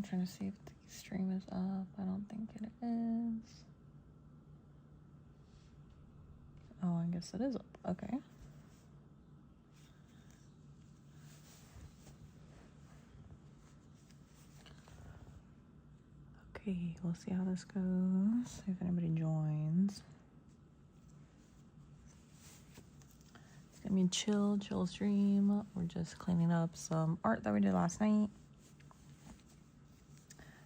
trying to see if the stream is up. I don't think it is. Oh, I guess it is up. Okay. Okay, we'll see how this goes. See if anybody joins. It's gonna be a chill stream. We're just cleaning up some art that we did last night.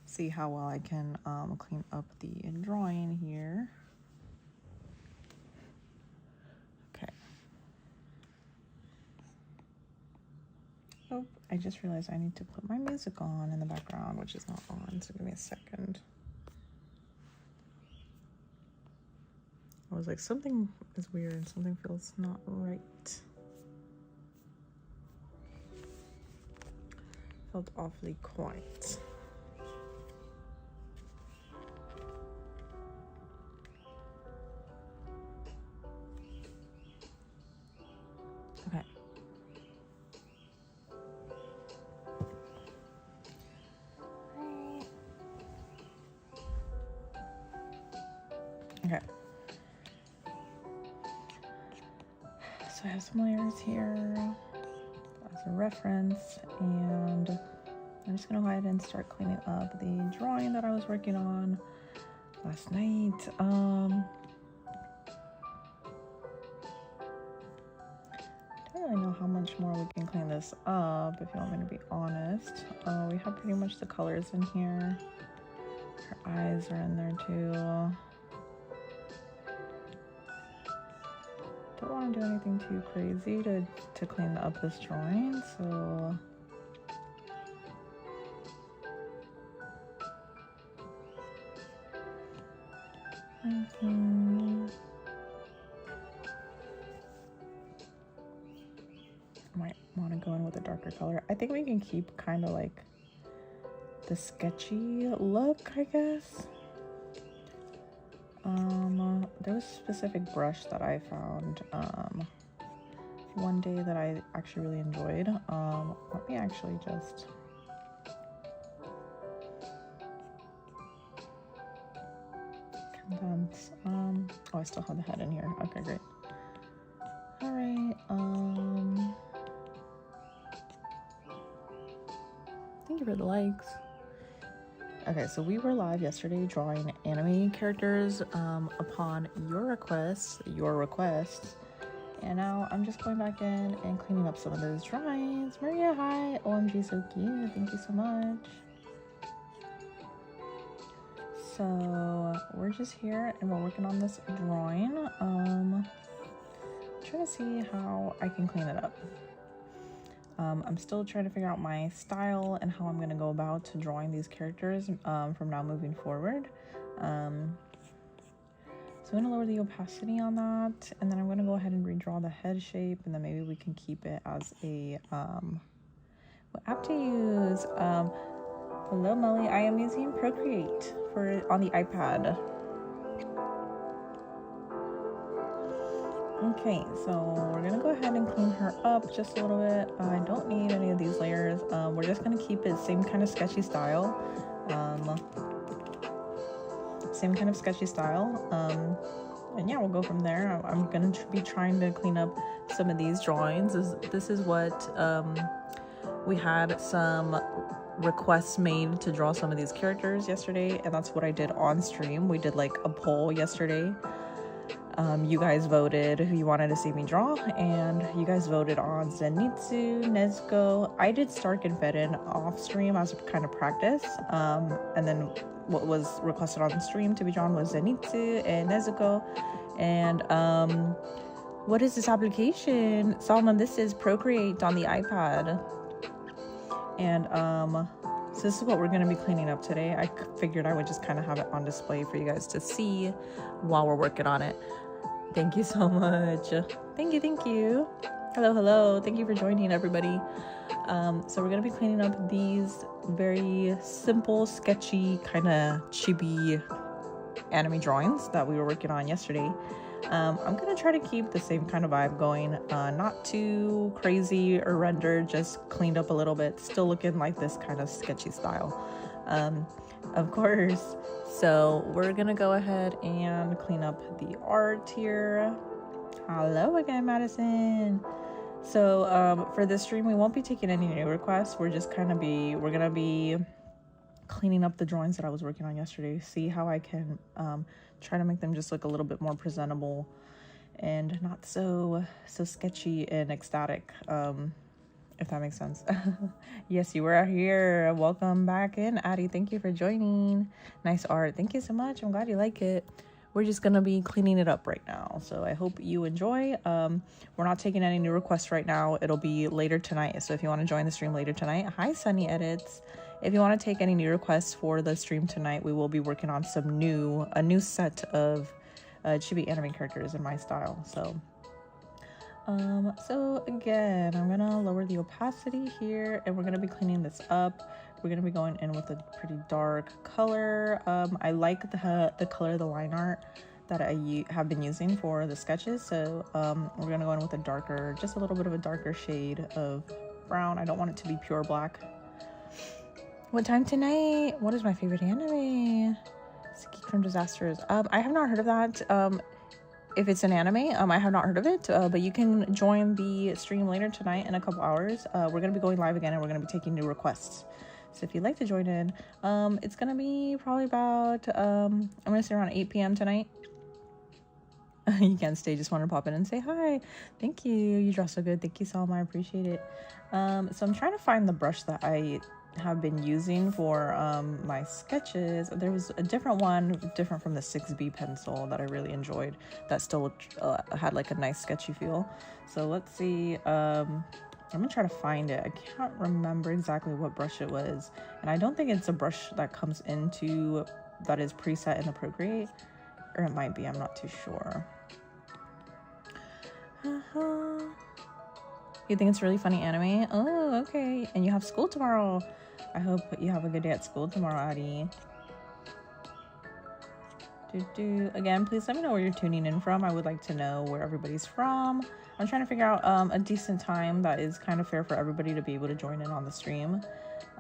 See how well I can clean up the drawing here. Okay. Oh, I just realized I need to put my music on in the background, which is not on, so give me a second. I was like, something is weird, something feels not right. Felt awfully quiet. Okay. Okay. So I have some layers here as a reference, and I'm just gonna go ahead and start cleaning up the drawing that I was working on last night. Don't really know how much more we can clean this up, if you want me to be honest. We have pretty much the colors in here. Her eyes are in there too. Don't want to do anything too crazy to clean up this drawing, so might want to go in with a darker color. I think we can keep kind of like the sketchy look, I guess. There was a specific brush that I found one day that I actually really enjoyed. Let me actually just condense. Oh, I still have the head in here. Okay, great. All right. Thank you for the likes. Okay, so we were live yesterday drawing anime characters upon your requests, and now I'm just going back in and cleaning up some of those drawings. Maria, hi. OMG, so cute. Thank you so much. So we're just here and we're working on this drawing. Trying to see how I can clean it up. I'm still trying to figure out my style and how I'm going to go about to drawing these characters from now moving forward. So I'm going to lower the opacity on that, and then I'm going to go ahead and redraw the head shape, and then maybe we can keep it as a what app to use. Hello Molly, I am using Procreate on the iPad. Okay, so we're gonna go ahead and clean her up just a little bit. I don't need any of these layers. We're just gonna keep it same kind of sketchy style. And yeah, we'll go from there. I'm gonna be trying to clean up some of these drawings. This is what we had some requests made to draw some of these characters yesterday, and that's what I did on stream. We did like a poll yesterday. You guys voted who you wanted to see me draw, and you guys voted on Zenitsu, Nezuko. I did Stark and Fedden off stream as a kind of practice, and then what was requested on the stream to be drawn was Zenitsu and Nezuko. And what is this application? Salman, this is Procreate on the iPad. And so this is what we're going to be cleaning up today. I figured I would just kind of have it on display for you guys to see while we're working on it. Thank you so much. Thank you. Hello. Thank you for joining, everybody. So we're going to be cleaning up these very simple, sketchy, kind of chibi anime drawings that we were working on yesterday. I'm going to try to keep the same kind of vibe going, not too crazy or rendered, just cleaned up a little bit, still looking like this kind of sketchy style. Of course. So we're gonna go ahead and clean up the art here. Hello again, Madison. So for this stream, we won't be taking any new requests. We're gonna be cleaning up the drawings that I was working on yesterday. See how I can try to make them just look a little bit more presentable and not so sketchy and ecstatic, if that makes sense. Yes, you were here. Welcome back in, Addie. Thank you for joining. Nice art. Thank you so much. I'm glad you like it. We're just gonna be cleaning it up right now, so I hope you enjoy. We're not taking any new requests right now. It'll be later tonight, so if you want to join the stream later tonight, hi Sunny Edits. If you want to take any new requests for the stream tonight, we will be working on a new set of chibi anime characters in my style. So again, I'm gonna lower the opacity here, and we're gonna be cleaning this up. We're gonna be going in with a pretty dark color. I like the color of the line art that I have been using for the sketches, so we're gonna go in with just a little bit of a darker shade of brown. I don't want it to be pure black. What time tonight? What is my favorite anime? Geek from Disasters. I have not heard of that. If it's an anime, I have not heard of it, but you can join the stream later tonight in a couple hours. We're going to be going live again, and we're going to be taking new requests. So if you'd like to join in, it's going to be probably about, I'm going to say around 8 p.m. tonight. You can't stay, just want to pop in and say hi. Thank you. You draw so good. Thank you, Salma. I appreciate it. So I'm trying to find the brush that I have been using for my sketches. There was a different one, different from the 6B pencil, that I really enjoyed, that still had like a nice sketchy feel. So let's see, I'm gonna try to find it. I can't remember exactly what brush it was, and I don't think it's a brush that comes into, that is preset in the Procreate, or it might be, I'm not too sure. You think it's really funny anime? Oh, okay. And you have school tomorrow. I hope you have a good day at school tomorrow, Addie. Again, please let me know where you're tuning in from. I would like to know where everybody's from. I'm trying to figure out a decent time that is kind of fair for everybody to be able to join in on the stream.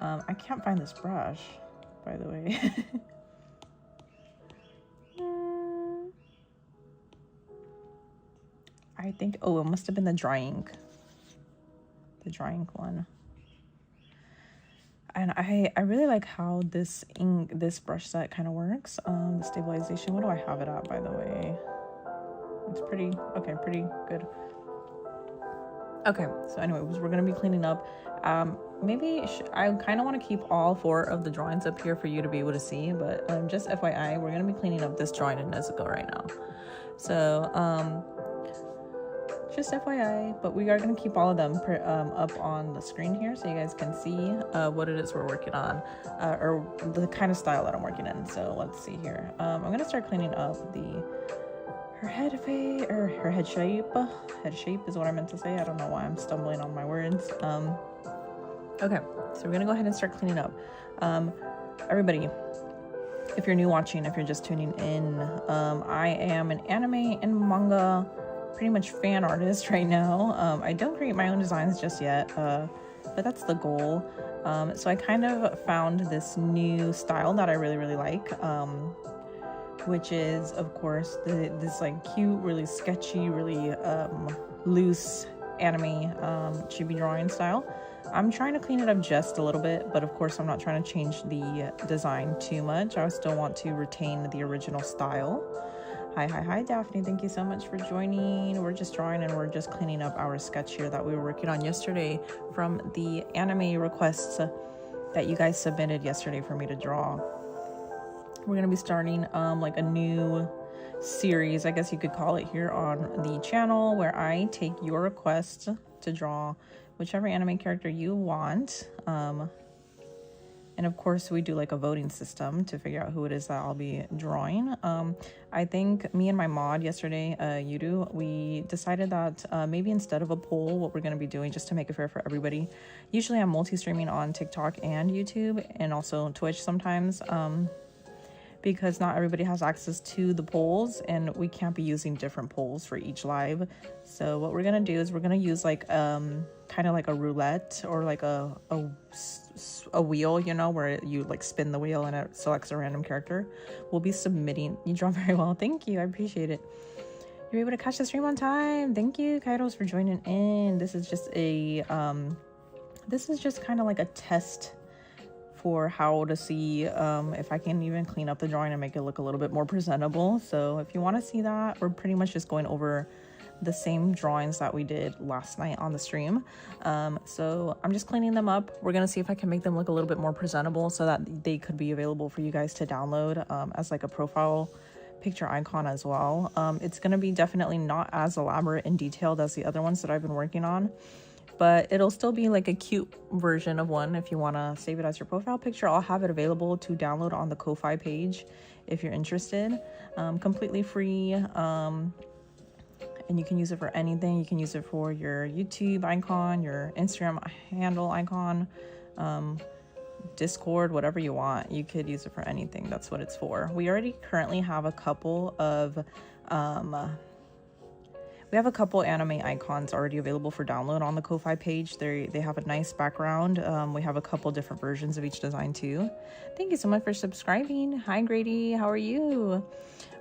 I can't find this brush, by the way. I think, oh, it must have been the dry ink. The dry ink one. And I really like how this brush set kind of works. The stabilization, what do I have it at, by the way? It's pretty good. Okay, so anyways, we're gonna be cleaning up. Maybe I kind of want to keep all 4 of the drawings up here for you to be able to see, but just FYI, we're gonna be cleaning up this drawing in Nezuko right now. So just FYI, but we are going to keep all of them up on the screen here so you guys can see what it is we're working on, or the kind of style that I'm working in. So let's see here. I'm going to start cleaning up her head shape. Head shape is what I meant to say. I don't know why I'm stumbling on my words. Okay, so we're going to go ahead and start cleaning up. Everybody, if you're new watching, if you're just tuning in, I am an anime and manga pretty much fan artist right now. I don't create my own designs just yet, but that's the goal. So I kind of found this new style that I really like, which is, of course, this like cute, really sketchy, really loose anime chibi drawing style. I'm trying to clean it up just a little bit, but of course I'm not trying to change the design too much. I still want to retain the original style. Hi, Daphne. Thank you so much for joining. We're just drawing and we're just cleaning up our sketch here that we were working on yesterday from the anime requests that you guys submitted yesterday for me to draw. We're going to be starting like a new series, I guess you could call it, here on the channel, where I take your requests to draw whichever anime character you want. And of course, we do like a voting system to figure out who it is that I'll be drawing. I think me and my mod yesterday, Yudu, we decided that maybe instead of a poll, what we're going to be doing, just to make it fair for everybody. Usually I'm multi-streaming on TikTok and YouTube, and also Twitch sometimes. because not everybody has access to the polls, and we can't be using different polls for each live. So what we're gonna do is we're gonna use like kind of like a roulette, or like a wheel, you know, where you like spin the wheel and it selects a random character. We'll be submitting. You draw very well, thank you, I appreciate it. You're able to catch the stream on time. Thank you, Kairos, for joining in. This is just a this is just kind of like a test for how to see if I can even clean up the drawing and make it look a little bit more presentable. So if you want to see that, we're pretty much just going over the same drawings that we did last night on the stream. So I'm just cleaning them up. We're gonna see if I can make them look a little bit more presentable so that they could be available for you guys to download as like a profile picture icon as well. It's gonna be definitely not as elaborate and detailed as the other ones that I've been working on, but it'll still be like a cute version of one. If you want to save it as your profile picture, I'll have it available to download on the Ko-Fi page if you're interested. Completely free, and you can use it for anything. You can use it for your YouTube icon, your Instagram handle icon, Discord, whatever you want. You could use it for anything. That's what it's for. We already currently have a couple of anime icons already available for download on the Ko-Fi page. They have a nice background. We have a couple different versions of each design too. Thank you so much for subscribing. Hi Grady, how are you?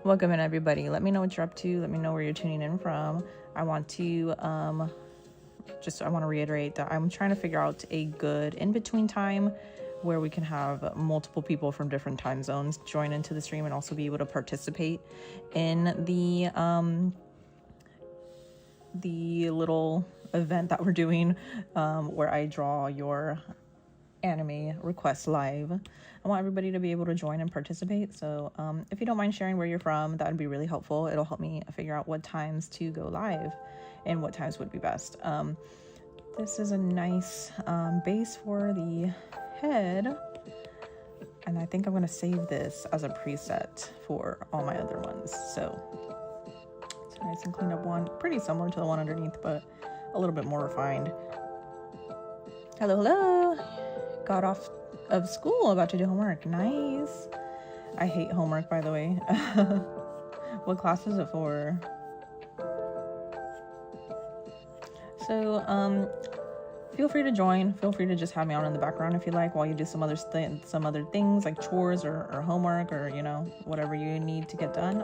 Welcome in everybody. Let me know what you're up to. Let me know where you're tuning in from. I want to reiterate that I'm trying to figure out a good in-between time where we can have multiple people from different time zones join into the stream and also be able to participate in the little event that we're doing, where I draw your anime request live. I want everybody to be able to join and participate. So if you don't mind sharing where you're from, that would be really helpful. It'll help me figure out what times to go live and what times would be best. This is a nice base for the head, and I think I'm going to save this as a preset for all my other ones. So it's a nice and cleaned up one, pretty similar to the one underneath, but a little bit more refined. Hello, hello. Got off of school, about to do homework. Nice. I hate homework, by the way. What class is it for? So feel free to join. Feel free to just have me on in the background if you like, while you do some other things like chores or homework, or you know, whatever you need to get done.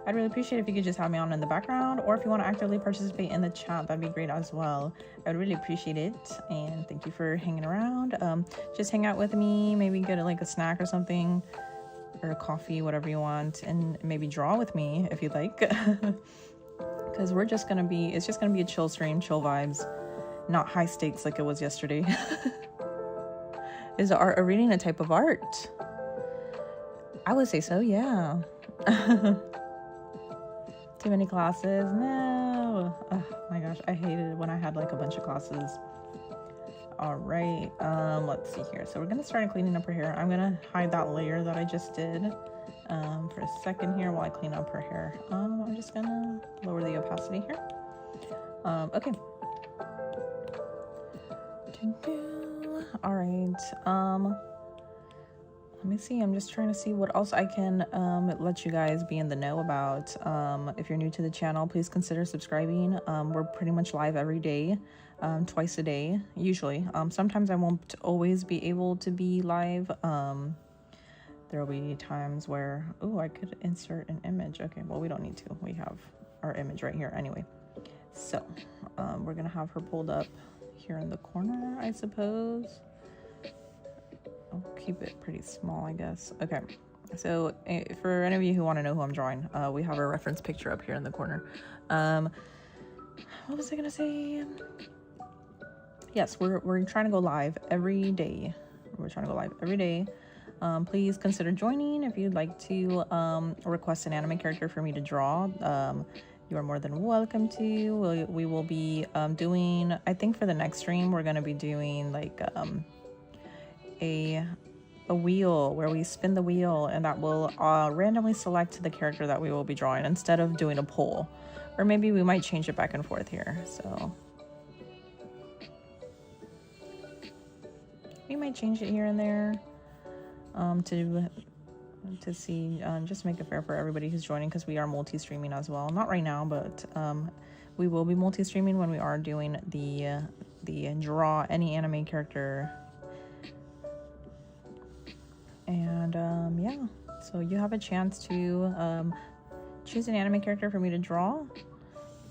I'd really appreciate if you could just have me on in the background, or if you want to actively participate in the chat, that'd be great as well. I would really appreciate it, and thank you for hanging around. Just hang out with me, maybe get like a snack or something, or a coffee, whatever you want, and maybe draw with me if you'd like. Because it's just gonna be a chill stream, chill vibes, not high stakes like it was yesterday. Is art a reading a type of art? I would say so, yeah. Too many classes? No. Oh my gosh, I hated it when I had like a bunch of classes. All right, let's see here. So we're gonna start cleaning up her hair. I'm gonna hide that layer that I just did for a second here while I clean up her hair. I'm just gonna lower the opacity here. Okay. All right. Let me see. I'm just trying to see what else I can let you guys be in the know about. If you're new to the channel, please consider subscribing. We're pretty much live every day, twice a day, usually. Sometimes I won't always be able to be live. There will be times where, oh, I could insert an image. Okay, well, we don't need to. We have our image right here anyway. So we're going to have her pulled up here in the corner, I suppose. I'll keep it pretty small, I guess. Okay, so for any of you who want to know who I'm drawing, we have a reference picture up here in the corner. What was I gonna say? Yes, we're trying to go live every day. We're trying to go live every day. Please consider joining if you'd like to request an anime character for me to draw. You are more than welcome to. We will be doing, I think for the next stream, we're going to be doing like a wheel where we spin the wheel, and that will randomly select the character that we will be drawing instead of doing a poll. Or maybe we might change it back and forth here. So we might change it here and there to to see, just make it fair for everybody who's joining, because we are multi-streaming as well. Not right now, but we will be multi-streaming when we are doing the draw any anime character. And yeah, so you have a chance to choose an anime character for me to draw.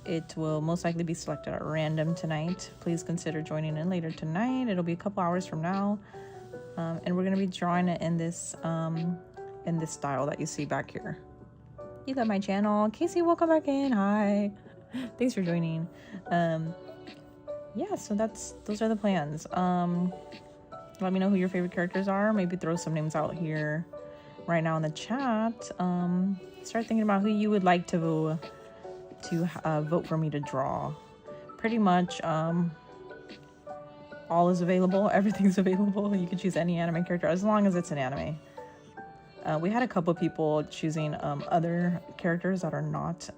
It will most likely be selected at random tonight. Please consider joining in later tonight. It'll be a couple hours from now, and we're gonna be drawing it in this style that you see back here. You got my channel. Casey, welcome back in. Hi. Thanks for joining. Yeah, so those are the plans. Let me know who your favorite characters are. Maybe throw some names out here right now in the chat. Start thinking about who you would like to vote for me to draw. Pretty much all is available. Everything's available. You can choose any anime character as long as it's an anime. We had a couple people choosing other characters that are not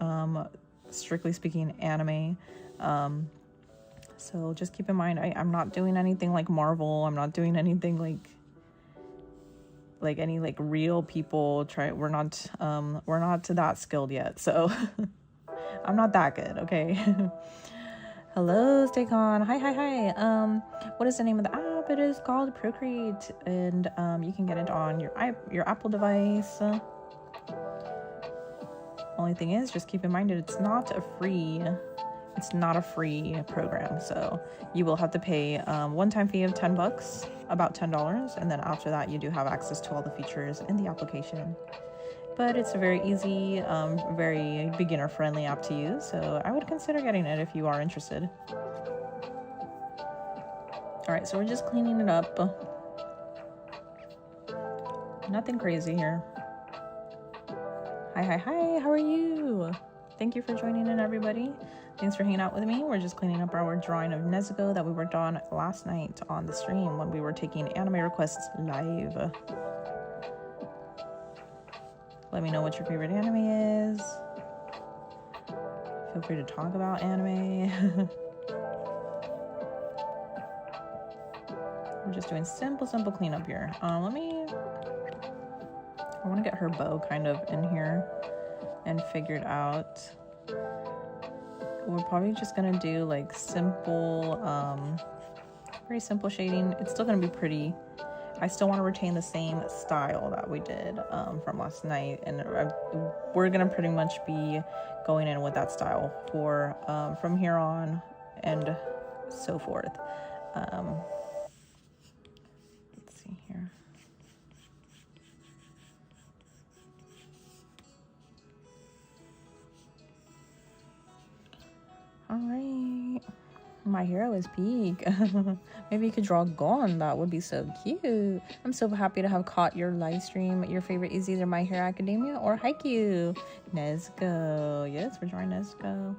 strictly speaking anime. So just keep in mind, I'm not doing anything like Marvel. I'm not doing anything like any like real people we're not to that skilled yet. So I'm not that good, okay? Hello, Staycon. Hi. What is the name of the app? It is called Procreate, and you can get it on your Apple device. Only thing is, just keep in mind that it's not a free program, so you will have to pay one-time fee of $10, about $10, and then after that you do have access to all the features in the application. But it's a very easy, very beginner-friendly app to use, so I would consider getting it if you are interested. Alright, so we're just cleaning it up. Nothing crazy here. Hi, how are you? Thank you for joining in, everybody. Thanks for hanging out with me. We're just cleaning up our drawing of Nezuko that we worked on last night on the stream when we were taking anime requests live. Let me know what your favorite anime is. Feel free to talk about anime. We're just doing simple cleanup here. I want to get her bow kind of in here and figured out. We're probably just gonna do like simple, very simple shading. It's still gonna be pretty. I still want to retain the same style that we did from last night, and we're gonna pretty much be going in with that style for from here on and so forth. Let's see here. All right, my hero is peak. Maybe you could draw Gon. That would be so cute. I'm so happy to have caught your live stream. Your favorite is either My Hero Academia or Haikyuu. Nezuko. Yes, we're drawing Nezuko.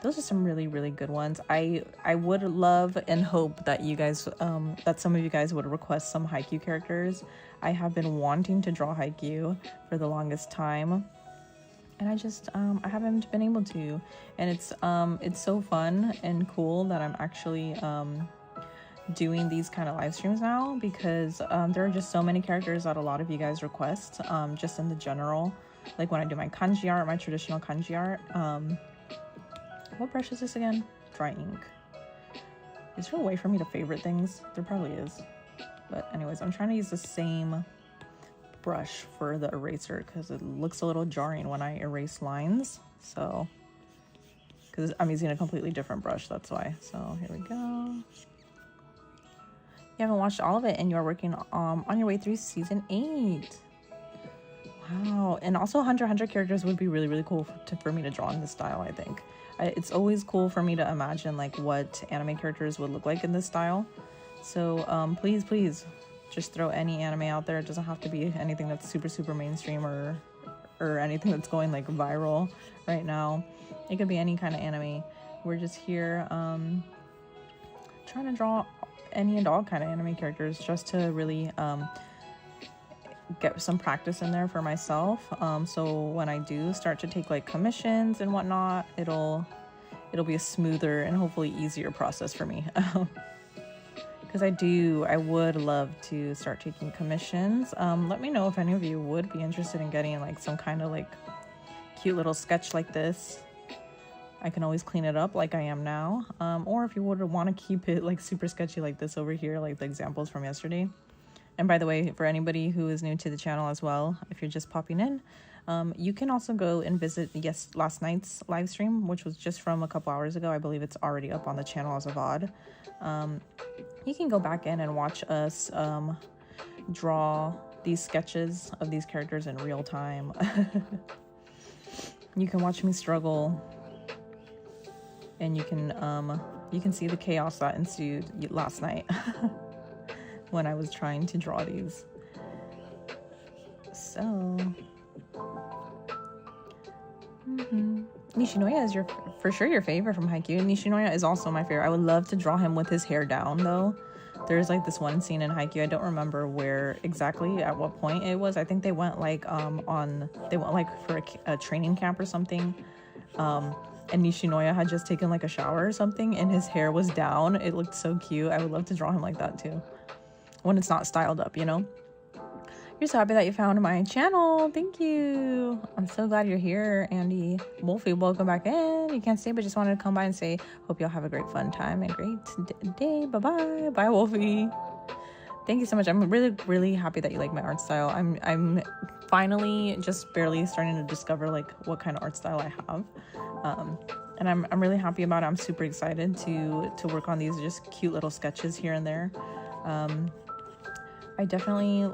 Those are some really good ones. I would love and hope that you guys that some of you guys would request some Haikyuu characters. I have been wanting to draw Haikyuu for the longest time, and I just I haven't been able to. And it's so fun and cool that I'm actually doing these kind of live streams now, because there are just so many characters that a lot of you guys request, just in the general, like when I do my kanji art, my traditional kanji art. What brush is this again? Dry ink. Is there a way for me to favorite things? There probably is. But anyways, I'm trying to use the same brush for the eraser because it looks a little jarring when I erase lines. So, because I'm using a completely different brush, that's why. So here we go. You haven't watched all of it and you're working on your way through season 8. Wow. And also 100 characters would be really cool for me to draw in this style, I think. It's always cool for me to imagine like what anime characters would look like in this style. So please just throw any anime out there. It doesn't have to be anything that's super mainstream or anything that's going like viral right now. It could be any kind of anime. We're just here trying to draw any and all kind of anime characters just to really get some practice in there for myself, so when I do start to take like commissions and whatnot, it'll be a smoother and hopefully easier process for me. Because because I would love to start taking commissions. Let me know if any of you would be interested in getting like some kind of like cute little sketch like this. I can always clean it up like I am now, or if you would want to keep it like super sketchy like this over here, like the examples from yesterday. And by the way, for anybody who is new to the channel as well, if you're just popping in, you can also go and visit last night's live stream, which was just from a couple hours ago. I believe it's already up on the channel as a VOD. You can go back in and watch us draw these sketches of these characters in real time. You can watch me struggle, and you can see the chaos that ensued last night when I was trying to draw these. So Nishinoya is for sure your favorite from Haikyuu. Nishinoya is also my favorite. I would love to draw him with his hair down though. There's like this one scene in Haikyuu, I don't remember where exactly, at what point it was. I think they went like for a training camp or something. And Nishinoya had just taken like a shower or something and his hair was down. It looked so cute. I would love to draw him like that too, when it's not styled up, you know. You're so happy that you found my channel. Thank you. I'm so glad you're here, Andy. Wolfie, welcome back in. You can't stay, but just wanted to come by and say, hope y'all have a great fun time and great day. Bye-bye. Bye, Wolfie. Thank you so much. I'm really, really happy that you like my art style. I'm finally just barely starting to discover like what kind of art style I have. And I'm really happy about it. I'm super excited to work on these just cute little sketches here and there. I definitely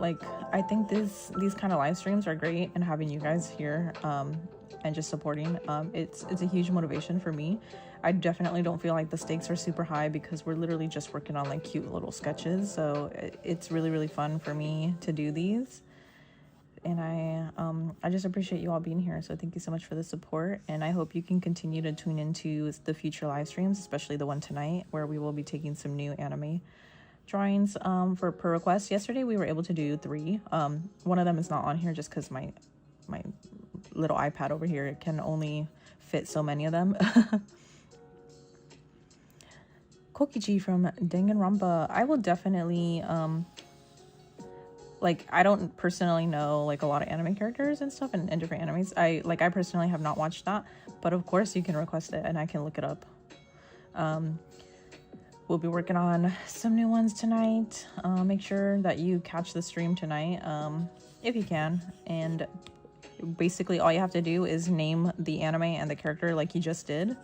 I think these kind of live streams are great, and having you guys here and just supporting, it's a huge motivation for me. I definitely don't feel like the stakes are super high because we're literally just working on like cute little sketches, so it's really, really fun for me to do these. And I just appreciate you all being here, so thank you so much for the support, and I hope you can continue to tune into the future live streams, especially the one tonight where we will be taking some new anime drawings per request. Yesterday we were able to do 3. One of them is not on here just because my little iPad over here can only fit so many of them. Kokichi from Danganronpa. I will definitely I don't personally know like a lot of anime characters and stuff and different animes. I personally have not watched that, but of course you can request it and I can look it up. We'll be working on some new ones tonight. Make sure that you catch the stream tonight if you can, and basically all you have to do is name the anime and the character like you just did,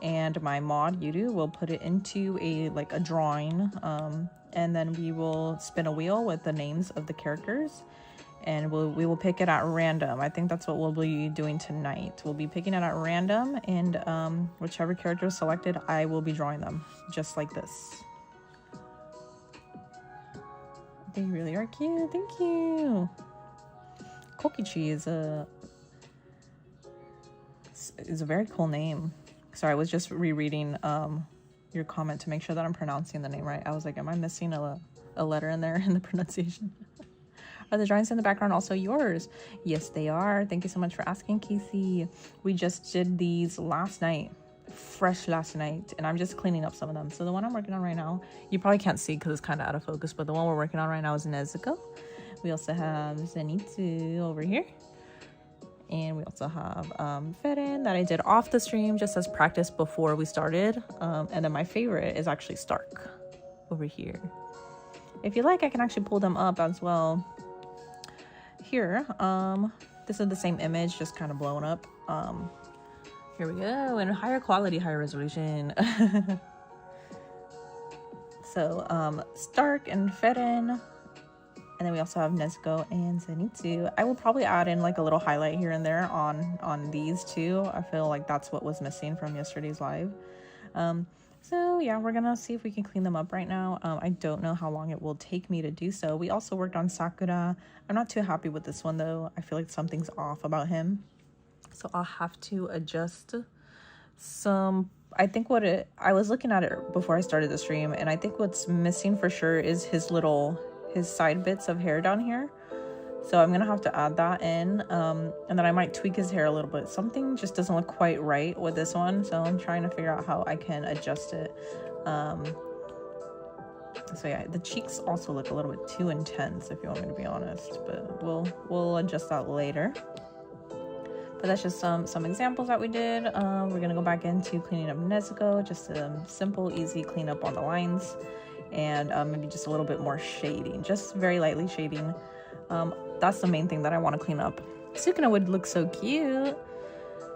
and my mod Yudu will put it into a drawing, and then we will spin a wheel with the names of the characters, and we will pick it at random. I think that's what we'll be doing tonight. We'll be picking it at random, and whichever character is selected, I will be drawing them just like this. They really are cute. Thank you. Kokichi is a very cool name. Sorry, I was just rereading your comment to make sure that I'm pronouncing the name right. I was like, am I missing a letter in there in the pronunciation? Are the drawings in the background also yours? Yes, they are. Thank you so much for asking, Casey. We just did these last night, fresh last night, and I'm just cleaning up some of them. So the one I'm working on right now, you probably can't see because it's kind of out of focus, but the one we're working on right now is Nezuko. We also have Zenitsu over here. And we also have Feren that I did off the stream just as practice before we started. And then my favorite is actually Stark over here. If you like, I can actually pull them up as well. Here, this is the same image, just kind of blown up. Here we go, in higher quality, higher resolution. So Stark and Feren. And then we also have Nezuko and Zenitsu. I will probably add in like a little highlight here and there on these two. I feel like that's what was missing from yesterday's live. So yeah, we're gonna see if we can clean them up right now. I don't know how long it will take me to do so. We also worked on Sakura. I'm not too happy with this one though. I feel like something's off about him. So I'll have to adjust some. I think I was looking at it before I started the stream, and I think what's missing for sure is his side bits of hair down here. So I'm gonna have to add that in, and then I might tweak his hair a little bit. Something just doesn't look quite right with this one, so I'm trying to figure out how I can adjust it. So yeah, the cheeks also look a little bit too intense, if you want me to be honest, but we'll adjust that later. But that's just some examples that we did. We're gonna go back into cleaning up Nezuko, just a simple, easy cleanup on the lines, and maybe just a little bit more shading, just very lightly shading. That's the main thing that I want to clean up. Sukuna would look so cute.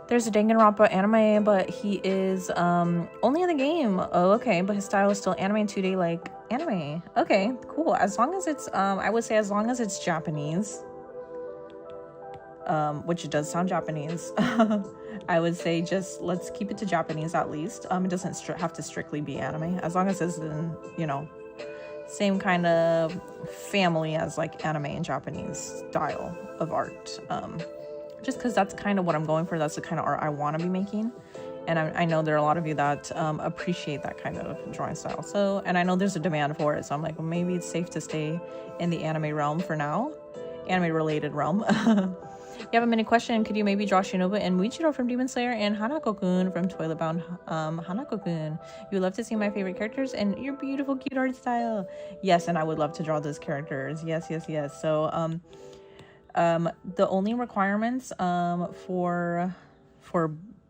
There's a Danganronpa anime, but he is only in the game. Oh, okay, but his style is still anime and 2D like anime. Okay, cool. As long as it's I would say as long as it's Japanese, which it does sound Japanese. I would say just let's keep it to Japanese at least. It doesn't have to strictly be anime, as long as it's in, you know, same kind of family as like anime and Japanese style of art. Just because that's kind of what I'm going for. That's the kind of art I want to be making. And I know there are a lot of you that appreciate that kind of drawing style. So, and I know there's a demand for it. So I'm like, well, maybe it's safe to stay in the anime realm for now. Anime related realm. You have a mini question. Could you maybe draw Shinobu and Muichiro from Demon Slayer and Hanako-kun from Toilet Bound Hanako-kun? You would love to see my favorite characters and your beautiful cute art style. Yes, and I would love to draw those characters. Yes. So the only requirements for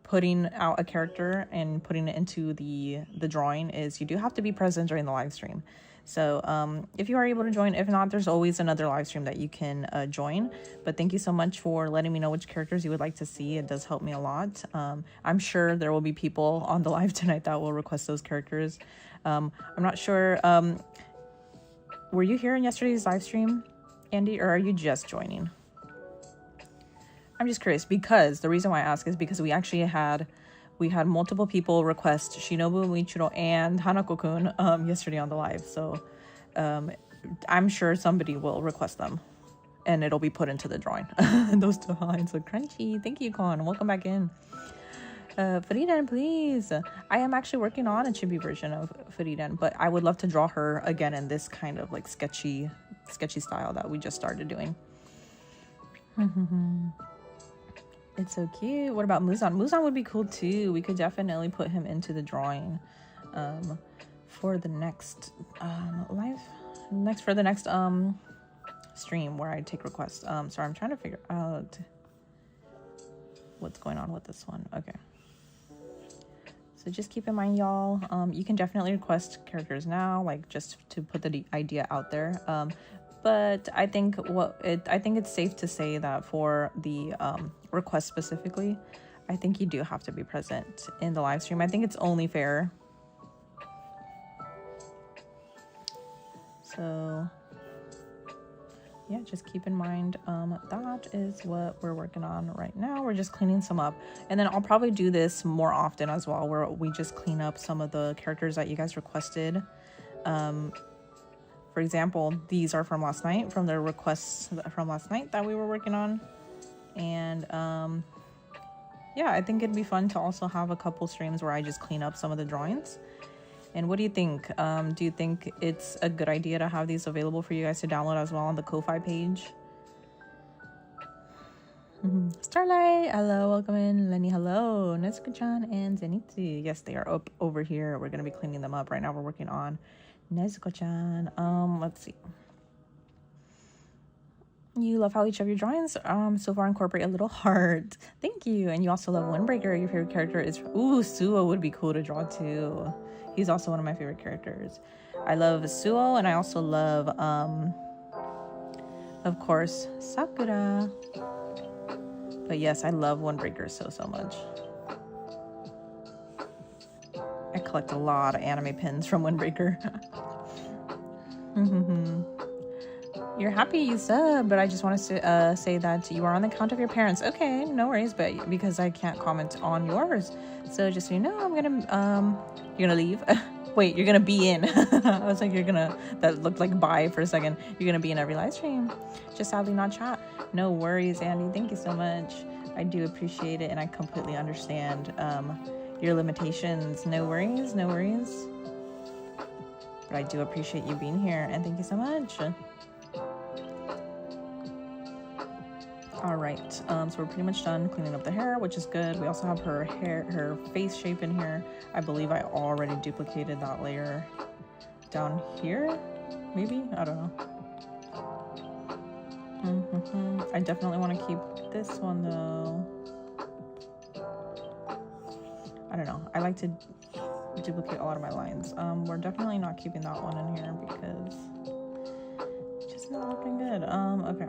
putting out a character and putting it into the drawing is you do have to be present during the live stream. So if you are able to join, if not, there's always another live stream that you can join. But thank you so much for letting me know which characters you would like to see. It does help me a lot. I'm sure there will be people on the live tonight that will request those characters. I'm not sure. Were you here in yesterday's live stream, Andy, or are you just joining? I'm just curious, because the reason why I ask is because we had multiple people request Shinobu, Muichiro, and Hanako-kun yesterday on the live. So I'm sure somebody will request them and it'll be put into the drawing. Those two lines look crunchy. Thank you, Con. Welcome back in. Faridan, please. I am actually working on a chibi version of Faridan, but I would love to draw her again in this kind of like sketchy style that we just started doing. It's so cute. What about Muzan? Muzan would be cool too. We could definitely put him into the drawing for the next stream where I take requests. Sorry, I'm trying to figure out what's going on with this one. Okay. So just keep in mind, y'all, you can definitely request characters now, like just to put the idea out there. But I think it's safe to say that for the request specifically, I think you do have to be present in the live stream. I think it's only fair. So yeah, just keep in mind that is what we're working on right now. We're just cleaning some up, and then I'll probably do this more often as well, where we just clean up some of the characters that you guys requested. For example, these are from last night, from the requests from last night that we were working on. And yeah, I think it'd be fun to also have a couple streams where I just clean up some of the drawings. And what do you think? Do you think it's a good idea to have these available for you guys to download as well on the Ko-Fi page? Starlight, hello, welcome in. Lenny, hello. Nezuko-chan and Zenitsu. Yes, they are up over here. We're going to be cleaning them up. Right now we're working on Nezuko-chan. Let's see. You love how each of your drawings so far incorporate a little heart. Thank you. And you also love Windbreaker. Your favorite character is... Ooh, Suo would be cool to draw too. He's also one of my favorite characters. I love Suo, and I also love, of course, Sakura. But yes, I love Windbreaker so much. I collect a lot of anime pins from Windbreaker. You're happy you sub, but I just want to say that you are on the account of your parents. Okay, no worries, but because I can't comment on yours. So just so you know, I'm gonna, you're gonna leave? Wait, you're gonna be in. I was like, that looked like bye for a second. You're gonna be in every live stream. Just sadly not chat. No worries, Andy. Thank you so much. I do appreciate it, and I completely understand your limitations. No worries, no worries. But I do appreciate you being here, and thank you so much. All right, so we're pretty much done cleaning up the hair, which is good. We also have her face shape in here. I believe I already duplicated that layer down here, maybe? I don't know. I definitely want to keep this one though. I don't know. I like to duplicate a lot of my lines. We're definitely not keeping that one in here because it's just not looking good. Okay.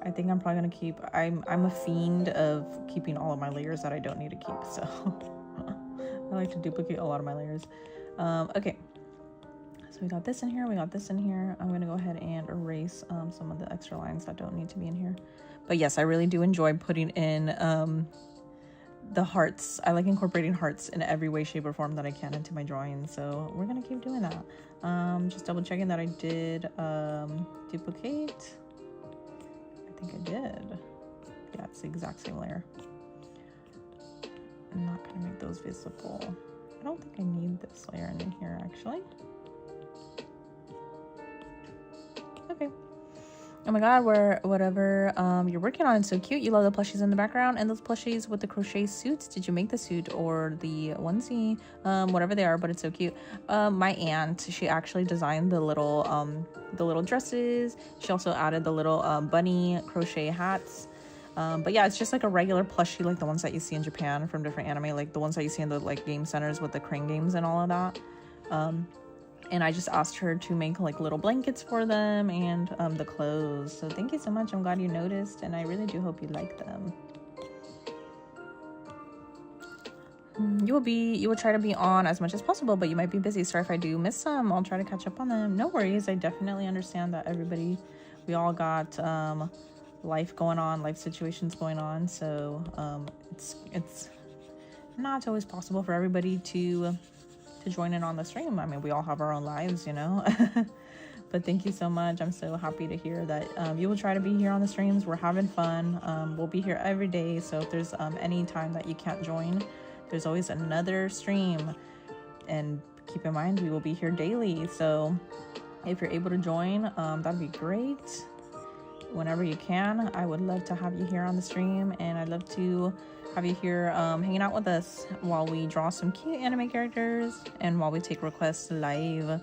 I think I'm probably gonna keep. I'm a fiend of keeping all of my layers that I don't need to keep. So I like to duplicate a lot of my layers. Okay. So we got this in here, we got this in here. I'm gonna go ahead and erase some of the extra lines that don't need to be in here. But yes, I really do enjoy putting in the hearts. I like incorporating hearts in every way, shape, or form that I can into my drawings. So we're gonna keep doing that. Just double checking that I did duplicate. I think I did. Yeah, it's the exact same layer. I'm not gonna make those visible. I don't think I need this layer in here actually. Okay. Oh my god, whatever you're working on, it's so cute. You love the plushies in the background and those plushies with the crochet suits. Did you make the suit or the onesie? Whatever they are, but it's so cute. My aunt, she actually designed the little dresses. She also added the little bunny crochet hats. But yeah, it's just like a regular plushie, like the ones that you see in Japan from different anime, like the ones that you see in the like game centers with the crane games and all of that. And I just asked her to make like little blankets for them and the clothes. So thank you so much. I'm glad you noticed, and I really do hope you like them. You will try to be on as much as possible, but you might be busy. Sorry if I do miss some. I'll try to catch up on them. No worries. I definitely understand that we all got life going on, life situations going on. So it's not always possible for everybody to join in on the stream. I mean, we all have our own lives, you know. But thank you so much. I'm so happy to hear that you will try to be here on the streams. We're having fun. We'll be here every day, so if there's any time that you can't join, there's always another stream. And keep in mind, we will be here daily, so if you're able to join, that'd be great. Whenever you can, I would love to have you here on the stream, and I'd love to have you here hanging out with us while we draw some cute anime characters and while we take requests live.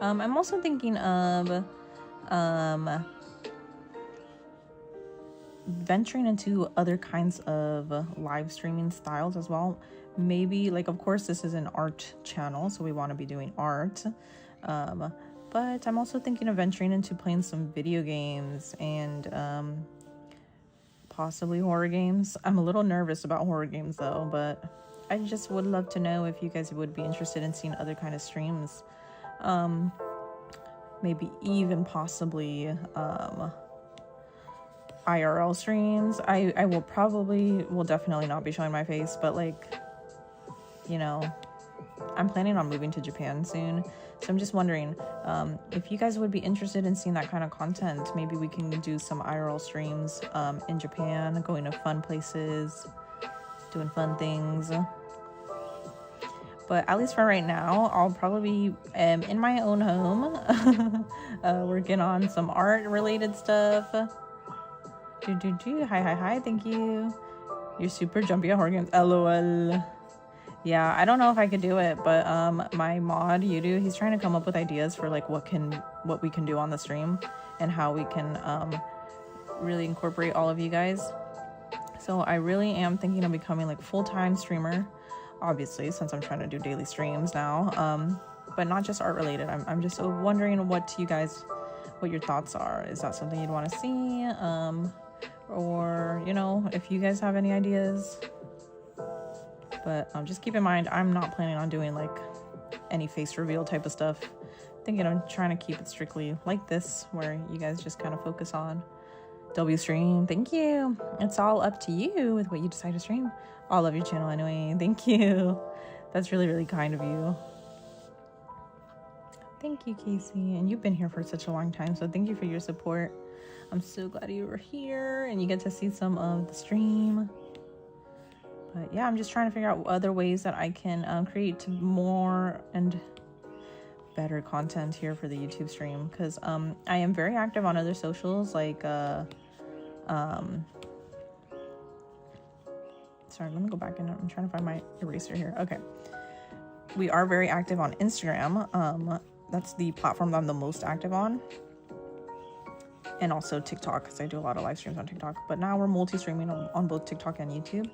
I'm also thinking of venturing into other kinds of live streaming styles as well. Maybe, like, of course this is an art channel, so we want to be doing art, but I'm also thinking of venturing into playing some video games and possibly horror games. I'm a little nervous about horror games though, but I just would love to know if you guys would be interested in seeing other kind of streams. Maybe even possibly IRL streams. I will definitely not be showing my face, but like, you know, I'm planning on moving to Japan soon. So I'm just wondering if you guys would be interested in seeing that kind of content. Maybe we can do some IRL streams in Japan, going to fun places, doing fun things. But at least for right now, I'll probably be in my own home working on some art related stuff. Hi, thank you. You're super jumpy at horror games. LOL. Yeah, I don't know if I could do it, but my mod Yudu, he's trying to come up with ideas for like what we can do on the stream and how we can really incorporate all of you guys. So I really am thinking of becoming like full-time streamer, obviously, since I'm trying to do daily streams now, but not just art related. I'm just wondering what your thoughts are. Is that something you'd want to see, or you know, if you guys have any ideas? But just keep in mind, I'm not planning on doing like any face reveal type of stuff. Thinking I'm trying to keep it strictly like this, where you guys just kind of focus on W stream. Thank you. It's all up to you with what you decide to stream. I love your channel anyway. Thank you. That's really, really kind of you. Thank you, Casey. And you've been here for such a long time, so thank you for your support. I'm so glad you were here and you get to see some of the stream. But yeah, I'm just trying to figure out other ways that I can create more and better content here for the YouTube stream, because I am very active on other socials, like sorry, let me go back in. I'm trying to find my eraser here. Okay. we are very active on Instagram. That's the platform that I'm the most active on. And also TikTok, because I do a lot of live streams on TikTok. But now we're multi-streaming on both TikTok and YouTube,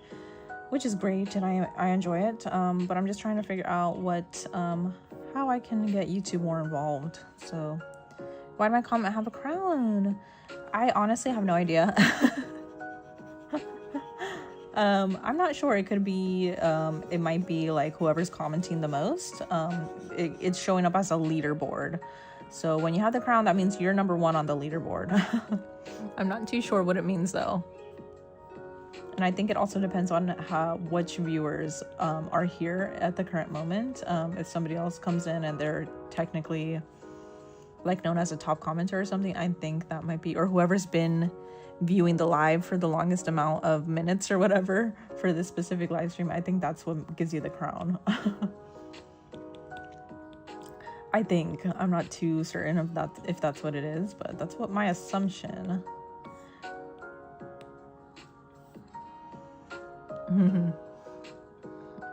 which is great, and I enjoy it. But I'm just trying to figure out how I can get YouTube more involved. So why did my comment have a crown? I honestly have no idea. I'm not sure. It could be, it might be like whoever's commenting the most. It's showing up as a leaderboard. So when you have the crown, that means you're number one on the leaderboard. I'm not too sure what it means though. And I think it also depends on which viewers are here at the current moment. If somebody else comes in and they're technically like known as a top commenter or something, I think that might be, or whoever's been viewing the live for the longest amount of minutes or whatever for this specific live stream, I think that's what gives you the crown. I think. I'm not too certain of that, if that's what it is, but that's what my assumption.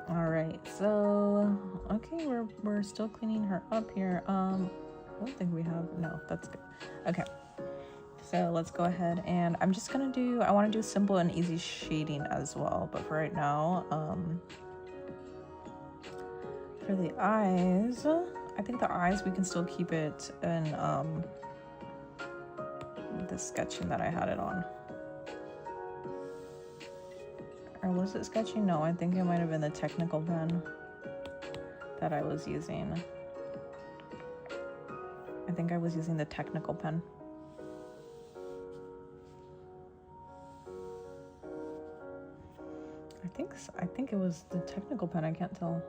All right, so okay, we're still cleaning her up here. I don't think we have, no, that's good. Okay, so let's go ahead, and I'm just gonna do, I want to do simple and easy shading as well, but for right now, for the eyes, I think the eyes, we can still keep it in the sketching that I had it on. Or was it sketching? No, I think it might have been the technical pen that I was using. I think I was using the technical pen. I think it was the technical pen. I can't tell.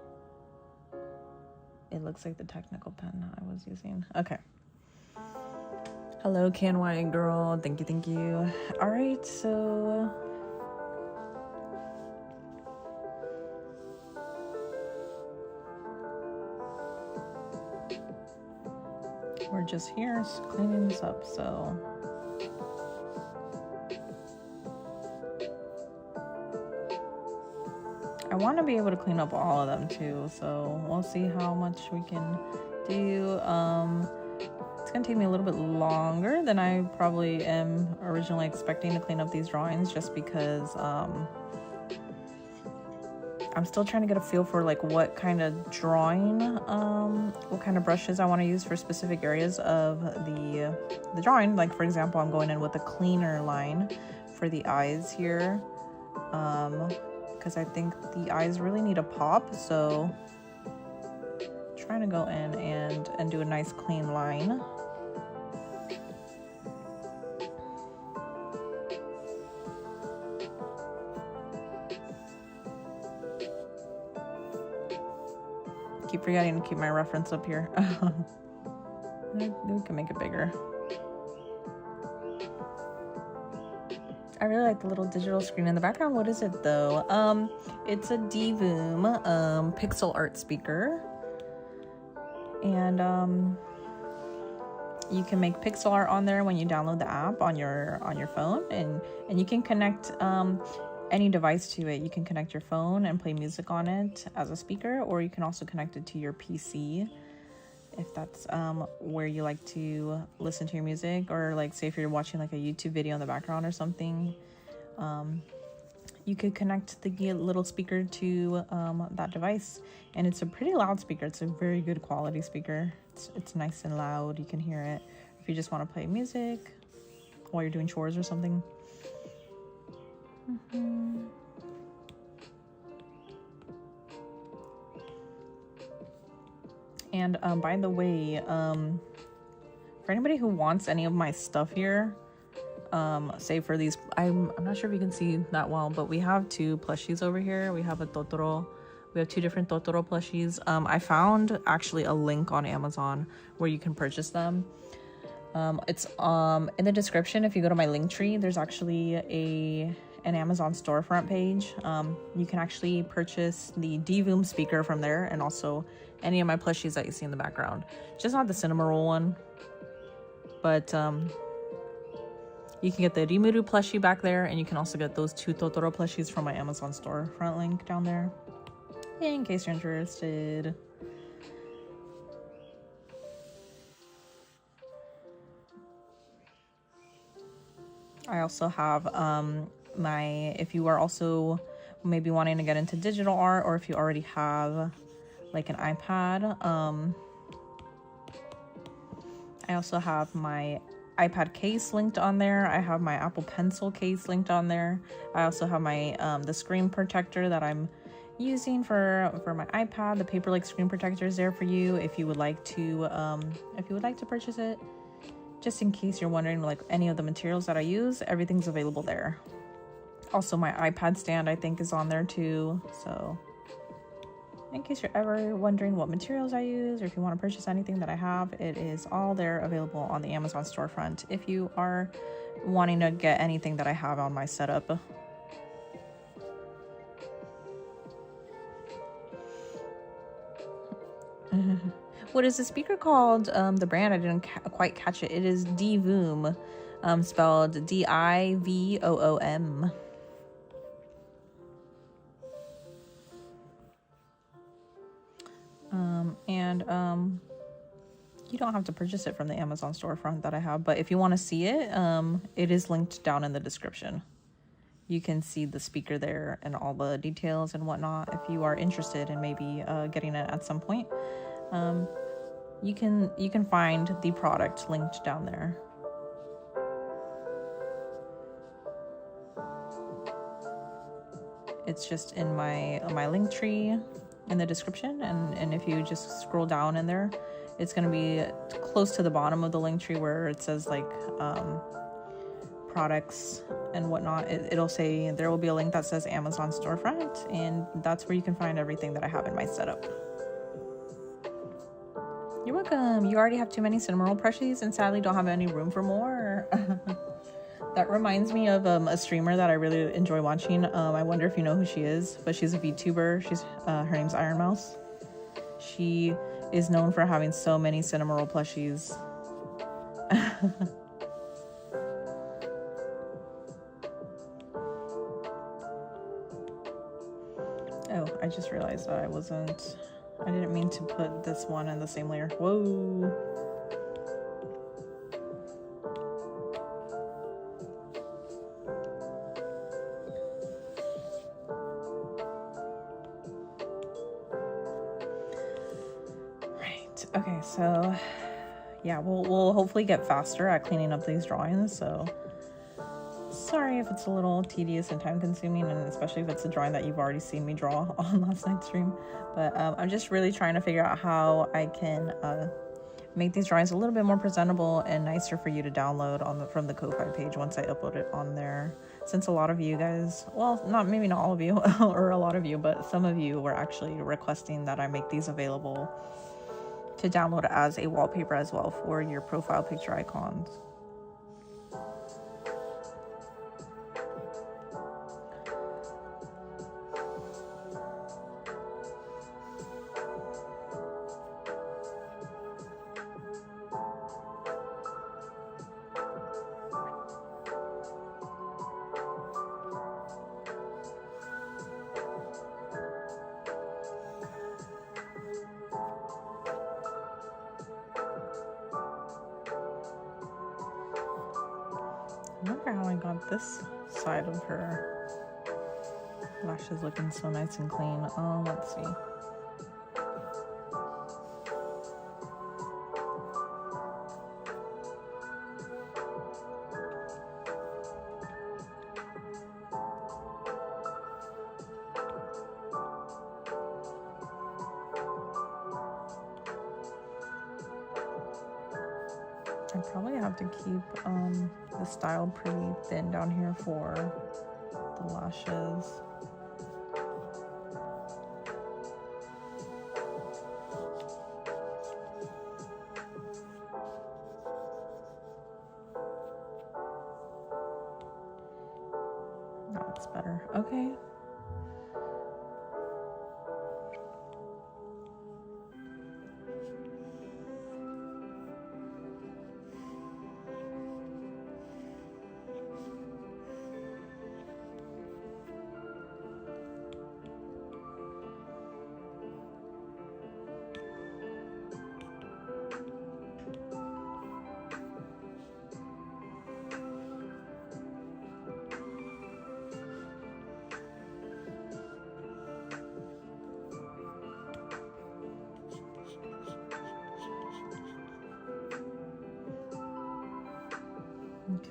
It looks like the technical pen I was using. Okay. Hello, KNY girl. Thank you. All right, so we're just here cleaning this up, so I want to be able to clean up all of them too, so we'll see how much we can do. It's gonna take me a little bit longer than I probably am originally expecting to clean up these drawings, just because I'm still trying to get a feel for like what kind of drawing, what kind of brushes I want to use for specific areas of the drawing. Like for example, I'm going in with a cleaner line for the eyes here, because I think the eyes really need a pop. So trying to go in and do a nice clean line. Keep forgetting to keep my reference up here. We can make it bigger. I really like the little digital screen in the background. What is it though? It's a Divoom pixel art speaker, and you can make pixel art on there when you download the app on your phone, and you can connect any device to it. You can connect your phone and play music on it as a speaker, or you can also connect it to your PC if that's where you like to listen to your music, or like say if you're watching like a YouTube video in the background or something, you could connect the little speaker to that device, and it's a pretty loud speaker. It's a very good quality speaker. It's nice and loud. You can hear it if you just want to play music while you're doing chores or something. And by the way, for anybody who wants any of my stuff here, say for these, I'm not sure if you can see that well, but we have two plushies over here. We have a Totoro. We have two different Totoro plushies. I found actually a link on Amazon where you can purchase them. It's in the description. If you go to my link tree, there's actually an Amazon storefront page. You can actually purchase the Divoom speaker from there, and also any of my plushies that you see in the background. Just not the cinema roll one, but you can get the Rimuru plushie back there, and you can also get those two Totoro plushies from my Amazon storefront link down there. in case you're interested. I also have if you are also maybe wanting to get into digital art, or if you already have like an iPad, I also have my iPad case linked on there. I have my Apple Pencil case linked on there. I also have my the screen protector that I'm using for my iPad. The Paperlike screen protector is there for you if you would like to purchase it. Just in case you're wondering, like, any of the materials that I use, everything's available there. Also, my iPad stand, I think, is on there too. So in case you're ever wondering what materials I use, or if you want to purchase anything that I have, it is all there available on the Amazon storefront if you are wanting to get anything that I have on my setup. What is the speaker called? The brand, I didn't quite catch it. It is Divoom, spelled Divoom. You don't have to purchase it from the Amazon storefront that I have, but if you want to see it, it is linked down in the description. You can see the speaker there and all the details and whatnot if you are interested in maybe getting it at some point. You can find the product linked down there. It's just in my link tree in the description, and if you just scroll down in there, it's going to be close to the bottom of the link tree where it says like products and whatnot. It'll say there will be a link that says Amazon storefront, and that's where you can find everything that I have in my setup. You're welcome. You already have too many cinnamon roll plushies and sadly don't have any room for more. That reminds me of a streamer that I really enjoy watching. I wonder if you know who she is, but she's a VTuber. Her name's Iron Mouse. She is known for having so many cinnamon roll plushies. Oh, I just realized that I didn't mean to put this one in the same layer. Whoa. Right. Okay, so yeah, we'll hopefully get faster at cleaning up these drawings, so sorry if it's a little tedious and time consuming, and especially if it's a drawing that you've already seen me draw on last night's stream. But I'm just really trying to figure out how I can make these drawings a little bit more presentable and nicer for you to download from the Ko-Fi page once I upload it on there. Since a lot of you guys, well, maybe not all of you or a lot of you, but some of you were actually requesting that I make these available to download as a wallpaper as well for your profile picture icons. I wonder how I got this side of her lashes looking so nice and clean. Let's see. I probably have to keep the style pretty thin down here for the lashes. That's better. Okay.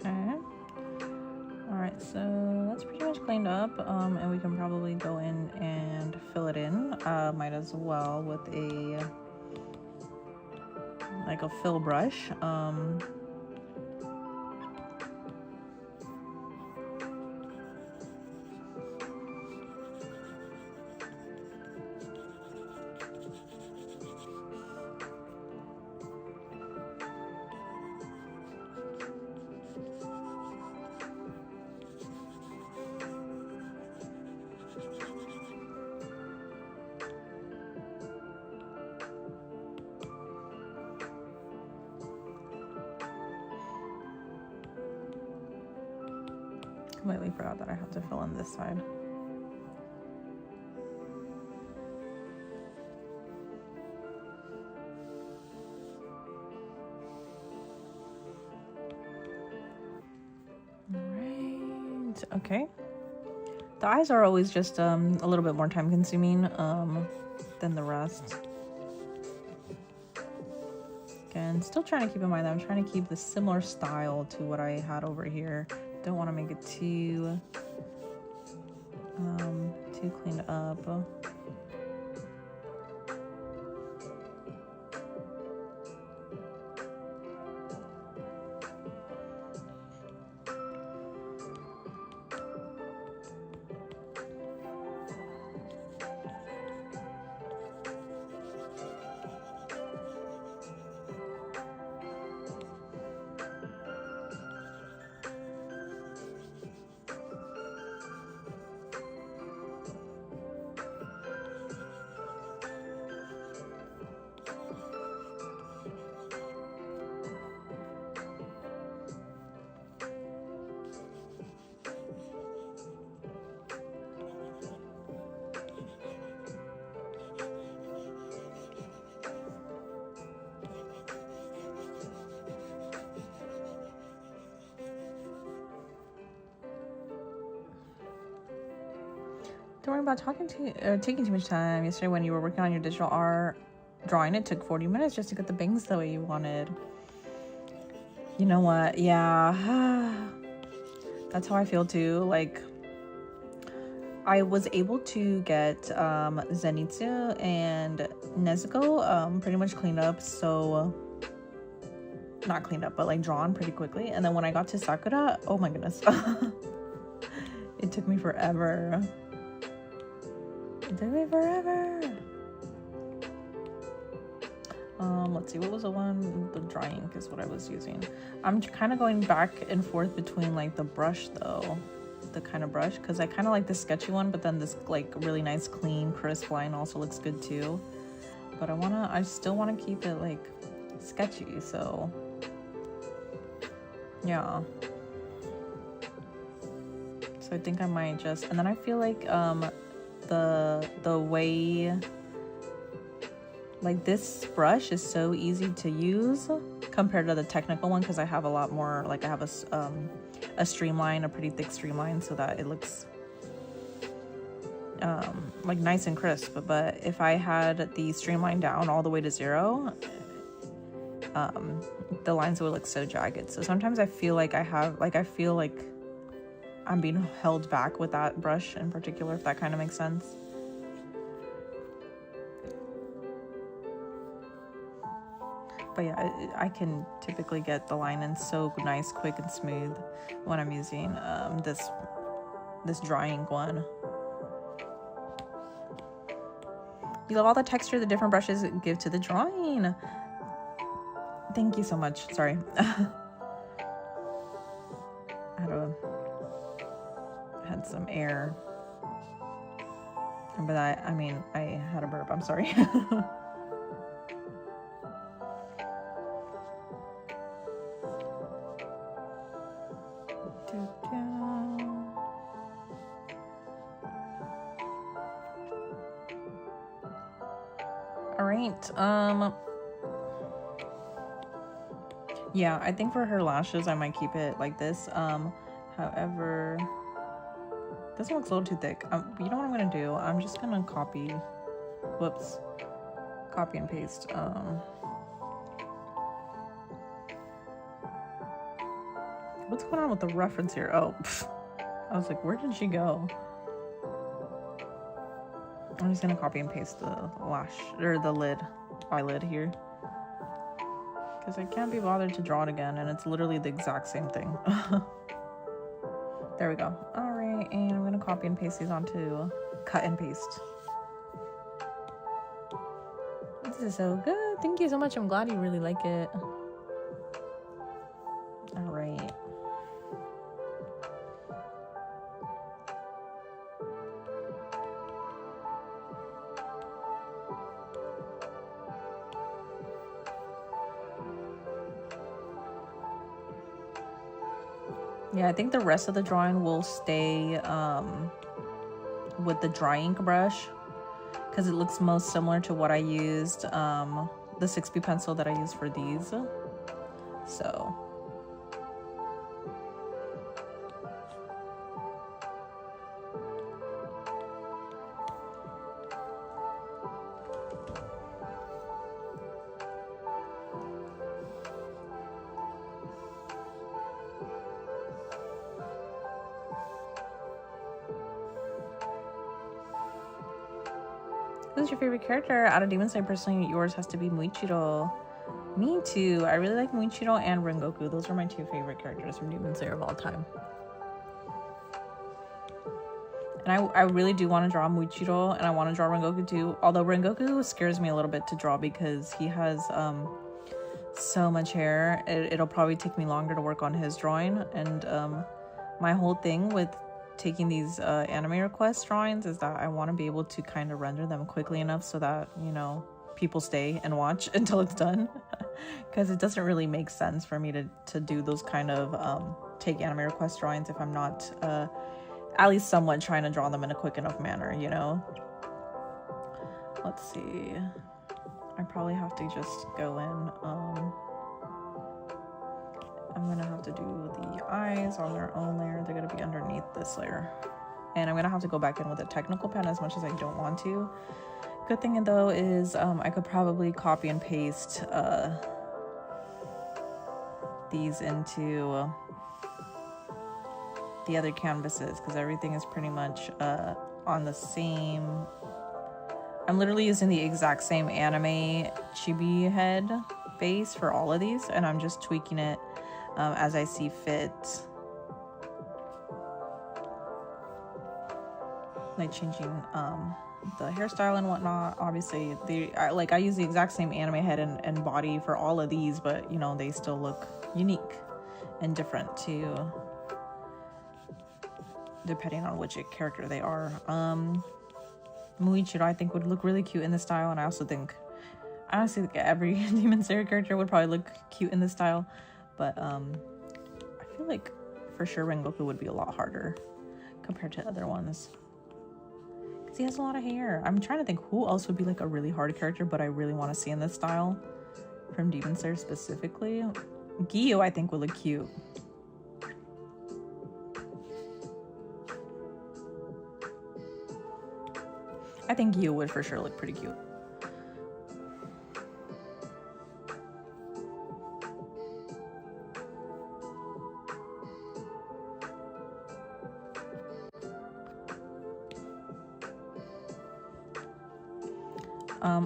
Okay. All right, so that's pretty much cleaned up, and we can probably go in and fill it in. Might as well with a fill brush. Completely forgot that I have to fill in this side. Alright, okay. The eyes are always just a little bit more time consuming than the rest. Again, still trying to keep in mind that I'm trying to keep the similar style to what I had over here. Don't want to make it too cleaned up. Don't worry about taking too much time. Yesterday when you were working on your digital art drawing, it took 40 minutes just to get the bangs the way you wanted. You know what? Yeah. That's how I feel too. Like, I was able to get Zenitsu and Nezuko pretty much cleaned up, so not cleaned up, but like drawn pretty quickly. And then when I got to Sakura, oh my goodness. It took me forever. It took me forever. Let's see, what was the one? The dry ink is what I was using. I'm kind of going back and forth between like the brush though, the kind of brush, because I kind of like the sketchy one, but then this like really nice clean crisp line also looks good too. But I still want to keep it like sketchy, so yeah. So I think I might just, and then I feel like the way like this brush is so easy to use compared to the technical one, because I have a lot more, like I have a streamline, a pretty thick streamline, so that it looks like nice and crisp. But if I had the streamline down all the way to 0, the lines would look so jagged. So sometimes I feel like I feel like I'm being held back with that brush in particular, if that kind of makes sense. But yeah, I can typically get the line in so nice, quick, and smooth when I'm using this dry ink one. You love all the texture the different brushes give to the drawing. Thank you so much. Sorry. I had some air. But I mean, I had a burp. I'm sorry. All right. Yeah, I think for her lashes, I might keep it like this. However, this one looks a little too thick. You know what I'm gonna do? I'm just gonna copy and paste. What's going on with the reference here? Oh, I was like, where did she go? I'm just gonna copy and paste the lash, or the eyelid here. Because I can't be bothered to draw it again, and it's literally the exact same thing. There we go. Alright, and I'm gonna copy and paste these onto cut and paste. This is so good. Thank you so much. I'm glad you really like it. Alright. Yeah, I think the rest of the drawing will stay with the dry ink brush because it looks most similar to what I used, the 6B pencil that I used for these. So who's your favorite character out of Demon Slayer? Personally, yours has to be Muichiro. Me too. I really like Muichiro and Rengoku. Those are my two favorite characters from Demon Slayer of all time. And I really do want to draw Muichiro, and I want to draw Rengoku too. Although Rengoku scares me a little bit to draw because he has so much hair. It'll probably take me longer to work on his drawing. And my whole thing with taking these anime request drawings is that I want to be able to kind of render them quickly enough so that, you know, people stay and watch until it's done. Because it doesn't really make sense for me to do those kind of take anime request drawings if I'm not at least somewhat trying to draw them in a quick enough manner, you know. Let's see, I probably have to just go in. I'm gonna have to do the eyes on their own layer. They're gonna be underneath this layer, and I'm gonna have to go back in with a technical pen as much as I don't want to. Good thing though is I could probably copy and paste these into the other canvases because everything is pretty much on the same. I'm literally using the exact same anime chibi head base for all of these, and I'm just tweaking it as I see fit, like changing the hairstyle and whatnot. Obviously I use the exact same anime head and body for all of these, but you know, they still look unique and different too, depending on which character they are. Muichiro I think would look really cute in this style, and I honestly think every Demon Slayer character would probably look cute in this style, but I feel like for sure Rengoku would be a lot harder compared to other ones because he has a lot of hair. I'm trying to think who else would be like a really hard character but I really want to see in this style from Demon Slayer specifically. Gyu I think would look cute. I think Gyu would for sure look pretty cute.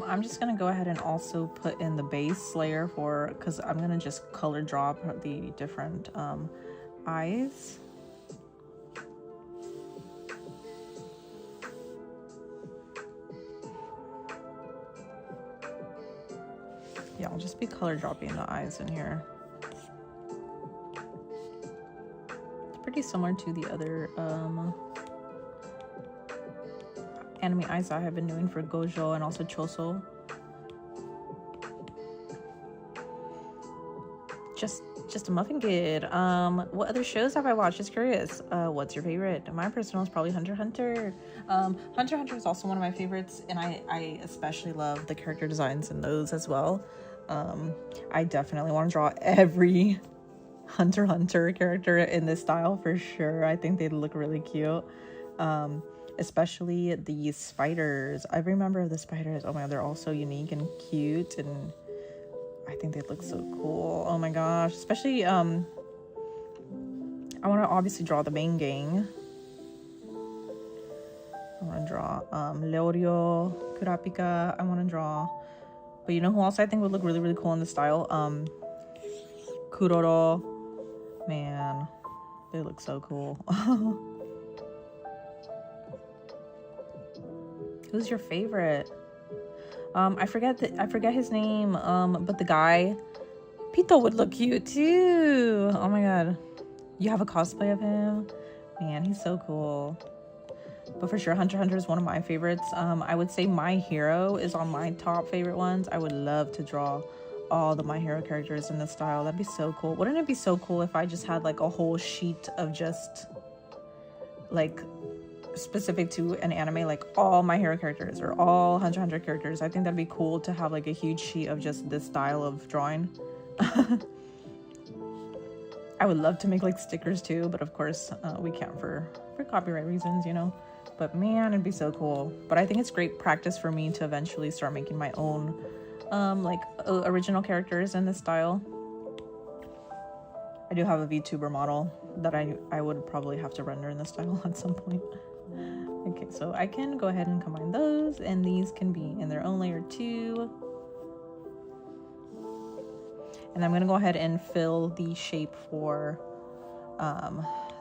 I'm just gonna go ahead and also put in the base layer because I'm gonna just color drop the different eyes. Yeah, I'll just be color dropping the eyes in here. It's pretty similar to the other anime eyes I have been doing for Gojo and also Choso. Just a muffin kid. What other shows have I watched? Just curious. What's your favorite? My personal is probably Hunter x Hunter. Hunter x Hunter is also one of my favorites, and I especially love the character designs in those as well. I definitely want to draw every Hunter x Hunter character in this style for sure. I think they'd look really cute. Especially the spiders. Every member of the spiders, oh my god, they're all so unique and cute, and I think they look so cool. Oh my gosh, especially I want to obviously draw the main gang. I want to draw Leorio, Kurapika. I want to draw, but you know who else I think would look really, really cool in the style? Kuroro. Man, they look so cool. Who's your favorite? I forget his name. But the guy, Pito would look cute too. Oh my god, you have a cosplay of him? Man, he's so cool. But for sure, Hunter x Hunter is one of my favorites. I would say My Hero is on my top favorite ones. I would love to draw all the My Hero characters in this style. That'd be so cool. Wouldn't it be so cool if I just had like a whole sheet of just like specific to an anime, like all My Hero characters or all Hunter x Hunter characters? I think that'd be cool to have like a huge sheet of just this style of drawing. I would love to make like stickers too, but of course we can't for copyright reasons, you know. But man, it'd be so cool. But I think it's great practice for me to eventually start making my own original characters in this style. I do have a VTuber model that I would probably have to render in this style at some point. Okay, so I can go ahead and combine those, and these can be in their own layer too. And I'm gonna go ahead and fill the shape for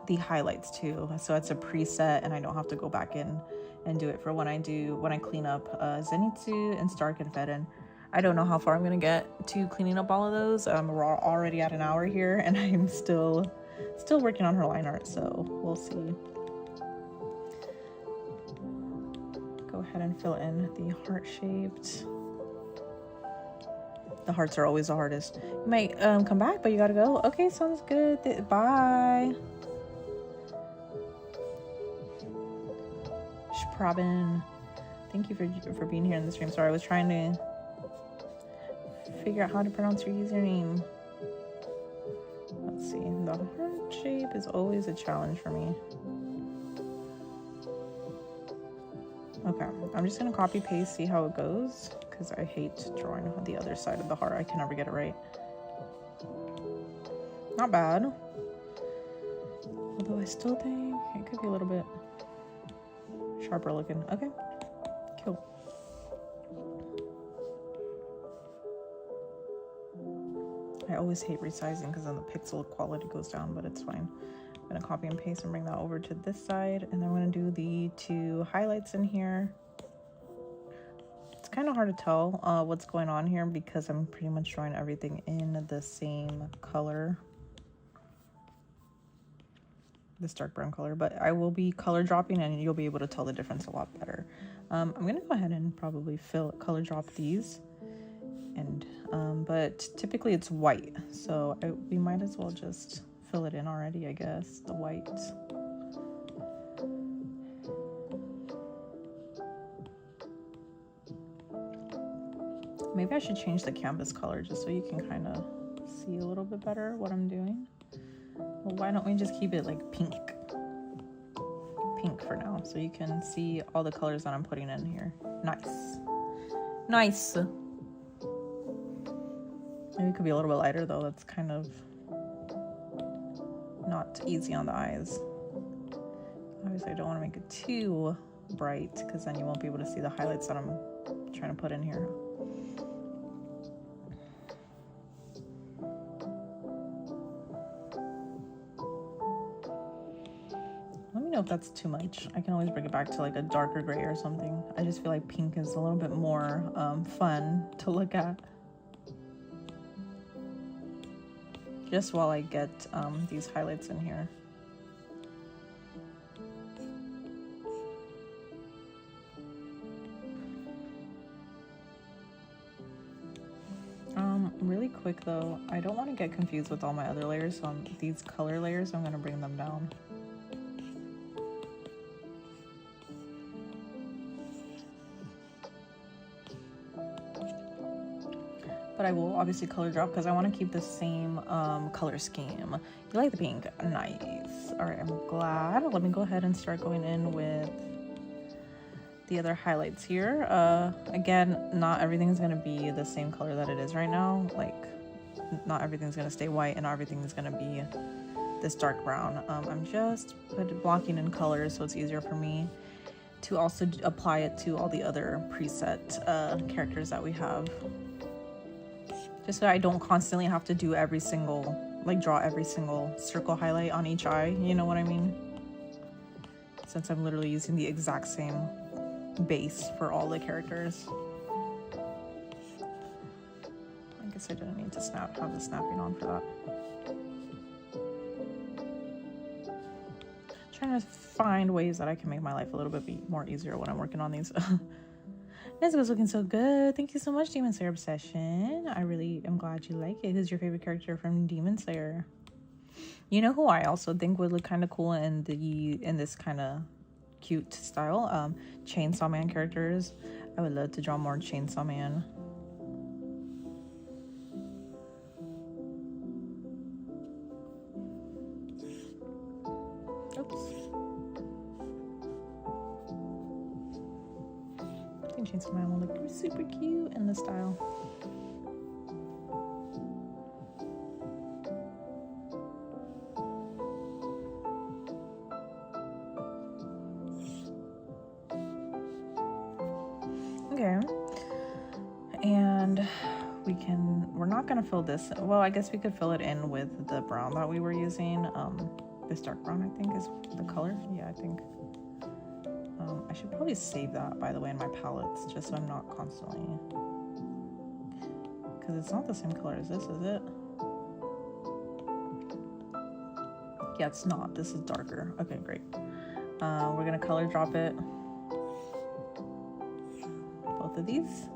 the highlights too. So it's a preset, and I don't have to go back in and do it for when I clean up Zenitsu and Stark and Fedden. I don't know how far I'm gonna get to cleaning up all of those. We're already at an hour here, and I'm still working on her line art, so we'll see. Go ahead and fill in the heart-shaped. The hearts are always the hardest. You might come back, but you gotta go. Okay, sounds good. Bye. Sprabin, thank you for being here in the stream. Sorry, I was trying to figure out how to pronounce your username. Let's see. The heart shape is always a challenge for me. Okay, I'm just gonna copy paste, see how it goes, because I hate drawing on the other side of the heart. I can never get it right. Not bad. Although I still think it could be a little bit sharper looking. Okay, cool. I always hate resizing because then the pixel quality goes down, but it's fine. I'm gonna copy and paste and bring that over to this side, and then I'm gonna do the two highlights in here. It's kind of hard to tell what's going on here because I'm pretty much drawing everything in the same color, this dark brown color, but I will be color dropping and you'll be able to tell the difference a lot better. I'm gonna go ahead and probably color drop these, and but typically it's white, so we might as well just fill it in already, I guess, the white. Maybe I should change the canvas color just so you can kind of see a little bit better what I'm doing. Well, why don't we just keep it like pink for now, so you can see all the colors that I'm putting in here. Nice. Maybe it could be a little bit lighter though. That's kind of not easy on the eyes. Obviously, I don't want to make it too bright because then you won't be able to see the highlights that I'm trying to put in here. Let me know if that's too much. I can always bring it back to like a darker gray or something. I just feel like pink is a little bit more fun to look at. Just while I get these highlights in here. Really quick though, I don't want to get confused with all my other layers, so these color layers, I'm going to bring them down. But I will obviously color drop because I want to keep the same color scheme. You like the pink? Nice. All right, I'm glad. Let me go ahead and start going in with the other highlights here. Again, not everything is going to be the same color that it is right now. Like, not everything's going to stay white and not everything is going to be this dark brown. I'm just blocking in colors so it's easier for me to also apply it to all the other preset characters that we have. Just so I don't constantly have to do every single, like draw every single circle highlight on each eye, you know what I mean? Since I'm literally using the exact same base for all the characters. I guess I didn't need to have the snapping on for that. Trying to find ways that I can make my life a little bit more easier when I'm working on these. Nezuko's looking so good. Thank you so much, Demon Slayer Obsession. I really am glad you like it. Who's your favorite character from Demon Slayer? You know who I also think would look kind of cool in this kind of cute style? Chainsaw Man characters. I would love to draw more Chainsaw Man. Chainsaw Man will look super cute in this style. Okay, and we're not gonna fill this, well, I guess we could fill it in with the brown that we were using. This dark brown, I think, is the color. Yeah, I think. I should probably save that, by the way, in my palettes, just so I'm not constantly, because it's not the same color as this, is it? Yeah, it's not. This is darker. Okay, great. We're gonna color drop it. Both of these.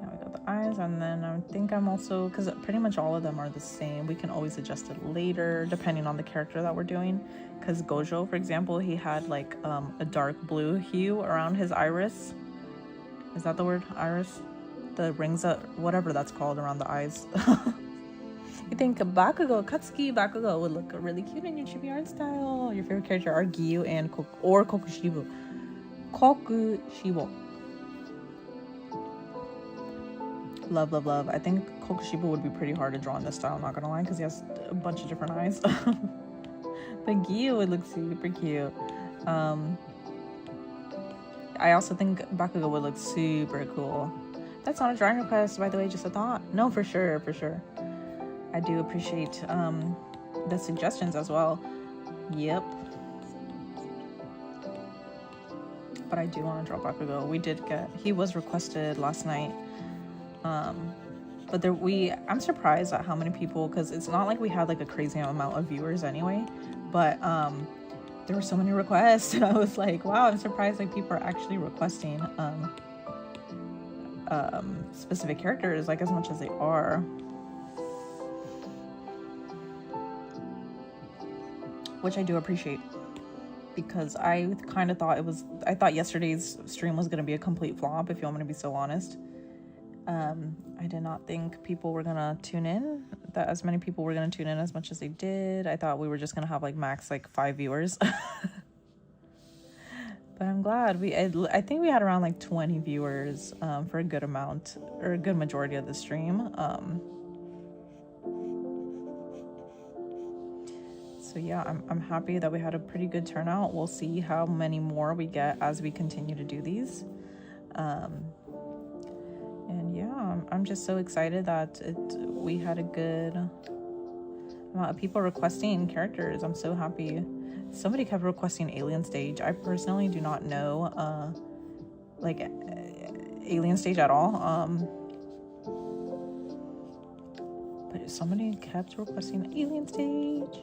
Now we got the eyes, and then I think I'm also, because pretty much all of them are the same. We can always adjust it later, depending on the character that we're doing. Because Gojo, for example, he had like a dark blue hue around his iris. Is that the word? Iris? The rings, whatever that's called around the eyes. You think Bakugo, Katsuki Bakugo would look really cute in your chibi art style. Your favorite character are Giyu and Kokushibo. Kokushibo. Love, love, love. I think Kokushibo would be pretty hard to draw in this style, not gonna lie, because he has a bunch of different eyes. But Giyu would look super cute. I also think Bakugo would look super cool. That's not a drawing request, by the way, just a thought. No, for sure, for sure. I do appreciate the suggestions as well. Yep. But I do want to draw Bakugo. He was requested last night. But I'm surprised at how many people, because it's not like we had like a crazy amount of viewers anyway, but there were so many requests, and I was like, wow, I'm surprised like people are actually requesting specific characters like as much as they are. Which I do appreciate, because I kind of thought I thought yesterday's stream was going to be a complete flop, if you want me to be so honest. I did not think people were gonna tune in, that as many people were gonna tune in as much as they did. I thought we were just gonna have like max like 5 viewers. But I'm glad I think we had around like 20 viewers for a good amount, or a good majority of the stream. So yeah, I'm happy that we had a pretty good turnout. We'll see how many more we get as we continue to do these. And yeah, I'm just so excited that we had a good amount of people requesting characters. I'm so happy. Somebody kept requesting Alien Stage. I personally do not know like Alien Stage at all. But somebody kept requesting Alien Stage.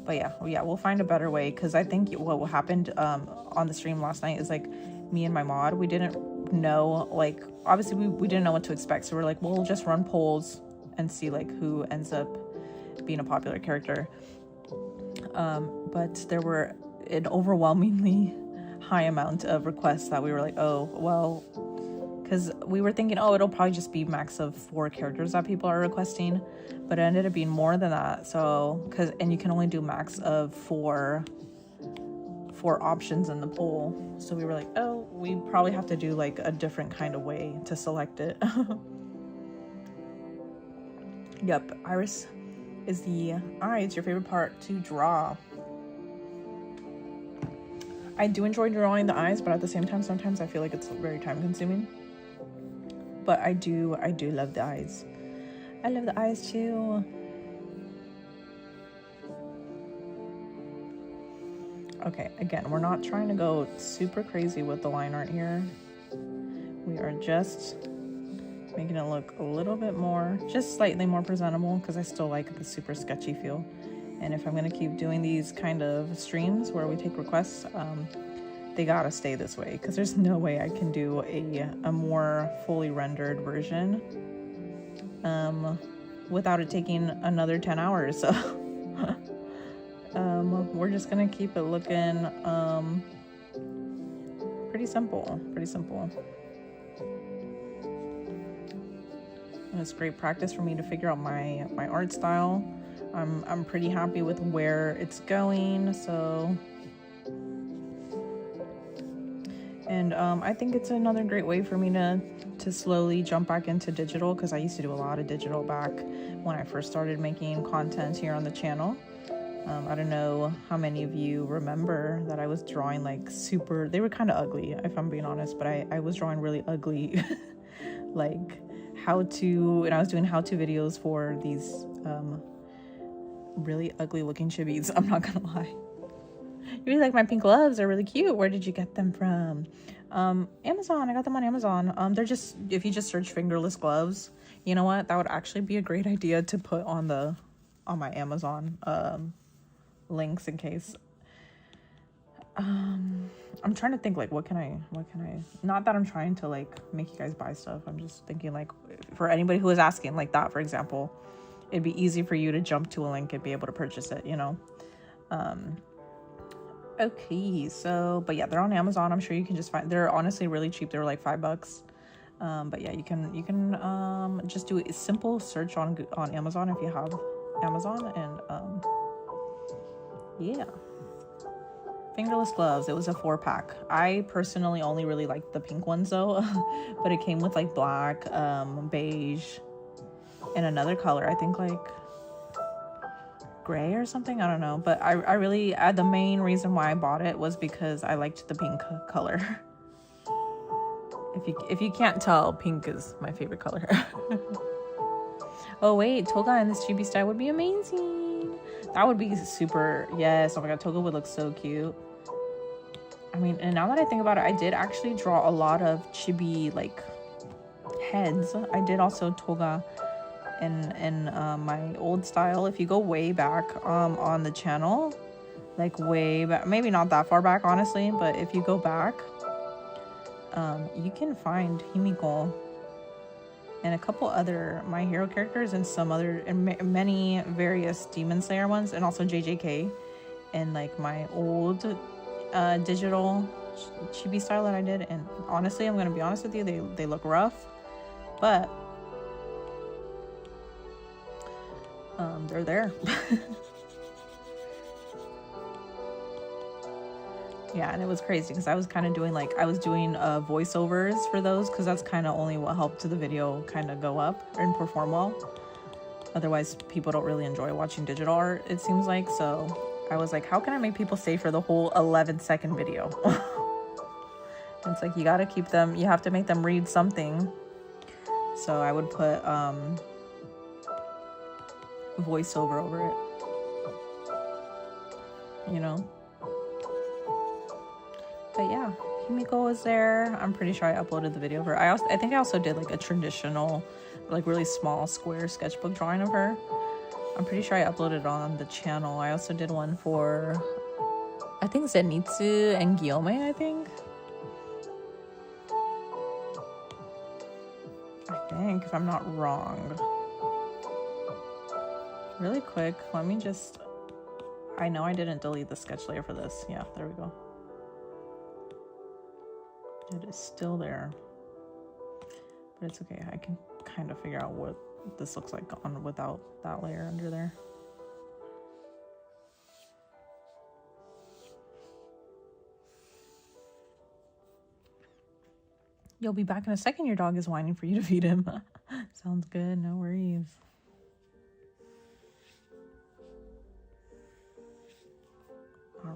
But yeah, we'll find a better way, because I think what happened on the stream last night is like me and my mod, we didn't know, like obviously we didn't know what to expect, so we're like, we'll just run polls and see like who ends up being a popular character. But there were an overwhelmingly high amount of requests that we were like, oh well, because we were thinking, oh, it'll probably just be max of 4 characters that people are requesting, but it ended up being more than that. So and you can only do max of 4 options in the poll. So we were like, oh, we probably have to do like a different kind of way to select it. Yep, Iris is the eyes your favorite part to draw? I do enjoy drawing the eyes, but at the same time, sometimes I feel like it's very time consuming. But I do love the eyes. I love the eyes too. Okay, again, we're not trying to go super crazy with the line art here. We are just making it look a little bit more, just slightly more presentable, because I still like the super sketchy feel. And if I'm gonna keep doing these kind of streams where we take requests, they gotta stay this way, because there's no way I can do a more fully rendered version without it taking another 10 hours. So we're just gonna keep it looking pretty simple. And it's great practice for me to figure out my art style. I'm pretty happy with where it's going, so. And I think it's another great way for me to slowly jump back into digital, because I used to do a lot of digital back when I first started making content here on the channel. I don't know how many of you remember that I was drawing like super, they were kind of ugly if I'm being honest, but I was drawing really ugly like and I was doing how-to videos for these really ugly looking chibis. I'm not gonna lie. You really like my pink gloves, they're really cute. Where did you get them from? Amazon. I got them on Amazon. They're just, if you just search fingerless gloves, you know what, that would actually be a great idea to put on my Amazon links in case. I'm trying to think like what can I, not that I'm trying to like make you guys buy stuff. I'm just thinking like for anybody who is asking like that, for example, it'd be easy for you to jump to a link and be able to purchase it, you know. Okay, so but yeah, they're on Amazon. I'm sure you can just find, they're honestly really cheap. They're like $5. But yeah, you can just do a simple search on Amazon if you have Amazon, and yeah, fingerless gloves. It was a 4-pack. I personally only really liked the pink ones though, but it came with like black, beige, and another color, I think like gray or something, I don't know. But I really, the main reason why I bought it was because I liked the pink color. If you can't tell, pink is my favorite color. Oh wait, Toga in this chibi style would be amazing. That would be super, yes. Oh my god, Toga would look so cute. I mean, and now that I think about it, I did actually draw a lot of chibi like heads. I did also Toga in my old style. If you go way back on the channel, like way back, maybe not that far back honestly, but if you go back, you can find Himiko and a couple other My Hero characters and some other, and many various Demon Slayer ones, and also JJK, and like my old digital chibi style that I did. And honestly, I'm gonna be honest with you, they look rough, but they're there. Yeah, and it was crazy because I was kind of doing like, I was doing voiceovers for those, because that's kind of only what helped the video kind of go up and perform well. Otherwise, people don't really enjoy watching digital art, it seems like. So I was like, how can I make people stay for the whole 11-second video? It's like, you got to keep them, you have to make them read something. So I would put voiceover over it, you know. But yeah, Himiko was there. I'm pretty sure I uploaded the video of her. I think I also did like a traditional, like really small square sketchbook drawing of her. I'm pretty sure I uploaded it on the channel. I also did one for, I think, Zenitsu and Guillaume, I think. If I'm not wrong. Really quick, let me just, I know I didn't delete the sketch layer for this. Yeah, there we go. It is still there, but it's okay. I can kind of figure out what this looks like on without that layer under there. You'll be back in a second. Your dog is whining for you to feed him. Sounds good. No worries.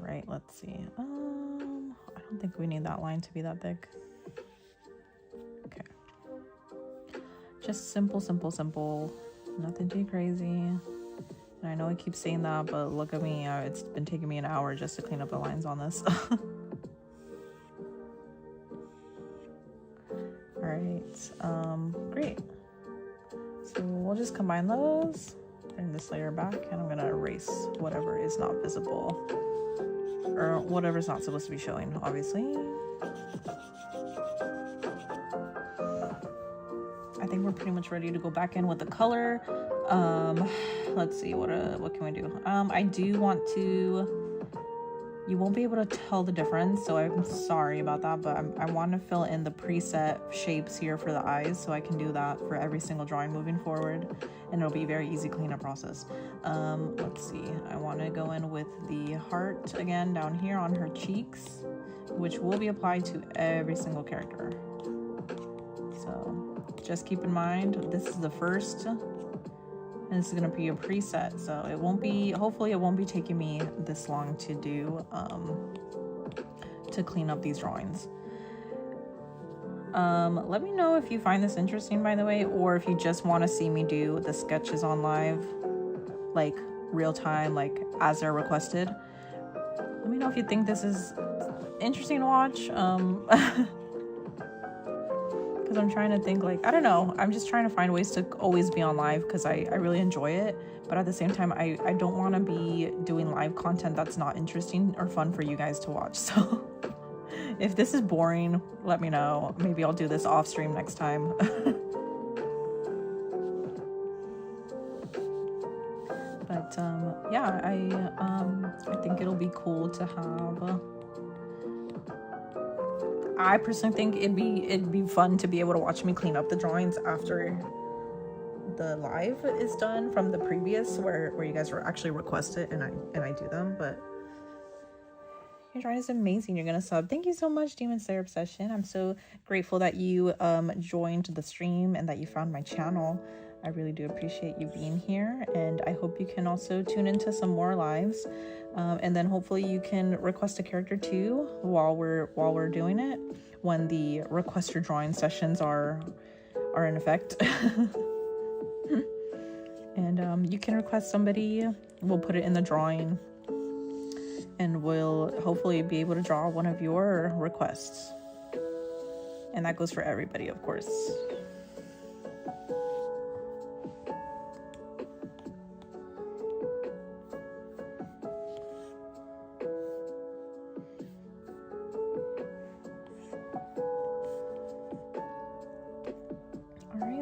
right, let's see. I don't think we need that line to be that thick. Okay. Just simple, simple, simple. Nothing too crazy. And I know I keep saying that, but look at me. It's been taking me an hour just to clean up the lines on this. Alright, great. So we'll just combine those, bring this layer back, and I'm gonna erase whatever is not visible, or whatever's not supposed to be showing, obviously. I think we're pretty much ready to go back in with the color. Let's see, what can we do? I do want to, you won't be able to tell the difference, so I'm sorry about that, but I want to fill in the preset shapes here for the eyes, so I can do that for every single drawing moving forward, and it'll be a very easy cleanup process. Let's see, I want to go in with the heart again down here on her cheeks, which will be applied to every single character. So just keep in mind, this is the first, and this is going to be a preset, so it won't be, hopefully it won't be taking me this long to do, to clean up these drawings. Let me know if you find this interesting, by the way, or if you just want to see me do the sketches on live, like real time, like as they're requested. Let me know if you think this is interesting to watch. Because I'm trying to think, like, I don't know, I'm just trying to find ways to always be on live, because I really enjoy it, but at the same time I don't want to be doing live content that's not interesting or fun for you guys to watch. So if this is boring, let me know. Maybe I'll do this off stream next time. But yeah, I think it'll be cool to have, I personally think it'd be fun to be able to watch me clean up the drawings after the live is done from the previous, where you guys were actually requested and I do them. But your drawing is amazing. You're gonna sub. Thank you so much, Demon Slayer Obsession. I'm so grateful that you joined the stream and that you found my channel. I really do appreciate you being here, and I hope you can also tune into some more lives, and then hopefully you can request a character too while we're doing it, when the request your drawing sessions are in effect. And you can request somebody, we'll put it in the drawing, and we'll hopefully be able to draw one of your requests, and that goes for everybody, of course.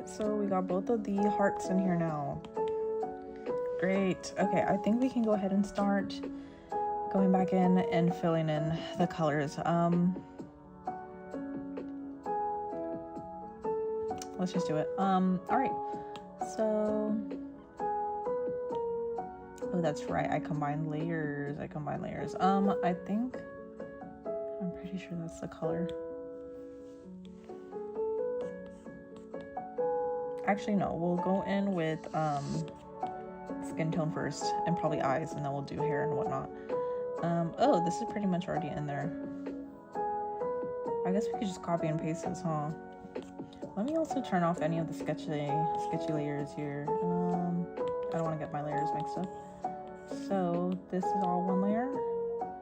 So we got both of the hearts in here now. Great. Okay, I think we can go ahead and start going back in and filling in the colors. Let's just do it. All right. So, oh, that's right. I combined layers. I think I'm pretty sure that's the color. Actually, no, we'll go in with skin tone first, and probably eyes, and then we'll do hair and whatnot. Oh, this is pretty much already in there. I guess we could just copy and paste this, huh? Let me also turn off any of the sketchy layers here. I don't want to get my layers mixed up. So this is all one layer.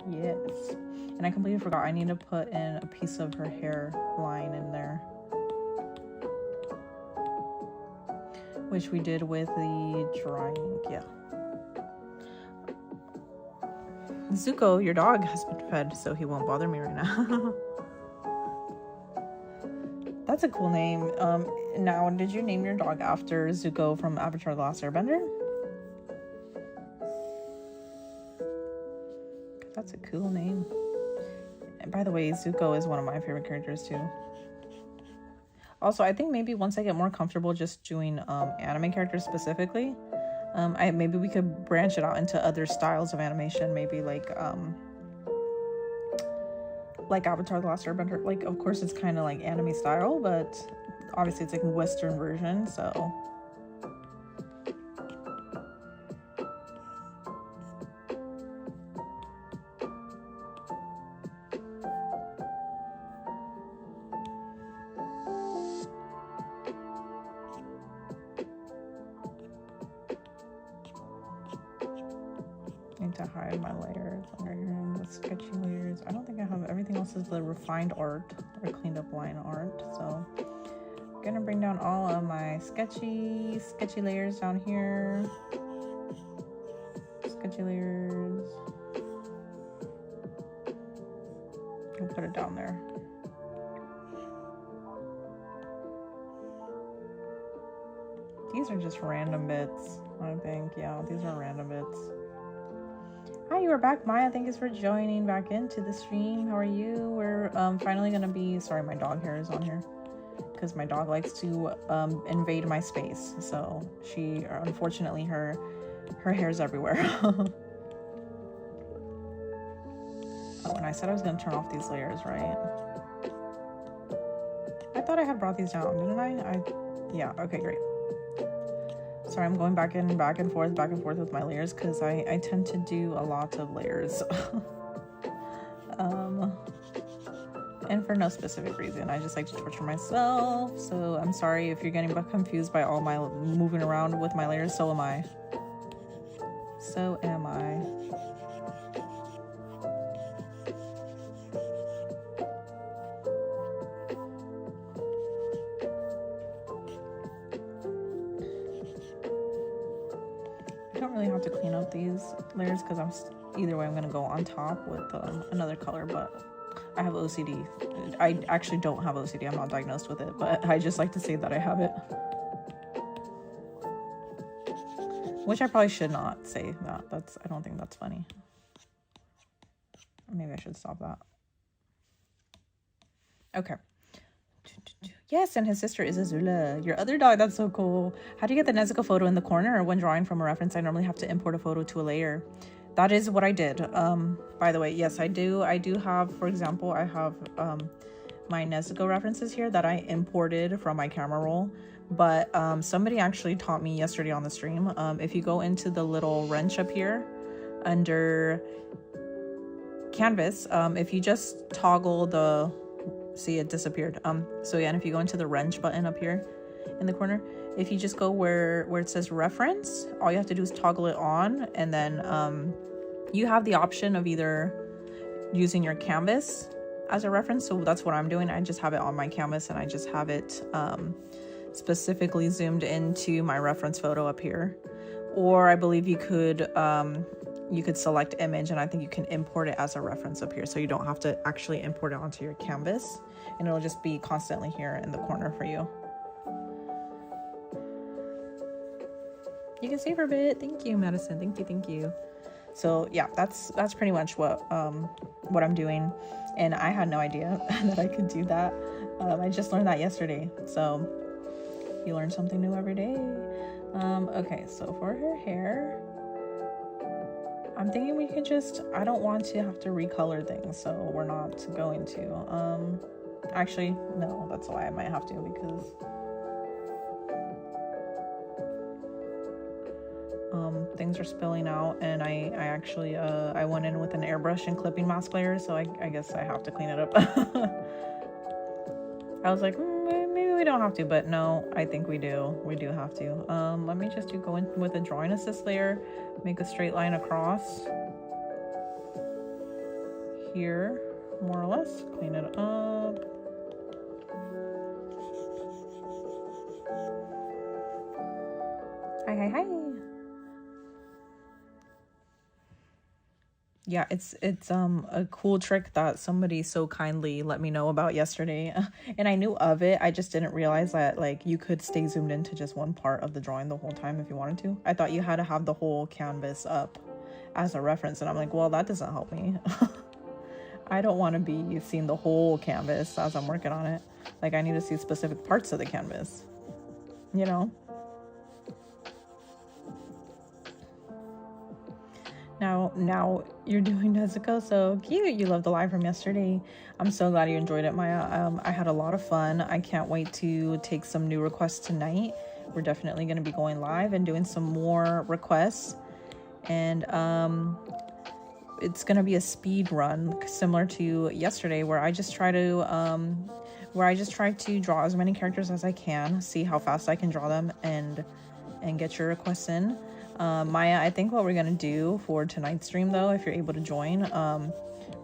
Yes. And I completely forgot, I need to put in a piece of her hair line in there, which we did with the drawing. Yeah. Zuko, your dog has been fed, so he won't bother me right now. That's a cool name. Now, did you name your dog after Zuko from Avatar: The Last Airbender? That's a cool name. And by the way, Zuko is one of my favorite characters too. Also, I think maybe once I get more comfortable just doing anime characters specifically, maybe we could branch it out into other styles of animation. Maybe like Avatar: The Last Airbender. Like, of course, it's kind of like anime style, but obviously it's like a Western version. So Need to hide my layers under here, the sketchy layers. I don't think I have, everything else is the refined art or cleaned up line art. So I'm gonna bring down all of my sketchy layers down here. Sketchy layers. I'll put it down there. These are just random bits, I think. Yeah, these are random bits. Hi, you are back, Maya. Thank you for joining back into the stream. How are you? We're finally gonna be, sorry, my dog hair is on here because my dog likes to invade my space. So she, unfortunately, her hair's everywhere. Oh, and I said I was gonna turn off these layers, right? I thought I had brought these down, didn't I? Yeah, okay, great. Sorry, I'm going back and forth with my layers because I tend to do a lot of layers. And for no specific reason. I just like to torture myself. So I'm sorry if you're getting confused by all my moving around with my layers. So am I. So am I. Have to clean up these layers because either way I'm gonna go on top with another color, but I have OCD. I actually don't have OCD. I'm not diagnosed with it, but I just like to say that I have it, which I probably should not say that. I don't think that's funny. Maybe I should stop that. Okay. Yes, and his sister is Azula. Your other dog, that's so cool. How do you get the Nezuko photo in the corner? Or when drawing from a reference, I normally have to import a photo to a layer. That is what I did. By the way, yes, I do have, for example, I have my Nezuko references here that I imported from my camera roll. But somebody actually taught me yesterday on the stream. If you go into the little wrench up here under canvas, if you just toggle the, see, it disappeared. So yeah, and if you go into the wrench button up here in the corner, if you just go where it says reference, all you have to do is toggle it on, and then you have the option of either using your canvas as a reference. So that's what I'm doing. I just have it on my canvas and I just have it specifically zoomed into my reference photo up here. Or I believe you could select image, and I think you can import it as a reference up here, so you don't have to actually import it onto your canvas, and it'll just be constantly here in the corner for you. You can stay for a bit. Thank you, Madison. Thank you. So yeah, that's pretty much what I'm doing, and I had no idea that I could do that. I just learned that yesterday, so you learn something new every day. Okay, so for her hair, I'm thinking we could just, I don't want to have to recolor things, so we're not going to. Actually, no, that's why I might have to, because things are spilling out, and I actually, I went in with an airbrush and clipping mask layer, so I guess I have to clean it up. I was like, maybe we don't have to, but no, I think we do have to. Let me just go in with a drawing assist layer, make a straight line across here, more or less, clean it up. Hi. Yeah, it's a cool trick that somebody so kindly let me know about yesterday, and I knew of it. I just didn't realize that like you could stay zoomed into just one part of the drawing the whole time if you wanted to. I thought you had to have the whole canvas up as a reference, and I'm like, well, that doesn't help me. I don't want to be seeing the whole canvas as I'm working on it. Like, I need to see specific parts of the canvas, you know? Now you're doing Nezuko, so cute. You loved the live from yesterday. I'm so glad you enjoyed it, Maya. I had a lot of fun. I can't wait to take some new requests tonight. We're definitely going to be going live and doing some more requests, and it's going to be a speed run similar to yesterday, where I just try to draw as many characters as I can, see how fast I can draw them, and get your requests in. Maya, I think what we're gonna do for tonight's stream, though, if you're able to join,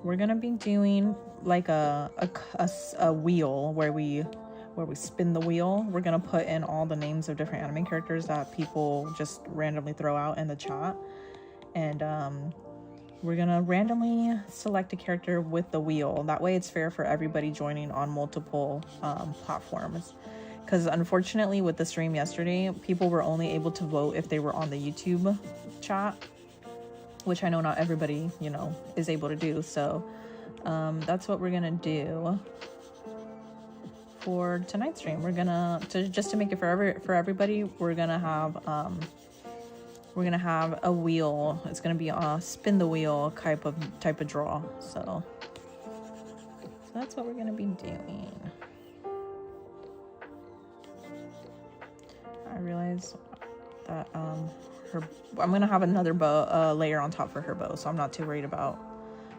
we're gonna be doing like a wheel where we spin the wheel. We're gonna put in all the names of different anime characters that people just randomly throw out in the chat, and we're gonna randomly select a character with the wheel. That way it's fair for everybody joining on multiple platforms. Because unfortunately with the stream yesterday, people were only able to vote if they were on the YouTube chat, which I know not everybody, you know, is able to do. So that's what we're gonna do for tonight's stream. We're gonna, just to make it for everybody, we're gonna have a wheel. It's gonna be a spin the wheel type of draw. So that's what we're gonna be doing. I realize that I'm gonna have another bow layer on top for her bow, so I'm not too worried about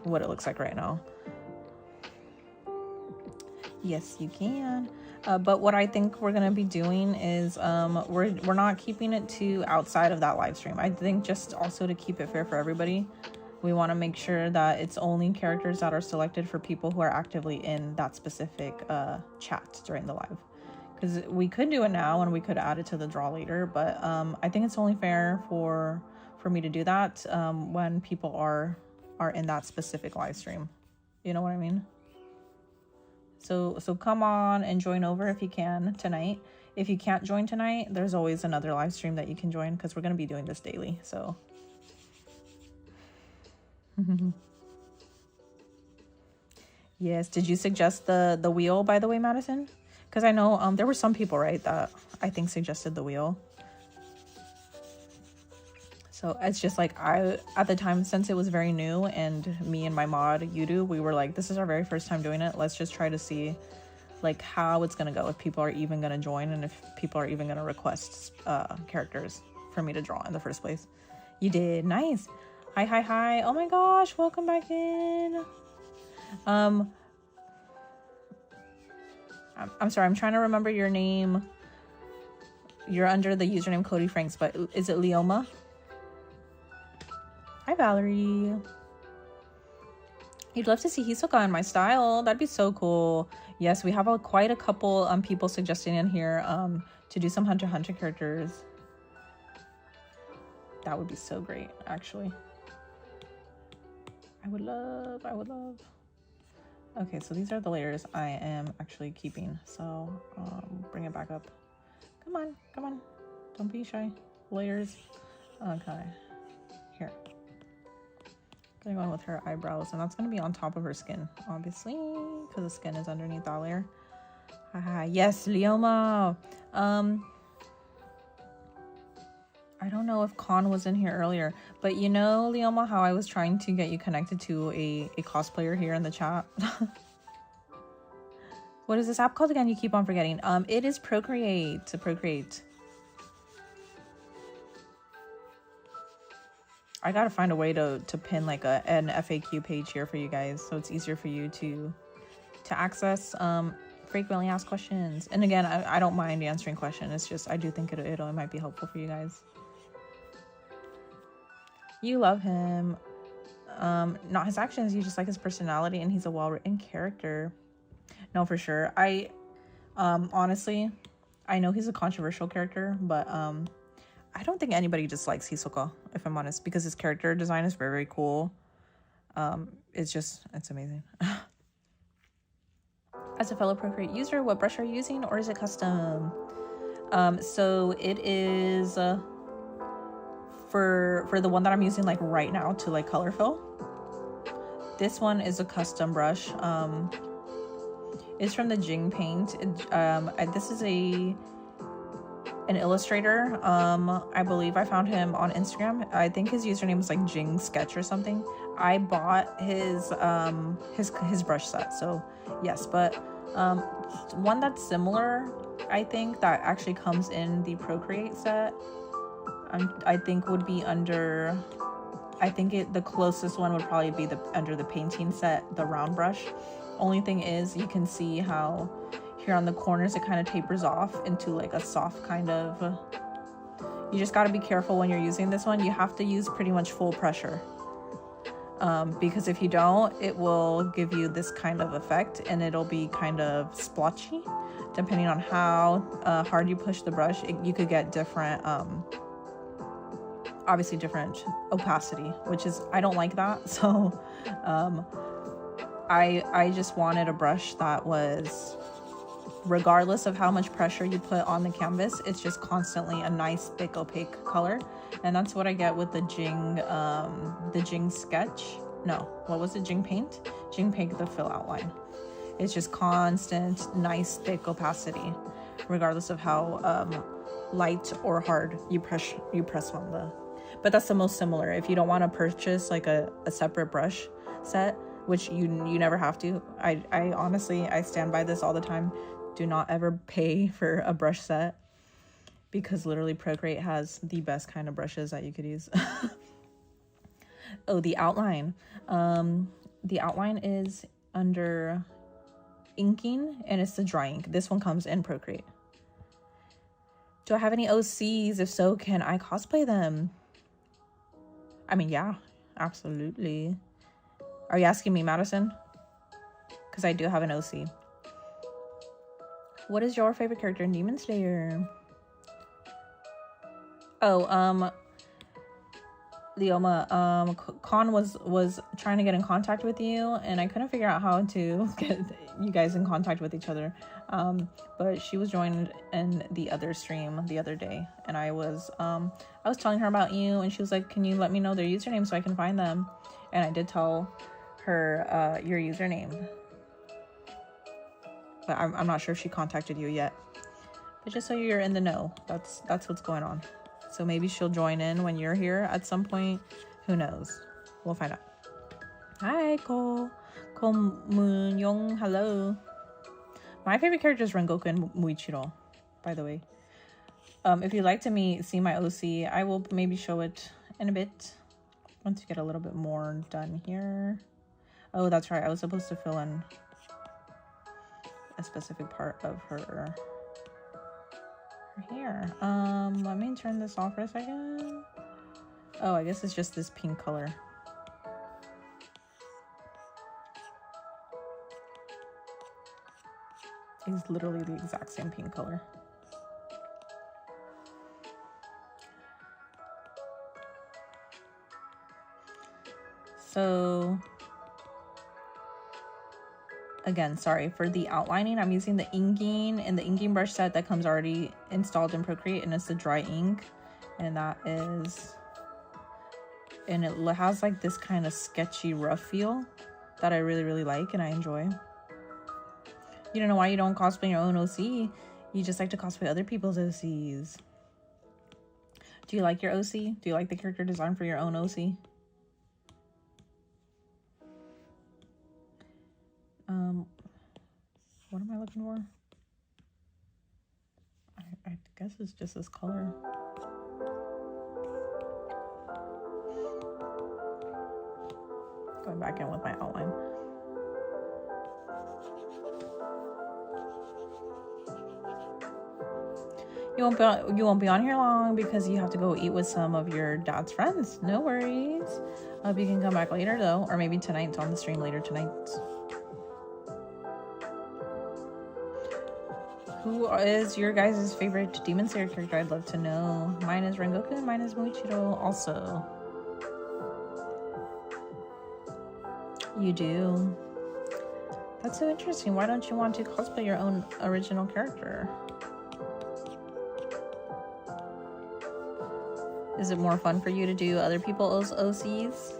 what it looks like right now. Yes, you can. But what I think we're gonna be doing is we're not keeping it too outside of that live stream. I think just also to keep it fair for everybody, we want to make sure that it's only characters that are selected for people who are actively in that specific chat during the live. Because we could do it now and we could add it to the draw later, but I think it's only fair for me to do that when people are in that specific live stream. You know what I mean? So come on and join over if you can tonight. If you can't join tonight, there's always another live stream that you can join, because we're going to be doing this daily. So yes, did you suggest the wheel, by the way, Madison? Because I know there were some people, right, that I think suggested the wheel. So it's just like, at the time, since it was very new, and me and my mod, Yudu, we were like, this is our very first time doing it. Let's just try to see like how it's going to go, if people are even going to join, and if people are even going to request characters for me to draw in the first place. You did. Nice. Hi. Oh my gosh. Welcome back in. I'm sorry, I'm trying to remember your name. You're under the username Cody Franks, but is it Leoma? Hi, Valerie. You'd love to see Hisoka in my style. That'd be so cool. Yes, we have quite a couple people suggesting in here to do some Hunter x Hunter characters. That would be so great, actually. I would love. Okay, so these are the layers I am actually keeping. So bring it back up. Come on. Don't be shy. Layers. Okay. Here. Gonna go in with her eyebrows, and that's gonna be on top of her skin, obviously, because the skin is underneath that layer. Yes, Leoma. I don't know if Khan was in here earlier, but you know, Leoma, how I was trying to get you connected to a cosplayer here in the chat? What is this app called again? You keep on forgetting. It is Procreate. Procreate. I gotta find a way to pin like an FAQ page here for you guys, so it's easier for you to access frequently asked questions. And again, I don't mind answering questions. It's just I do think it might be helpful for you guys. You love him. Not his actions, you just like his personality, and he's a well-written character. No, for sure. I honestly, I know he's a controversial character, but I don't think anybody dislikes Hisoka, if I'm honest, because his character design is very, very cool. It's amazing. As a fellow Procreate user, what brush are you using, or is it custom? So it is for the one that I'm using like right now to like color fill. This one is a custom brush. It's from the Jing Paint. This is an illustrator. I believe I found him on Instagram. I think his username is like Jing Sketch or something. I bought his brush set, so yes. But one that's similar, I think, that actually comes in the Procreate set, I think would be under, the closest one would probably be under the painting set, the round brush. Only thing is, you can see how here on the corners it kind of tapers off into like a soft kind of, You just got to be careful when you're using this one. You have to use pretty much full pressure. Because if you don't, it will give you this kind of effect, and it'll be kind of splotchy. Depending on how hard you push the brush, you could get different, obviously different opacity, which is, I don't like that. So I just wanted a brush that was, regardless of how much pressure you put on the canvas, it's just constantly a nice thick opaque color. And that's what I get with the Jing sketch. No, what was it? Jing paint? Jing paint, the fill outline. It's just constant, nice thick opacity, regardless of how light or hard you press on the. But that's the most similar. If you don't want to purchase like a separate brush set, which you never have to. I honestly, I stand by this all the time. Do not ever pay for a brush set, because literally Procreate has the best kind of brushes that you could use. Oh, the outline. The outline is under inking, and it's the dry ink. This one comes in Procreate. Do I have any OCs? If so, can I cosplay them? I mean, yeah, absolutely. Are you asking me, Madison? Because I do have an OC. What is your favorite character in Demon Slayer? Oh, Leoma, Con was trying to get in contact with you, and I couldn't figure out how to get you guys in contact with each other. But she was joined in the other stream the other day, and I was telling her about you, and she was like, "Can you let me know their username so I can find them?" And I did tell her your username, but I'm not sure if she contacted you yet. But just so you're in the know, that's what's going on. So maybe she'll join in when you're here at some point. Who knows? We'll find out. Hi, Ko Moon Young. Hello. My favorite character is Rengoku and Muichiro, by the way. If you'd like to see my OC, I will maybe show it in a bit. Once you get a little bit more done here. Oh, that's right. I was supposed to fill in a specific part of her hair. Let me turn this off for a second. Oh, I guess it's just this pink color. It's literally the exact same pink color. So again, sorry for the outlining. I'm using the inking and the inking brush set that comes already installed in Procreate, and it's the dry ink, and that is, and it has like this kind of sketchy rough feel that I really like and I enjoy. You don't know why you don't cosplay your own OC. You just like to cosplay other people's OCs. Do you like your OC? Do you like the character design for your own OC? What am I looking for? I guess it's just this color. Going back in with my outline. You won't be on here long because you have to go eat with some of your dad's friends. No worries. I hope you can come back later though, or maybe tonight, on the stream later tonight. Who is your guys' favorite Demon Slayer character? I'd love to know. Mine is Rengoku and mine is Muichiro also. You do? That's so interesting. Why don't you want to cosplay your own original character? Is it more fun for you to do other people's OCs?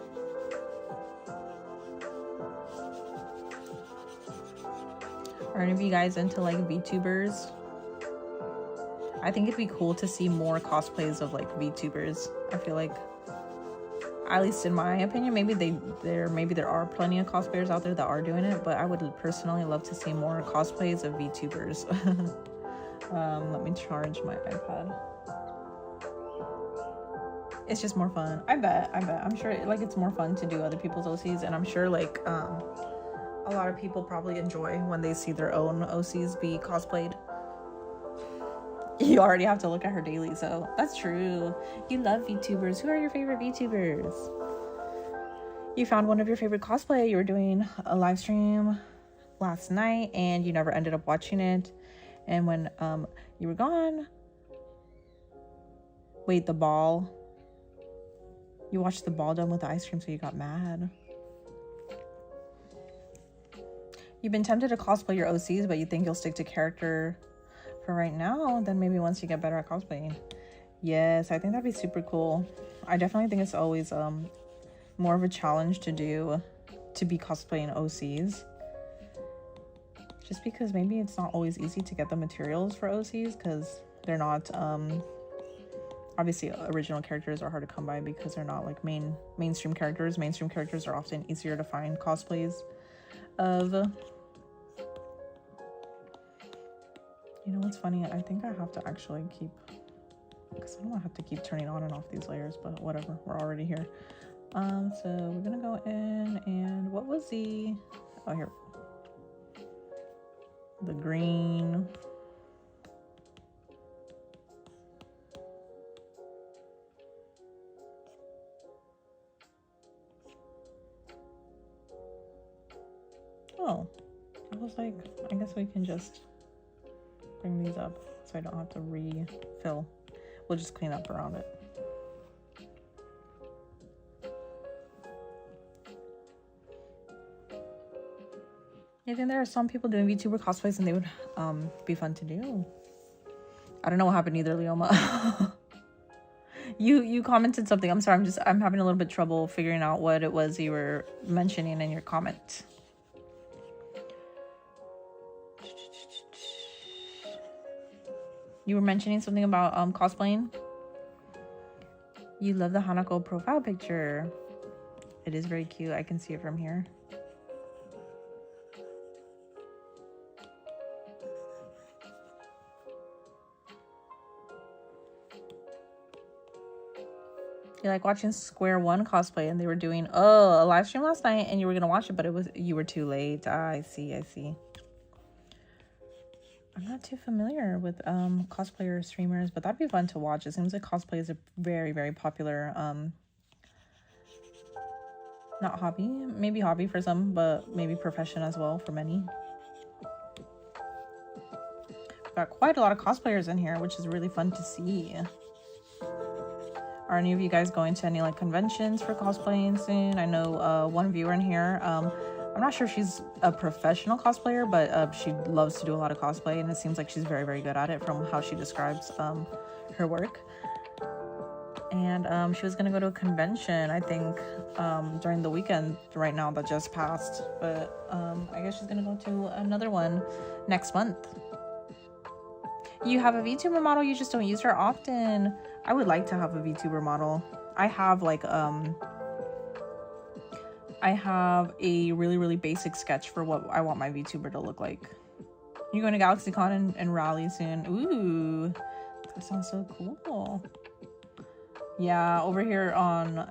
Are any of you guys into like VTubers? I think it'd be cool to see more cosplays of like VTubers. I feel like, at least in my opinion, maybe there are plenty of cosplayers out there that are doing it, but I would personally love to see more cosplays of VTubers. Let me charge my iPad. It's just more fun. I bet. I'm sure like it's more fun to do other people's OCs, and I'm sure like a lot of people probably enjoy when they see their own OCs be cosplayed. You already have to look at her daily, so that's true. You love VTubers. Who are your favorite VTubers? You found one of your favorite cosplay. You were doing a live stream last night and you never ended up watching it. And when you were gone, wait, the ball. You watched the ball done with the ice cream, so you got mad. You've been tempted to cosplay your OCs, but you think you'll stick to character for right now. Then maybe once you get better at cosplaying. Yes, I think that'd be super cool. I definitely think it's always more of a challenge to do, to be cosplaying OCs. Just because maybe it's not always easy to get the materials for OCs, because they're not, obviously original characters are hard to come by because they're not like mainstream characters. Mainstream characters are often easier to find cosplays of. You know what's funny? I think I have to actually keep, because I don't want to have to keep turning on and off these layers, but whatever, we're already here. So we're gonna go in and what was the, oh here, the green. Oh, I was like, I guess we can just bring these up so I don't have to refill. We'll just clean up around it. I think there are some people doing VTuber cosplays and they would be fun to do. I don't know what happened either, Leoma. You commented something. I'm sorry, I'm having a little bit trouble figuring out what it was you were mentioning in your comment. You were mentioning something about cosplaying. You love the Hanako profile picture. It is very cute. I can see it from here. You like watching Square One cosplay, and they were doing a live stream last night, and you were gonna watch it, but you were too late. I see. I'm not too familiar with cosplayer streamers, but that'd be fun to watch. It seems like cosplay is a very, very popular not hobby, maybe hobby for some, but maybe profession as well for many. We've got quite a lot of cosplayers in here, which is really fun to see. Are any of you guys going to any like conventions for cosplaying soon? I know one viewer in here, I'm not sure if she's a professional cosplayer, but she loves to do a lot of cosplay, and it seems like she's very, very good at it from how she describes her work. And she was gonna go to a convention, I think, during the weekend right now that just passed, but I guess she's gonna go to another one next month. You have a VTuber model, you just don't use her often. I would like to have a VTuber model. I have like I have a really, really basic sketch for what I want my VTuber to look like. You're going to GalaxyCon and Raleigh soon. Ooh, that sounds so cool. Yeah, over here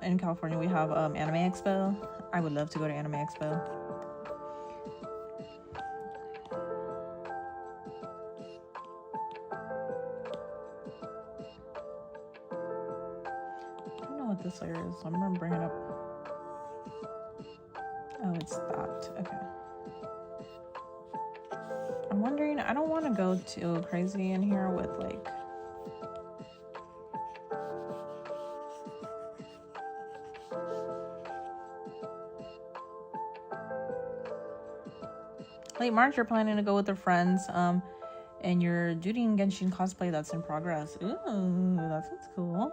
in California we have Anime Expo. I would love to go to Anime Expo. I don't know what this layer is, so I'm gonna bring it up. Oh, it's that. Okay. I'm wondering, I don't want to go too crazy in here with like late March. You're planning to go with your friends and you're doing Genshin cosplay that's in progress. Ooh, that sounds cool.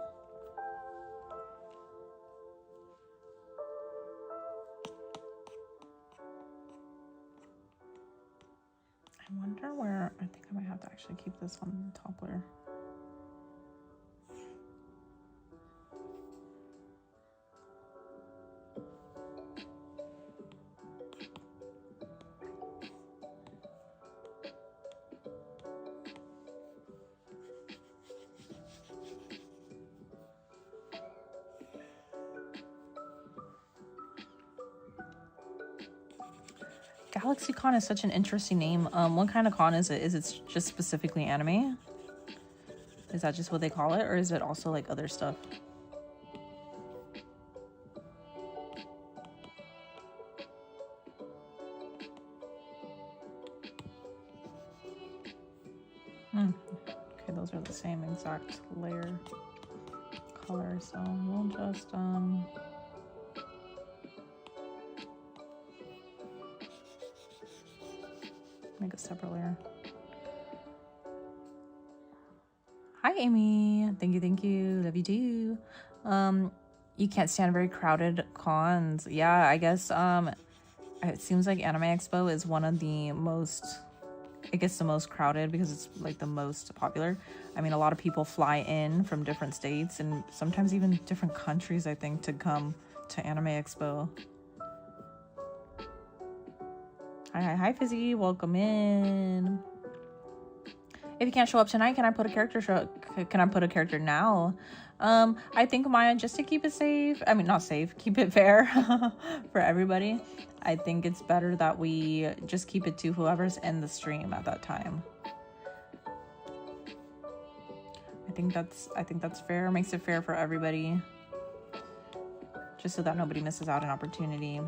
I wonder where, I think I might have to actually keep this on the top layer. GalaxyCon is such an interesting name. What kind of con is it? Is it just specifically anime? Is that just what they call it, or is it also like other stuff? Okay, those are the same exact layer color, so we'll just make a separate layer. Hi Amy, thank you, love you too. You can't stand very crowded cons. Yeah, I guess it seems like Anime Expo is one of the most, I guess, the most crowded because it's like the most popular. I mean, a lot of people fly in from different states and sometimes even different countries, I think, to come to Anime Expo. Hi Fizzy, welcome in. If you can't show up tonight, can I put a character now? I think, Maya, just to keep it safe, I mean, not safe, keep it fair for everybody, I think it's better that we just keep it to whoever's in the stream at that time. I think that's fair. Makes it fair for everybody, just so that nobody misses out an opportunity.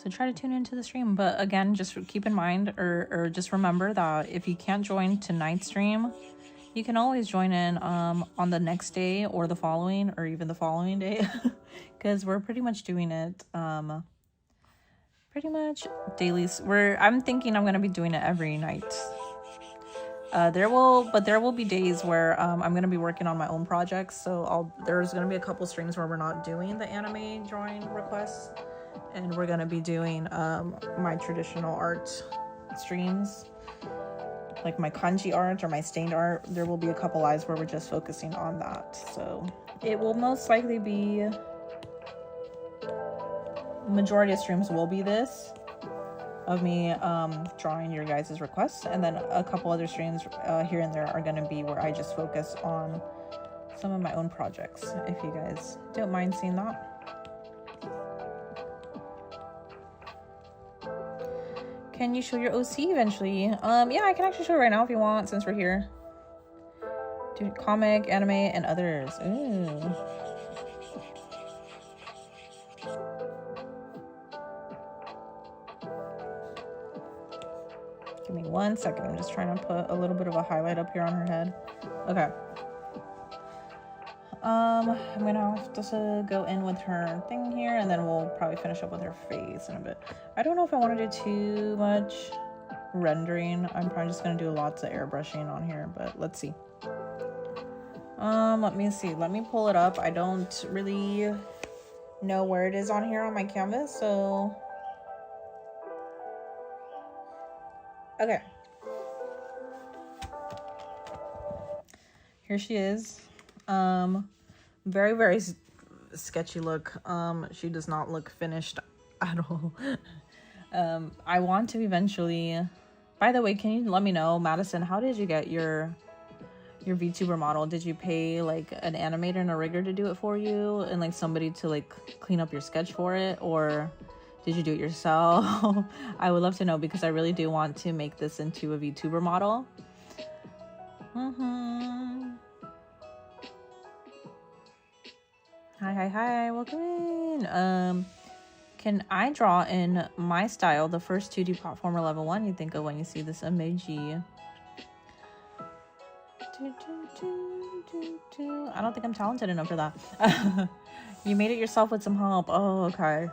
So try to tune into the stream. But again, just keep in mind or just remember that if you can't join tonight's stream, you can always join in on the next day or the following or even the following day. Because we're pretty much doing it pretty much daily. I'm thinking I'm going to be doing it every night. There will be days where I'm going to be working on my own projects. So there's going to be a couple streams where we're not doing the anime drawing requests. And we're gonna be doing my traditional art streams, like my kanji art or my stained art. There will be a couple lives where we're just focusing on that. So it will most likely be, majority of streams will be this, of me drawing your guys' requests, and then a couple other streams here and there are gonna be where I just focus on some of my own projects, if you guys don't mind seeing that. Can you show your OC eventually? Yeah, I can actually show it right now if you want, since we're here. Dude, comic, anime, and others. Ooh. Give me 1 second. I'm just trying to put a little bit of a highlight up here on her head. Okay. I'm gonna have to go in with her thing here, and then we'll probably finish up with her face in a bit. I don't know if I want to do too much rendering. I'm probably just gonna do lots of airbrushing on here, but let's see. Let me see. Let me pull it up. I don't really know where it is on here on my canvas, so okay. Here she is. Very, very sketchy look. She does not look finished at all. I want to eventually, by the way, can you let me know, Madison, how did you get your VTuber model? Did you pay like an animator and a rigger to do it for you, and like somebody to like clean up your sketch for it, or did you do it yourself? I would love to know, because I really do want to make this into a VTuber model. Hi, welcome in. Can I draw in my style the first 2D platformer level 1 you think of when you see this emoji? I don't think I'm talented enough for that. You made it yourself with some help. Oh, okay.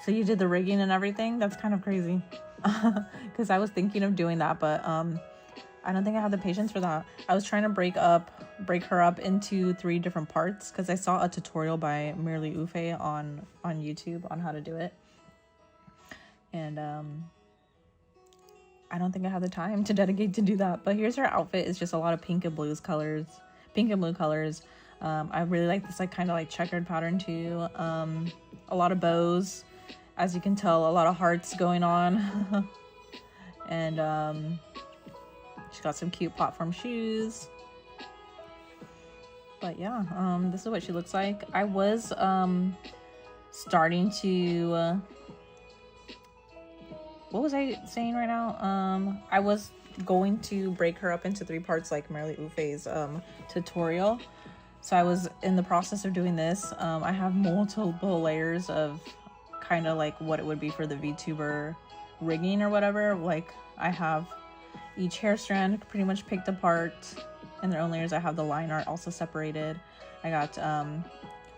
So you did the rigging and everything? That's kind of crazy. Because I was thinking of doing that, but I don't think I have the patience for that. I was trying to break her up into 3 different parts, because I saw a tutorial by Merely Ufe on YouTube on how to do it. And I don't think I have the time to dedicate to do that. But here's her outfit. It's just a lot of pink and blue colors. I really like this like kind of like checkered pattern too. A lot of bows, as you can tell, a lot of hearts going on. And she's got some cute platform shoes. But yeah, this is what she looks like. I was starting to what was I saying right now? I was going to break her up into 3 parts like Merely Ufe's tutorial. So I was in the process of doing this. I have multiple layers of kind of like what it would be for the VTuber rigging or whatever. Like I have each hair strand pretty much picked apart in their own layers. I have the line art also separated. I got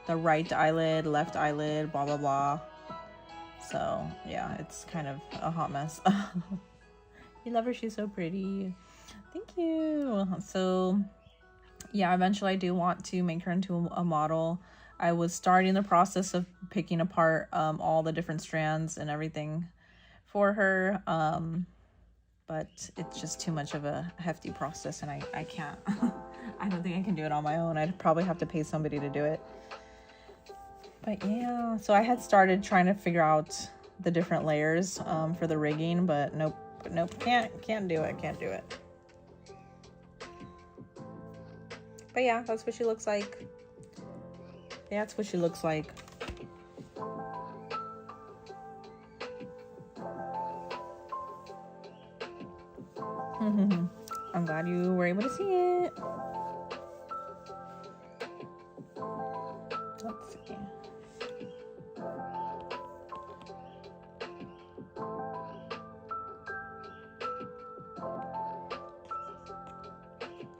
the right eyelid, left eyelid, blah blah blah. So yeah, it's kind of a hot mess. You love her, she's so pretty. Thank you. So yeah, eventually I do want to make her into a model. I was starting the process of picking apart all the different strands and everything for her, but it's just too much of a hefty process, and I can't. I don't think I can do it on my own. I'd probably have to pay somebody to do it. But yeah, so I had started trying to figure out the different layers for the rigging, but nope, can't do it. But yeah, that's what she looks like. That's what she looks like. I'm glad you were able to see it. Let's see.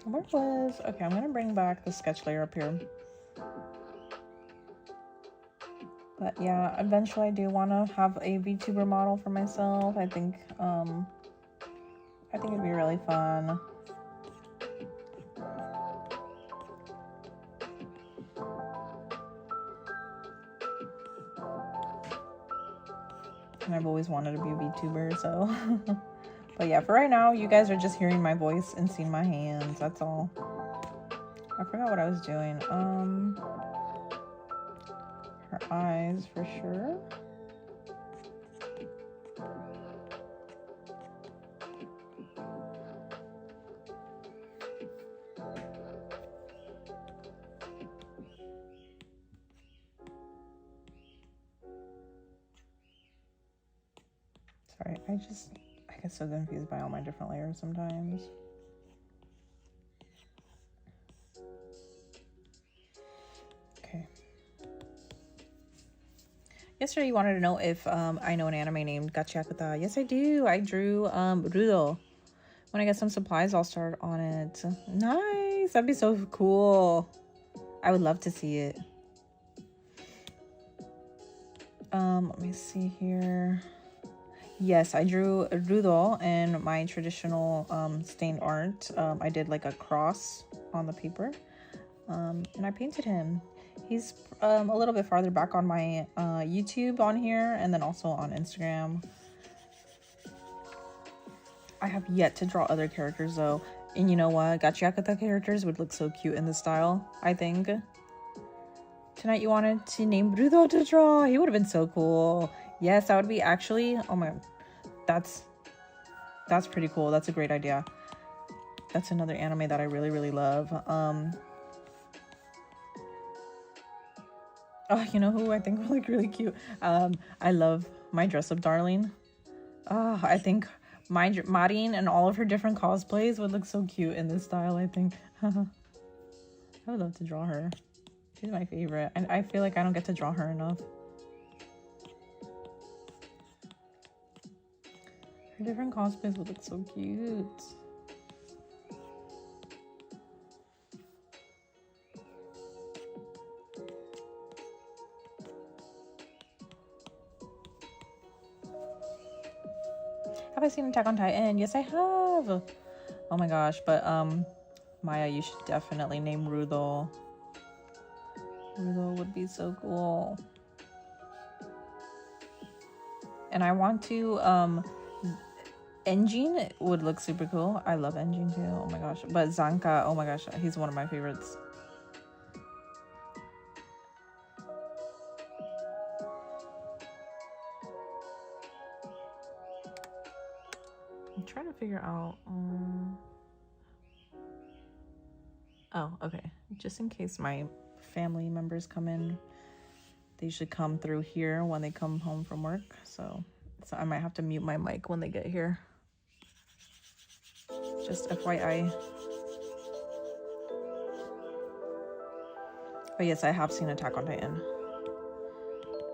Where was... Okay, I'm gonna bring back the sketch layer up here. But yeah, eventually I do want to have a VTuber model for myself. I think it'd be really fun. And I've always wanted to be a VTuber, so... But yeah, for right now, you guys are just hearing my voice and seeing my hands. That's all. I forgot what I was doing. Her eyes for sure. Sorry, I get so confused by all my different layers sometimes. Okay. Yesterday you wanted to know if I know an anime named Gachiakuta. Yes, I do. I drew Rudo. When I get some supplies, I'll start on it. Nice. That'd be so cool. I would love to see it. Let me see here. Yes, I drew Rudo in my traditional stained art. I did like a cross on the paper, and I painted him. He's a little bit farther back on my YouTube on here, and then also on Instagram. I have yet to draw other characters though, and you know what? Gachiakuta characters would look so cute in this style, I think. Tonight you wanted to name Rudo to draw. He would have been so cool. Yes, that would be actually... Oh my... That's pretty cool. That's a great idea. That's another anime that I really, really love. Oh, you know who I think would look really cute? I love My Dress Up Darling. Oh, I think Marin and all of her different cosplays would look so cute in this style, I think. I would love to draw her. She's my favorite. And I feel like I don't get to draw her enough. Her different cosplays would look so cute. Have I seen Attack on Titan? Yes, I have. Oh my gosh, but Maya, you should definitely name Rudo. Rudo would be so cool. And I want to Engine would look super cool. I love Engine too. Oh my gosh. But Zanka, oh my gosh, he's one of my favorites. I'm trying to figure out Oh, okay. Just in case my family members come in, they should come through here when they come home from work. So I might have to mute my mic when they get here. Just FYI. But yes, I have seen Attack on Titan.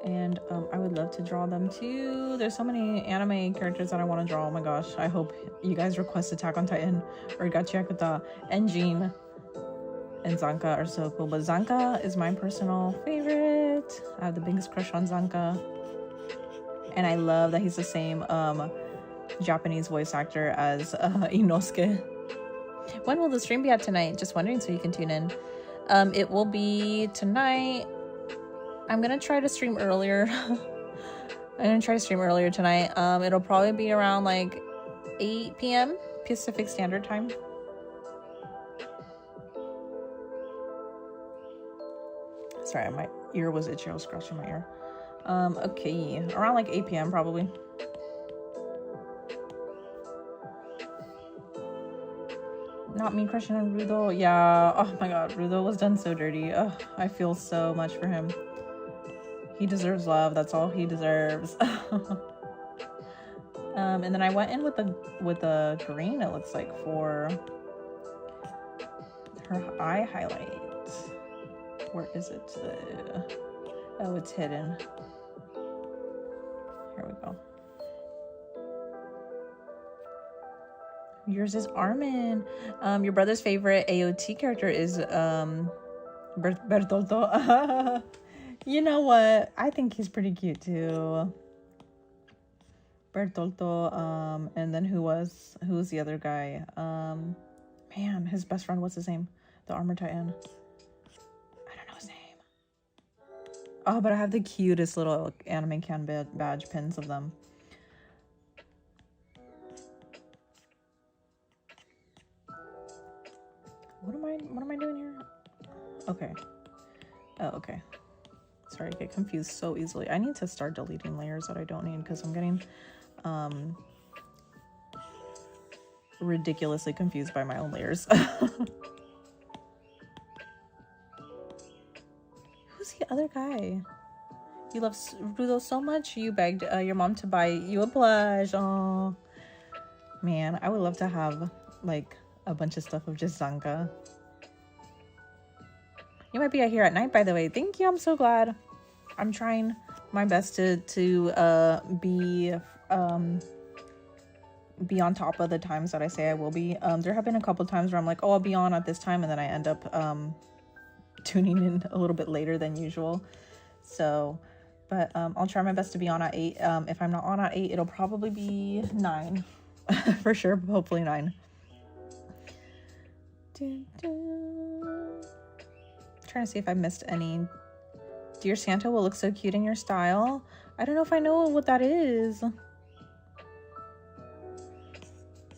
And I would love to draw them too. There's so many anime characters that I want to draw. Oh my gosh. I hope you guys request Attack on Titan or Gachiakuta and Joine and Zanka are so cool. But Zanka is my personal favorite. I have the biggest crush on Zanka. And I love that he's the same Japanese voice actor as Inosuke. When will the stream be at tonight? Just wondering, so you can tune in. It will be tonight. I'm gonna try to stream earlier. Tonight. It'll probably be around like 8 p.m. Pacific Standard Time. Sorry, my ear was itchy. I was scratching my ear. Okay, around like 8 p.m. probably. Not me crushing on Rudo. Yeah. Oh my god, Rudo was done so dirty. Oh, I feel so much for him. He deserves love. That's all he deserves. And then I went in with the green, it looks like, for her eye highlight. Where is it? Oh, it's hidden. Here we go. Yours is Armin. Your brother's favorite AOT character is Bertoldo. You know what? I think he's pretty cute too. Bertoldo. And then who's the other guy? Man, his best friend. What's his name? The Armor Titan. I don't know his name. Oh, but I have the cutest little anime can badge pins of them. What am I doing here? Okay. Oh, okay. Sorry, I get confused so easily. I need to start deleting layers that I don't need because I'm getting ridiculously confused by my own layers. Who's the other guy? You love Rudo so much you begged your mom to buy you a plush. Oh man, I would love to have like a bunch of stuff of just Zanka. You might be out here at night, by the way. Thank you. I'm so glad. I'm trying my best to be on top of the times that I say I will be. There have been a couple times where I'm like, oh, I'll be on at this time, and then I end up tuning in a little bit later than usual. So, but I'll try my best to be on at 8. If I'm not on at 8, it'll probably be 9 for sure. Hopefully 9. Trying to see if I missed any. Dear Santa will look so cute in your style. I don't know if I know what that is.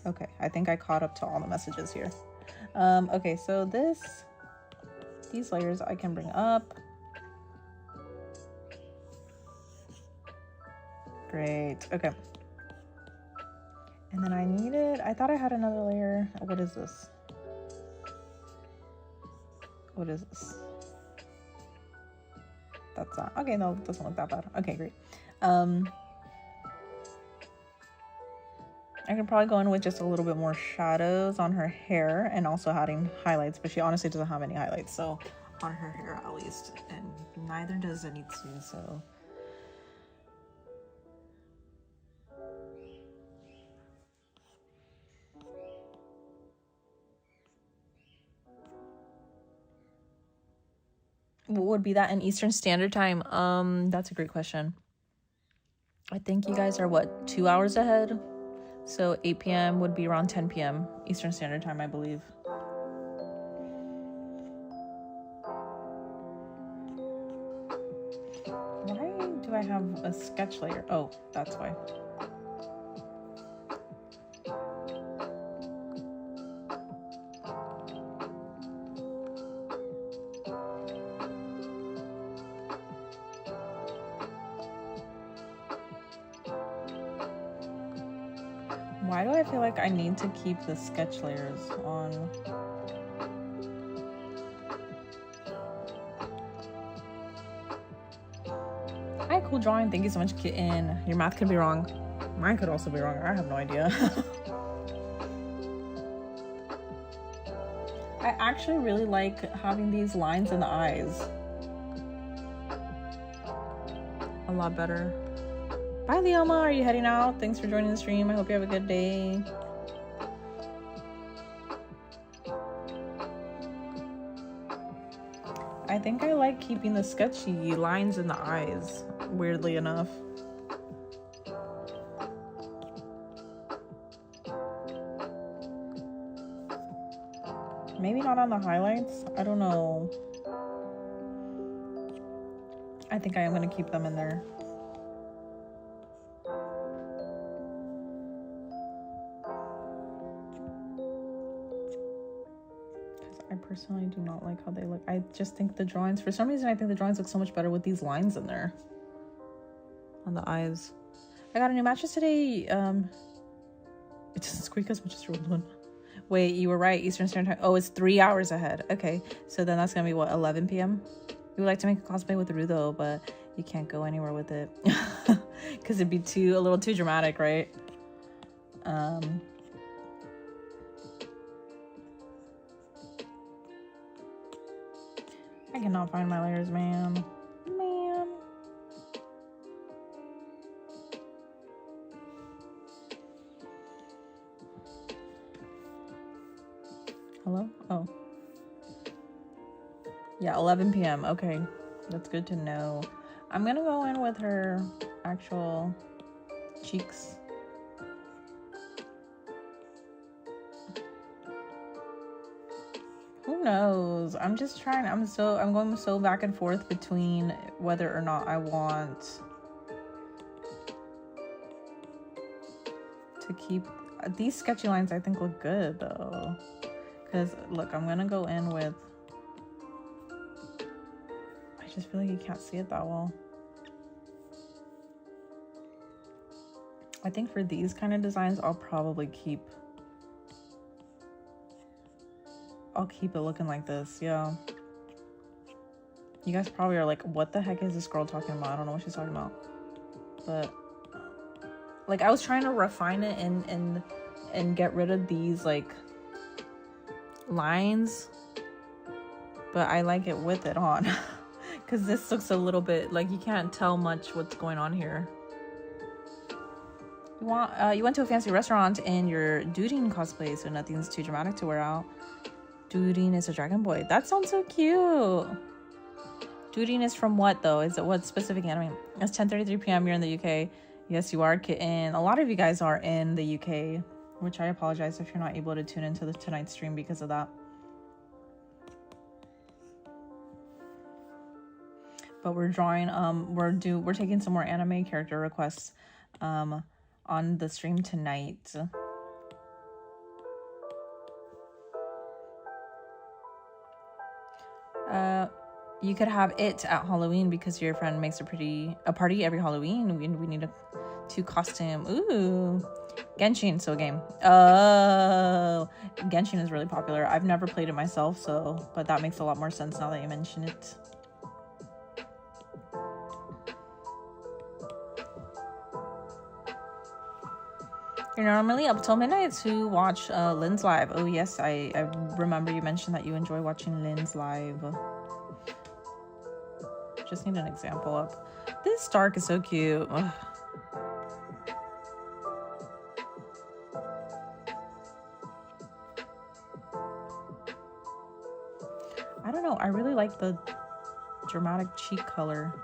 Okay, I think I caught up to all the messages here. Okay, so these layers I can bring up. Great, okay. And then I thought I had another layer. What is this? What is this? That's not, okay, no, it doesn't look that bad. Okay, great. I can probably go in with just a little bit more shadows on her hair and also adding highlights, but she honestly doesn't have any highlights, so on her hair at least, and neither does Zenitsu, so. What would be that in Eastern Standard Time? That's a great question. I think you guys are what, 2 hours ahead? So 8 p.m. would be around 10 p.m. Eastern Standard Time, I believe. Why do I have a sketch layer? Oh, that's why. Why do I feel like I need to keep the sketch layers on? cool drawing. Thank you so much, Kitten. Your math could be wrong. Mine could also be wrong. I have no idea. I actually really like having these lines in the eyes. A lot better. Bye, Leoma. Are you heading out? Thanks for joining the stream. I hope you have a good day. I think I like keeping the sketchy lines in the eyes, weirdly enough. Maybe not on the highlights. I don't know. I think I am going to keep them in there. I personally do not like how they look. I just think the drawings, for some reason, I think the drawings look so much better with these lines in there on the eyes. I got a new mattress today. It doesn't squeak as much as your old one. Wait, you were right. Eastern Standard Time. Oh, it's 3 hours ahead. Okay, so then that's gonna be what, 11 p.m. You would like to make a cosplay with Rue though, but you can't go anywhere with it because it'd be a little too dramatic, right? I cannot find my layers, man. Hello? Oh. Yeah, 11 p.m. Okay. That's good to know. I'm gonna go in with her actual cheeks. Who knows? I'm just trying. I'm going so back and forth between whether or not I want to keep these sketchy lines. I think look good though, because look, I'm gonna go in with, I just feel like you can't see it that well. I think for these kind of designs, I'll probably keep it looking like this. Yeah, you guys probably are like, what the heck is this girl talking about? I don't know what she's talking about. But like, I was trying to refine it and get rid of these like lines, but I like it with it on because this looks a little bit like you can't tell much what's going on here. You went to a fancy restaurant in your Joine cosplay, so nothing's too dramatic to wear out. Joine is a dragon boy. That sounds so cute. Joine is from what though? Is it what specific anime? It's 10:33 p.m. You're in the UK. Yes, you are, Kitten. A lot of you guys are in the UK, which I apologize if you're not able to tune into tonight's stream because of that. But we're drawing. We're taking some more anime character requests, on the stream tonight. You could have it at Halloween because your friend makes a party every Halloween. We need to costume. Ooh, Genshin, so a game. Oh, Genshin is really popular. I've never played it myself, but that makes a lot more sense now that you mention it. You're normally up till midnight to watch Lynn's live. Oh yes, I remember you mentioned that you enjoy watching Lynn's live. Just need an example up. This Stark is so cute. Ugh. I don't know. I really like the dramatic cheek color.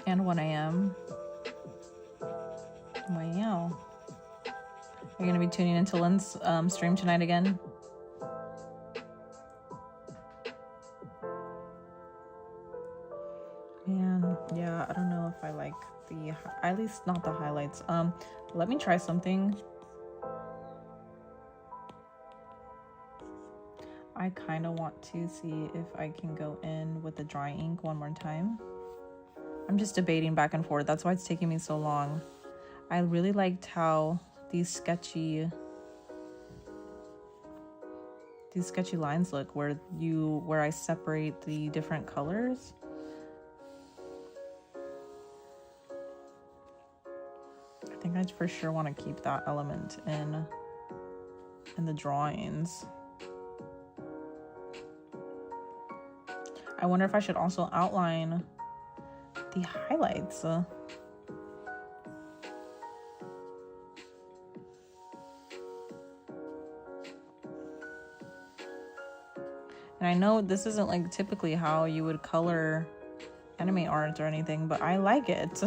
And 1 a.m. Wow. Are you gonna be tuning into Lynn's stream tonight again? Man, yeah, I don't know if I like at least not the highlights. Let me try something. I kind of want to see if I can go in with the dry ink one more time. I'm just debating back and forth. That's why it's taking me so long. I really liked how these sketchy lines look, where I separate the different colors. I think I for sure want to keep that element in the drawings. I wonder if I should also outline the highlights. And I know this isn't like typically how you would color anime art or anything, but I like it.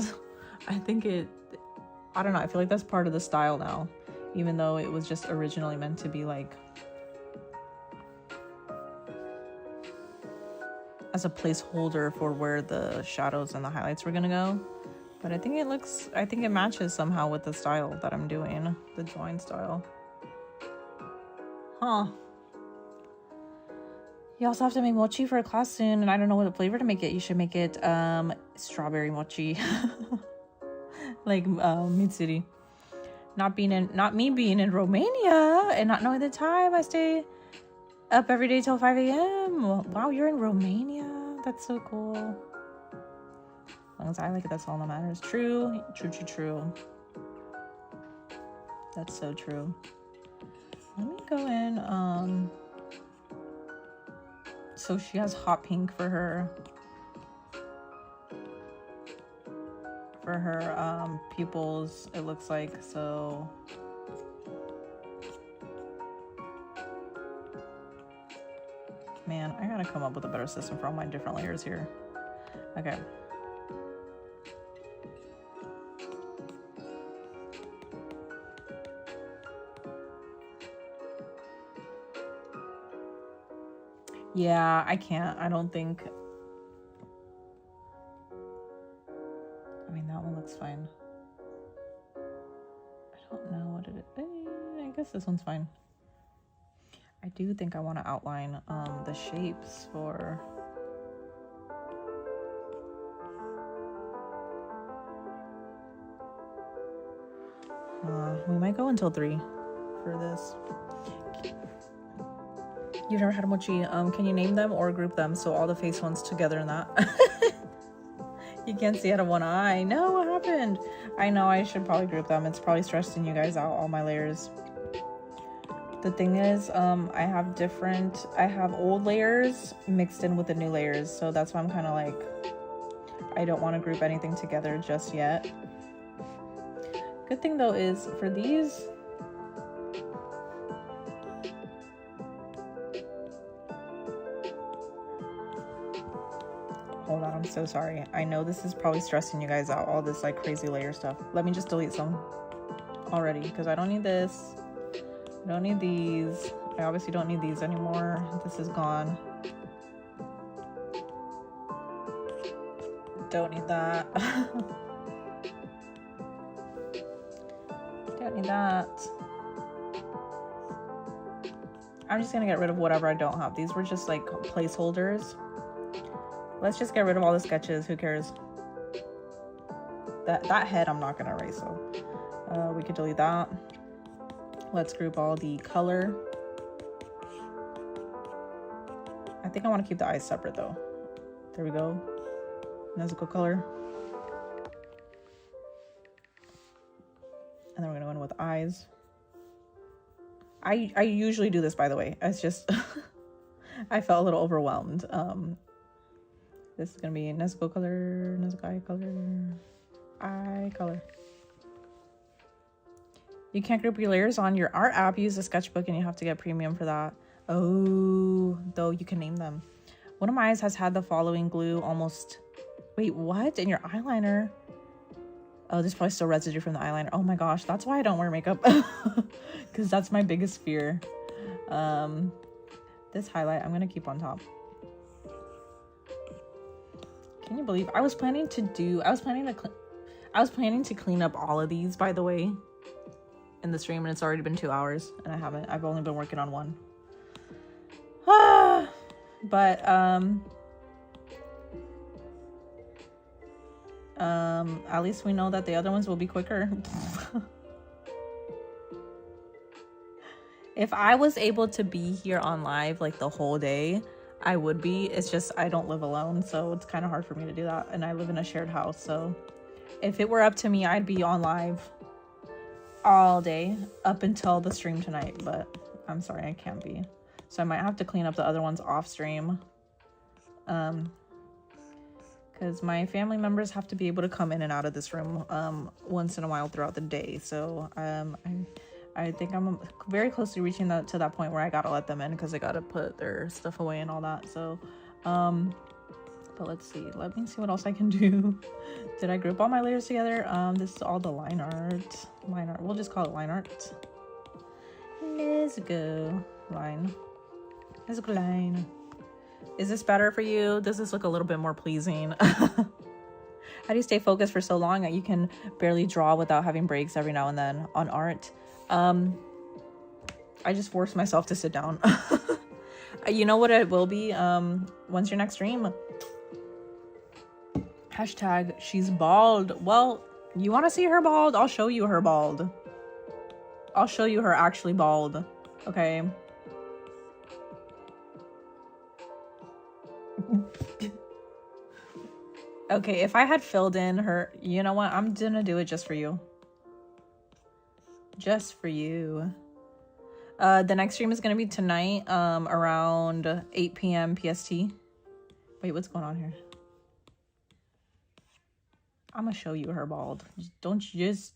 I think I don't know, I feel like that's part of the style now, even though it was just originally meant to be like as a placeholder for where the shadows and the highlights were gonna go. But I think it matches somehow with the style that I'm doing, the Joine style. Huh. You also have to make mochi for a class soon, and I don't know what flavor to make it. You should make it strawberry mochi. Like Mitsuri. Not me being in Romania and not knowing the time. I stay up every day till 5 a.m. Wow, you're in Romania. That's so cool. As long as I like it, that's all that matters. True. That's so true. Let me go in. So she has hot pink for her pupils, it looks like. So man, I gotta come up with a better system for all my different layers here. Okay. Yeah, I can't. I don't think. I mean, that one looks fine. I don't know what it is. I guess this one's fine. I do think I want to outline the shapes for. We might go until 3 for this. You've never had a mochi. Can you name them or group them so all the face ones together in that? You can't see out of one eye. No, what happened? I know I should probably group them. It's probably stressing you guys out, all my layers. The thing is, I have old layers mixed in with the new layers. So that's why I'm kind of like, I don't want to group anything together just yet. Good thing though is for these, hold on, I'm so sorry. I know this is probably stressing you guys out, all this like crazy layer stuff. Let me just delete some already because I don't need this. I don't need these. I obviously don't need these anymore. This is gone. Don't need that. Don't need that. I'm just gonna get rid of whatever I don't have. These were just like placeholders. Let's just get rid of all the sketches. Who cares? That head I'm not gonna erase, so we could delete that. Let's group all the color. I think I want to keep the eyes separate though. There we go. Nezuko color. And then we're gonna go in with eyes. I usually do this, by the way. It's just I felt a little overwhelmed. This is gonna be Nezuko color, Nezuko eye color, eye color. You can't group your layers on your art app. Use a sketchbook and you have to get premium for that. Oh, though you can name them. One of my eyes has had the following glue almost. Wait, what? In your eyeliner? Oh, there's probably still residue from the eyeliner. Oh my gosh, that's why I don't wear makeup. Because that's my biggest fear. This highlight I'm gonna keep on top. Can you believe I was planning to clean up all of these, by the way, in the stream, and it's already been 2 hours and I've only been working on one. But at least we know that the other ones will be quicker. If I was able to be here on live like the whole day, I would be. It's just I don't live alone, so it's kind of hard for me to do that, and I live in a shared house. So if it were up to me, I'd be on live all day up until the stream tonight, but I'm sorry, I can't be. So I might have to clean up the other ones off stream, because my family members have to be able to come in and out of this room once in a while throughout the day. So I think I'm very close to reaching to that point where I gotta let them in, because I gotta put their stuff away and all that. So but let's see, let me see what else I can do. Did I group all my layers together? This is all the line art. We'll just call it line art. Let's go line. Let's go line. Is this better for you? Does this look a little bit more pleasing? How do you stay focused for so long that you can barely draw without having breaks every now and then on art? I just force myself to sit down. You know what it will be? When's your next stream? Hashtag she's bald. Well, you want to see her bald? I'll show you her bald. I'll show you her actually bald. Okay. Okay, if I had filled in her, you know what? I'm gonna do it just for you. Just for you. The next stream is gonna be tonight, around 8 p.m. PST. Wait, what's going on here? I'm gonna show you her bald.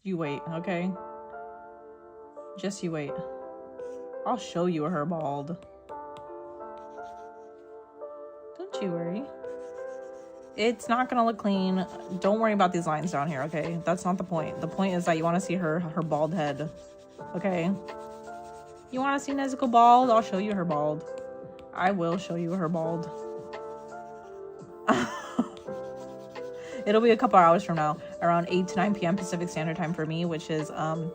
You wait, okay? Just you wait. I'll show you her bald. Don't you worry. It's not gonna look clean. Don't worry about these lines down here, okay? That's not the point. The point is that you want to see her bald head, okay? You want to see Nezuko bald? I'll show you her bald. I will show you her bald. It'll be a couple hours from now, around 8 to 9 p.m. Pacific Standard Time for me, which is around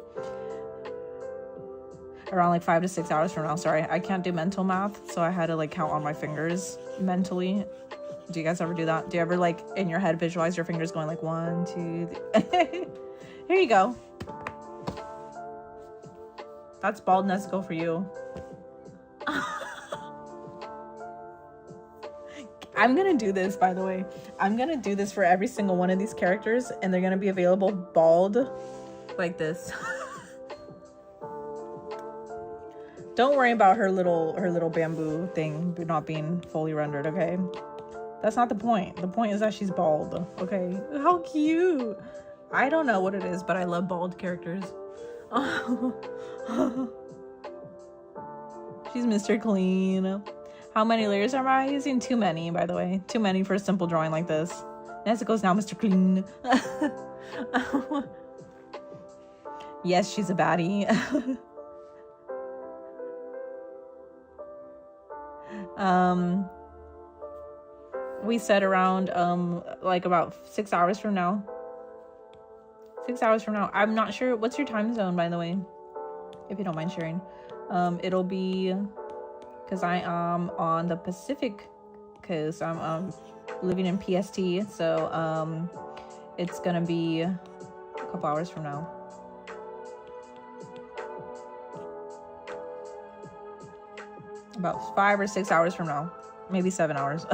like 5 to 6 hours from now. Sorry, I can't do mental math, so I had to like count on my fingers mentally. Do you guys ever do that? Do you ever like in your head visualize your fingers going like 1, 2, 3? Here you go. That's bald Nezuko for you. I'm gonna do this, by the way. I'm gonna do this for every single one of these characters, and they're gonna be available bald like this. Don't worry about her little bamboo thing not being fully rendered, okay? That's not the point. The point is that she's bald, okay? How cute. I don't know what it is, but I love bald characters. She's Mr. Clean. How many layers am I using? Too many, by the way. Too many for a simple drawing like this. Nezuko's now Mr. Clean. Yes, she's a baddie. We said around like about 6 hours from now. 6 hours from now. I'm not sure. What's your time zone, by the way? If you don't mind sharing. It'll be because I am on the Pacific coast. I'm living in PST, so it's gonna be a couple hours from now. About 5 or 6 hours from now, maybe 7 hours.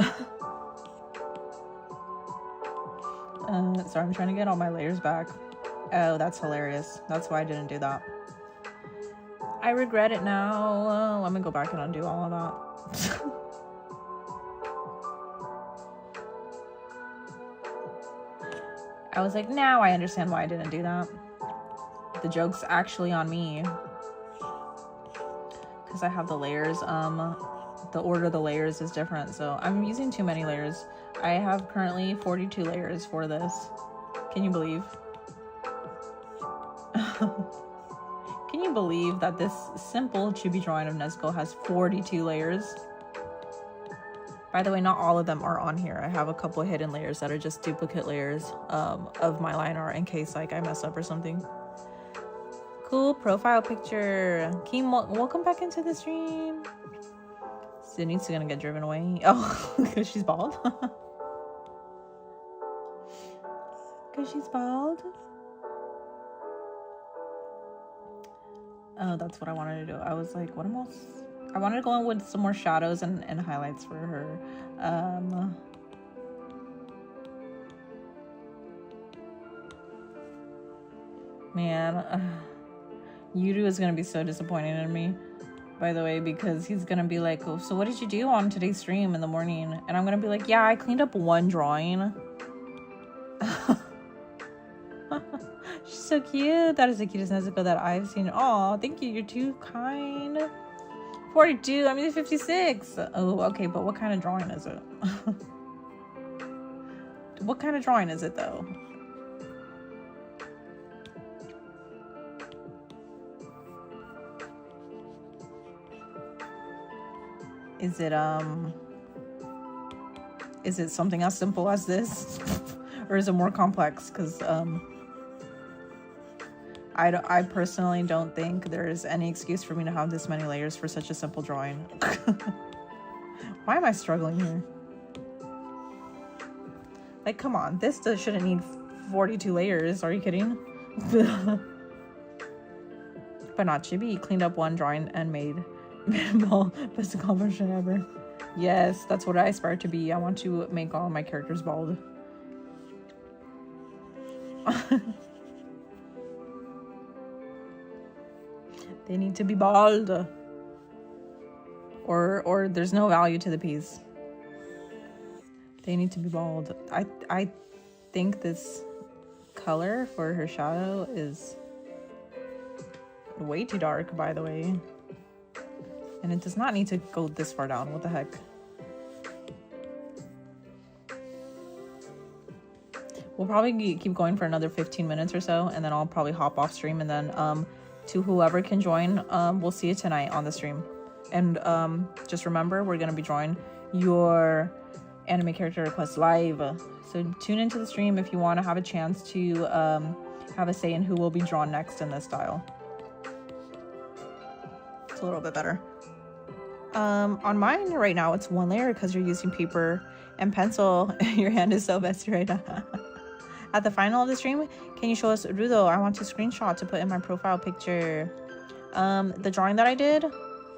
Sorry, I'm trying to get all my layers back. Oh, that's hilarious. That's why I didn't do that. I regret it now. Let me go back and undo all of that. I was like, now I understand why I didn't do that. The joke's actually on me. Because I have the layers. The order of the layers is different. So I'm using too many layers. I have currently 42 layers for this. Can you believe? Can you believe that this simple chibi drawing of Nezuko has 42 layers? By the way, not all of them are on here. I have a couple of hidden layers that are just duplicate layers of my line art in case like I mess up or something. Cool profile picture. Keem, welcome back into the stream. Zenith's gonna get driven away. Oh, because she's bald. Because she's bald. Oh, that's what I wanted to do. I was like, what else? I wanted to go in with some more shadows and highlights for her. Man, Yudu is gonna be so disappointed in me, by the way, because he's gonna be like, oh, so what did you do on today's stream in the morning? And I'm gonna be like, yeah, I cleaned up one drawing. She's so cute. That is the cutest Nezuko that I've seen. Oh, thank you. You're too kind. 42. I mean 56. Oh, okay. But what kind of drawing is it? What kind of drawing is it, though? Is it something as simple as this? Or is it more complex? Because, I personally don't think there's any excuse for me to have this many layers for such a simple drawing. Why am I struggling here? Like, come on. This shouldn't need 42 layers. Are you kidding? But not Chibi. Cleaned up one drawing and made ball. Best accomplishment ever. Yes, that's what I aspire to be. I want to make all my characters bald. They need to be bald. Or there's no value to the piece. They need to be bald. I think this color for her shadow is way too dark, by the way. And it does not need to go this far down. What the heck? We'll probably keep going for another 15 minutes or so, and then I'll probably hop off stream, and then to whoever can join, we'll see you tonight on the stream. And just remember, we're gonna be drawing your anime character request live, so tune into the stream if you want to have a chance to have a say in who will be drawn next in this style. It's a little bit better. On mine right now it's one layer because you're using paper and pencil. Your hand is so messy right now. At the final of the stream, can you show us Rudo? I want to screenshot to put in my profile picture. The drawing that I did,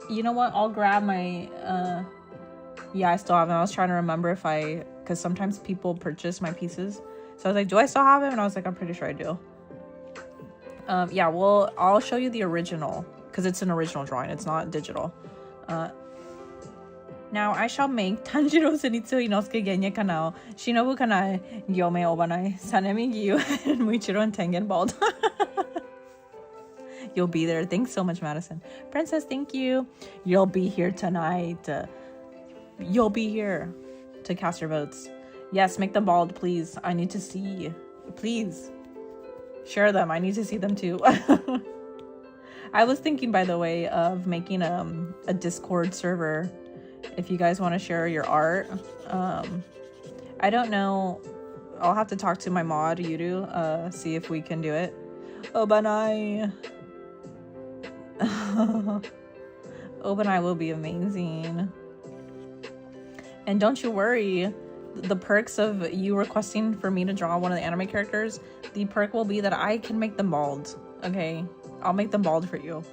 you know what, I'll grab my yeah, I still have it. I was trying to remember if because sometimes people purchase my pieces, so I was like, do I still have him? And I was like, I'm pretty sure I do. Yeah, well, I'll show you the original because it's an original drawing, it's not digital. Now I shall make Tanjiro Zenitsu Inosuke Genya Kanao Shinobu Kanae Gyome Obanai Sanemi Gyu and Muichiro and Tengen bald. You'll be there. Thanks so much, Madison. Princess, thank you. You'll be here tonight. You'll be here to cast your votes. Yes, make them bald, please. I need to see. Please share them. I need to see them too. I was thinking, by the way, of making a Discord server if you guys want to share your art. I don't know. I'll have to talk to my mod, Yudu, see if we can do it. Obanai. Obanai will be amazing. And don't you worry, the perks of you requesting for me to draw one of the anime characters, the perk will be that I can make them bald. Okay? I'll make them bald for you.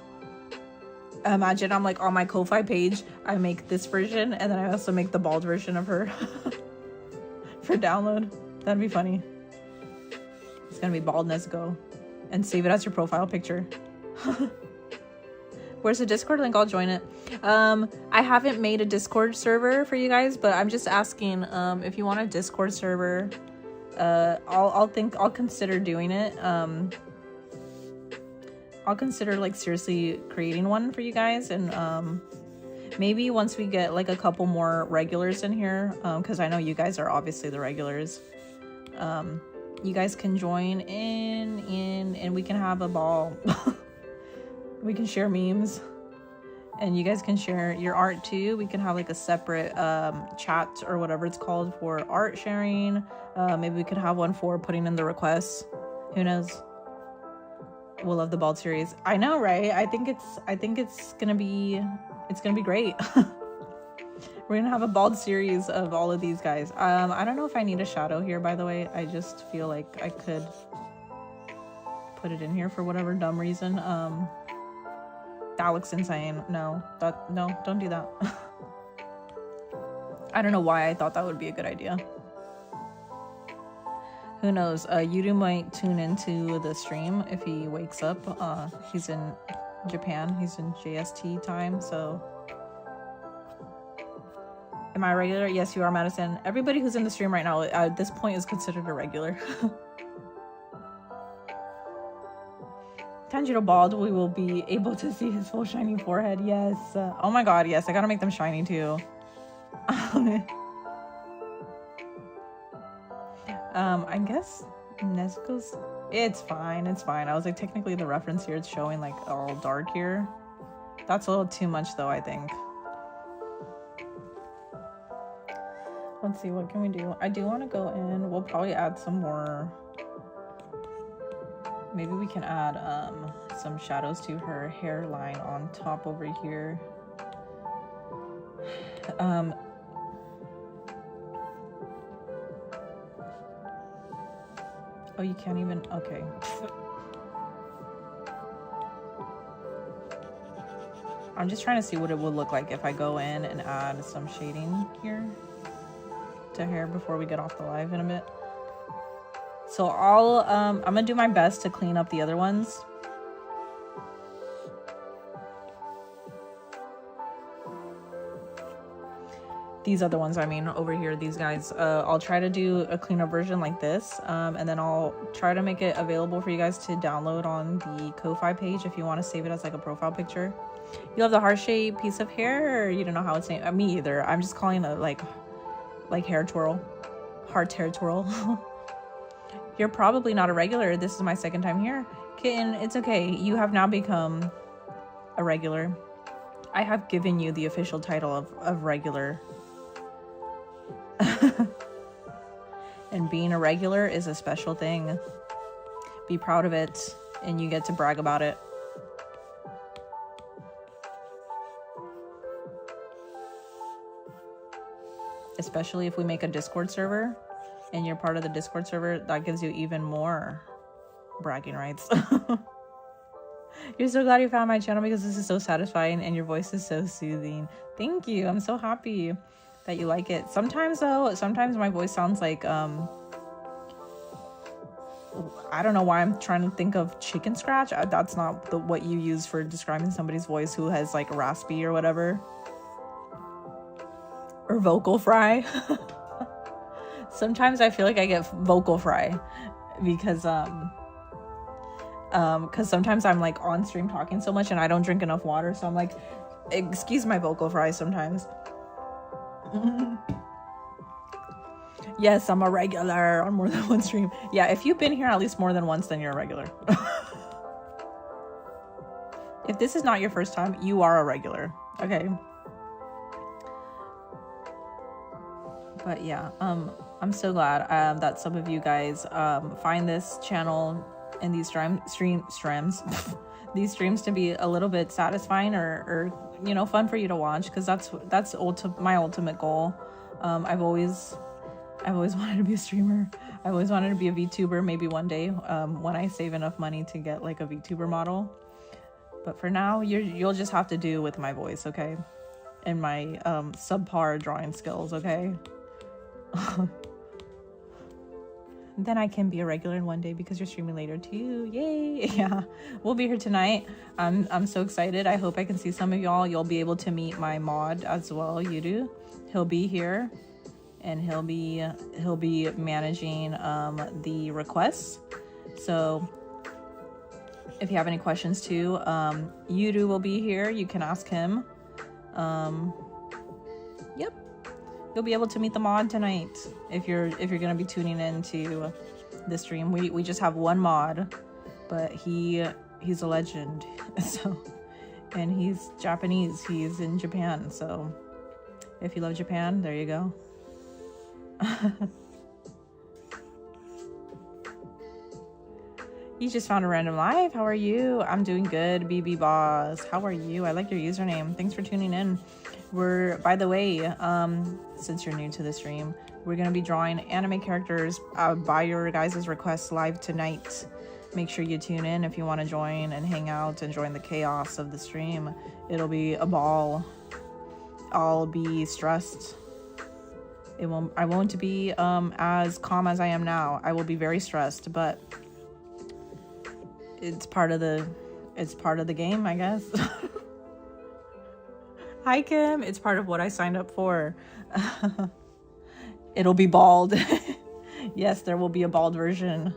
Imagine I'm like on my Ko-Fi page, I make this version, and then I also make the bald version of her for download. That'd be funny. It's gonna be bald Nezuko. And save it as your profile picture. Where's the Discord link? I'll join it. I haven't made a Discord server for you guys, but I'm just asking if you want a Discord server. I'll consider doing it. I'll consider like seriously creating one for you guys, and maybe once we get like a couple more regulars in here, because I know you guys are obviously the regulars, you guys can join in and we can have a ball. We can share memes, and you guys can share your art too. We can have like a separate chat or whatever it's called for art sharing. Maybe we could have one for putting in the requests. Who knows? We'll love the bald series. I know, right? I think it's gonna be great. We're gonna have a bald series of all of these guys. I don't know if I need a shadow here, by the way. I just feel like I could put it in here for whatever dumb reason. That looks insane. No, don't do that. I don't know why I thought that would be a good idea. Who knows? Yudu might tune into the stream if he wakes up. He's in Japan. He's in JST time, so... Am I a regular? Yes, you are, Madison. Everybody who's in the stream right now at this point is considered a regular. Tanjiro bald, we will be able to see his full shiny forehead. Yes. Oh my god, yes. I gotta make them shiny too. I guess Nezuko's... It's fine. It's fine. I was like, technically the reference here, it's showing like all dark here. That's a little too much though, I think. Let's see, what can we do? I do want to go in. We'll probably add some more. Maybe we can add some shadows to her hairline on top over here. Oh, you can't even... Okay. I'm just trying to see what it would look like if I go in and add some shading here to hair before we get off the live in a bit. So I'm gonna do my best to clean up the other ones. These other ones, I mean, over here, these guys. I'll try to do a cleaner version like this, and then I'll try to make it available for you guys to download on the Ko-Fi page if you want to save it as like a profile picture. You have the heart-shaped piece of hair, or you don't know how it's named? Me either. I'm just calling it like hair twirl, heart hair twirl. You're probably not a regular. This is my second time here. Kitten, it's okay. You have now become a regular. I have given you the official title of regular. And being a regular is a special thing. Be proud of it, and you get to brag about it. Especially if we make a Discord server and you're part of the Discord server, that gives you even more bragging rights. You're so glad you found my channel because this is so satisfying and your voice is so soothing. Thank you. I'm so happy that you like it. Sometimes though, my voice sounds like I don't know why I'm trying to think of chicken scratch. That's not what you use for describing somebody's voice who has like raspy or whatever, or vocal fry. Sometimes I feel like I get vocal fry because sometimes I'm like on stream talking so much and I don't drink enough water, so I'm like, excuse my vocal fry sometimes. Yes, I'm a regular on more than one stream. Yeah, if you've been here at least more than once, then you're a regular. If this is not your first time, you are a regular. Okay. But yeah, I'm so glad that some of you guys find this channel and these streams these streams to be a little bit satisfying or you know, fun for you to watch, because that's my ultimate goal. I've always wanted to be a streamer. I've always wanted to be a VTuber, maybe one day when I save enough money to get like a VTuber model. But for now, you'll just have to do with my voice, okay? And my subpar drawing skills, okay? Then I can be a regular in one day because you're streaming later too. Yay! Yeah, we'll be here tonight. I'm so excited. I hope I can see some of y'all. You'll be able to meet my mod as well, Yudu. He'll be here, and he'll be managing the requests. So if you have any questions too, Yudu will be here. You can ask him. Yep. You'll be able to meet the mod tonight if you're gonna be tuning into the stream. We just have one mod, but he's a legend. So, and he's Japanese. He's in Japan. So if you love Japan, there you go. You just found a random live. How are you? I'm doing good, BB Boss. How are you? I like your username. Thanks for tuning in. We're, by the way, since you're new to the stream, we're going to be drawing anime characters by your guys' requests live tonight. Make sure you tune in if you want to join and hang out and join the chaos of the stream. It'll be a ball. I'll be stressed. I won't be as calm as I am now. I will be very stressed, but it's part of the game, I guess. Hi Kim, it's part of what I signed up for. It'll be bald. Yes, there will be a bald version.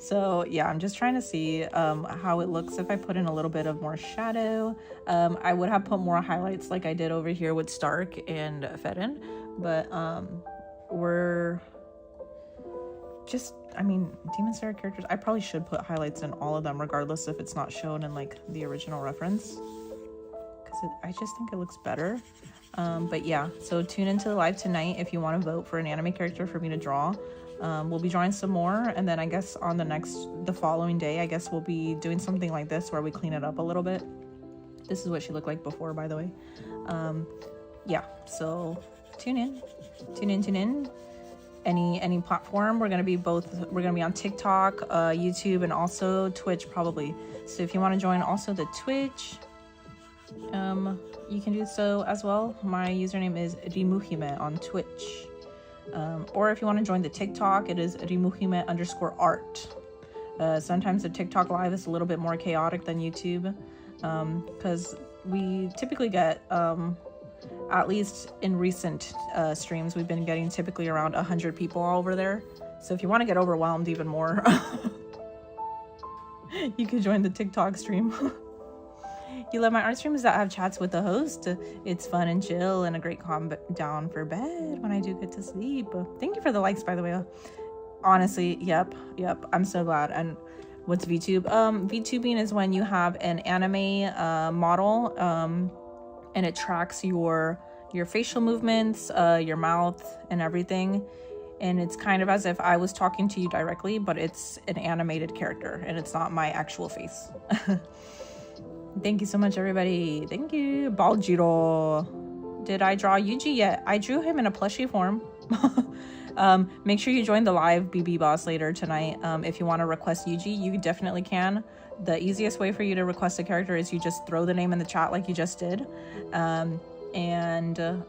So yeah, I'm just trying to see how it looks if I put in a little bit of more shadow. I would have put more highlights like I did over here with Stark and Fedin, but we're just, I mean, Demon Slayer characters, I probably should put highlights in all of them regardless if it's not shown in like the original reference, because I just think it looks better. But yeah, so tune into the live tonight if you want to vote for an anime character for me to draw. We'll be drawing some more, and then I guess on the following day, I guess we'll be doing something like this where we clean it up a little bit. This is what she looked like before, by the way. Yeah, so tune in. Any platform. We're gonna be on TikTok, YouTube, and also Twitch probably. So if you want to join also the Twitch, you can do so as well. My username is rimuhime on Twitch. Or if you want to join the TikTok, it is rimuhime_art. Sometimes the TikTok live is a little bit more chaotic than YouTube, because we typically get, at least in recent streams, we've been getting typically around 100 people over there. So if you want to get overwhelmed even more, you could join the TikTok stream. You love my art streams that have chats with the host. It's fun and chill and a great calm down for bed when I do get to sleep. Thank you for the likes, by the way. Honestly, yep, I'm so glad. And what's VTube? VTubing is when you have an anime model, and it tracks your facial movements, your mouth, and everything. And it's kind of as if I was talking to you directly, but it's an animated character and it's not my actual face. Thank you so much, everybody. Thank you. Baljiro. Did I draw Yuji yet? I drew him in a plushie form. Make sure you join the live BB Boss later tonight. If you want to request Yuji, you definitely can. The easiest way for you to request a character is you just throw the name in the chat like you just did. And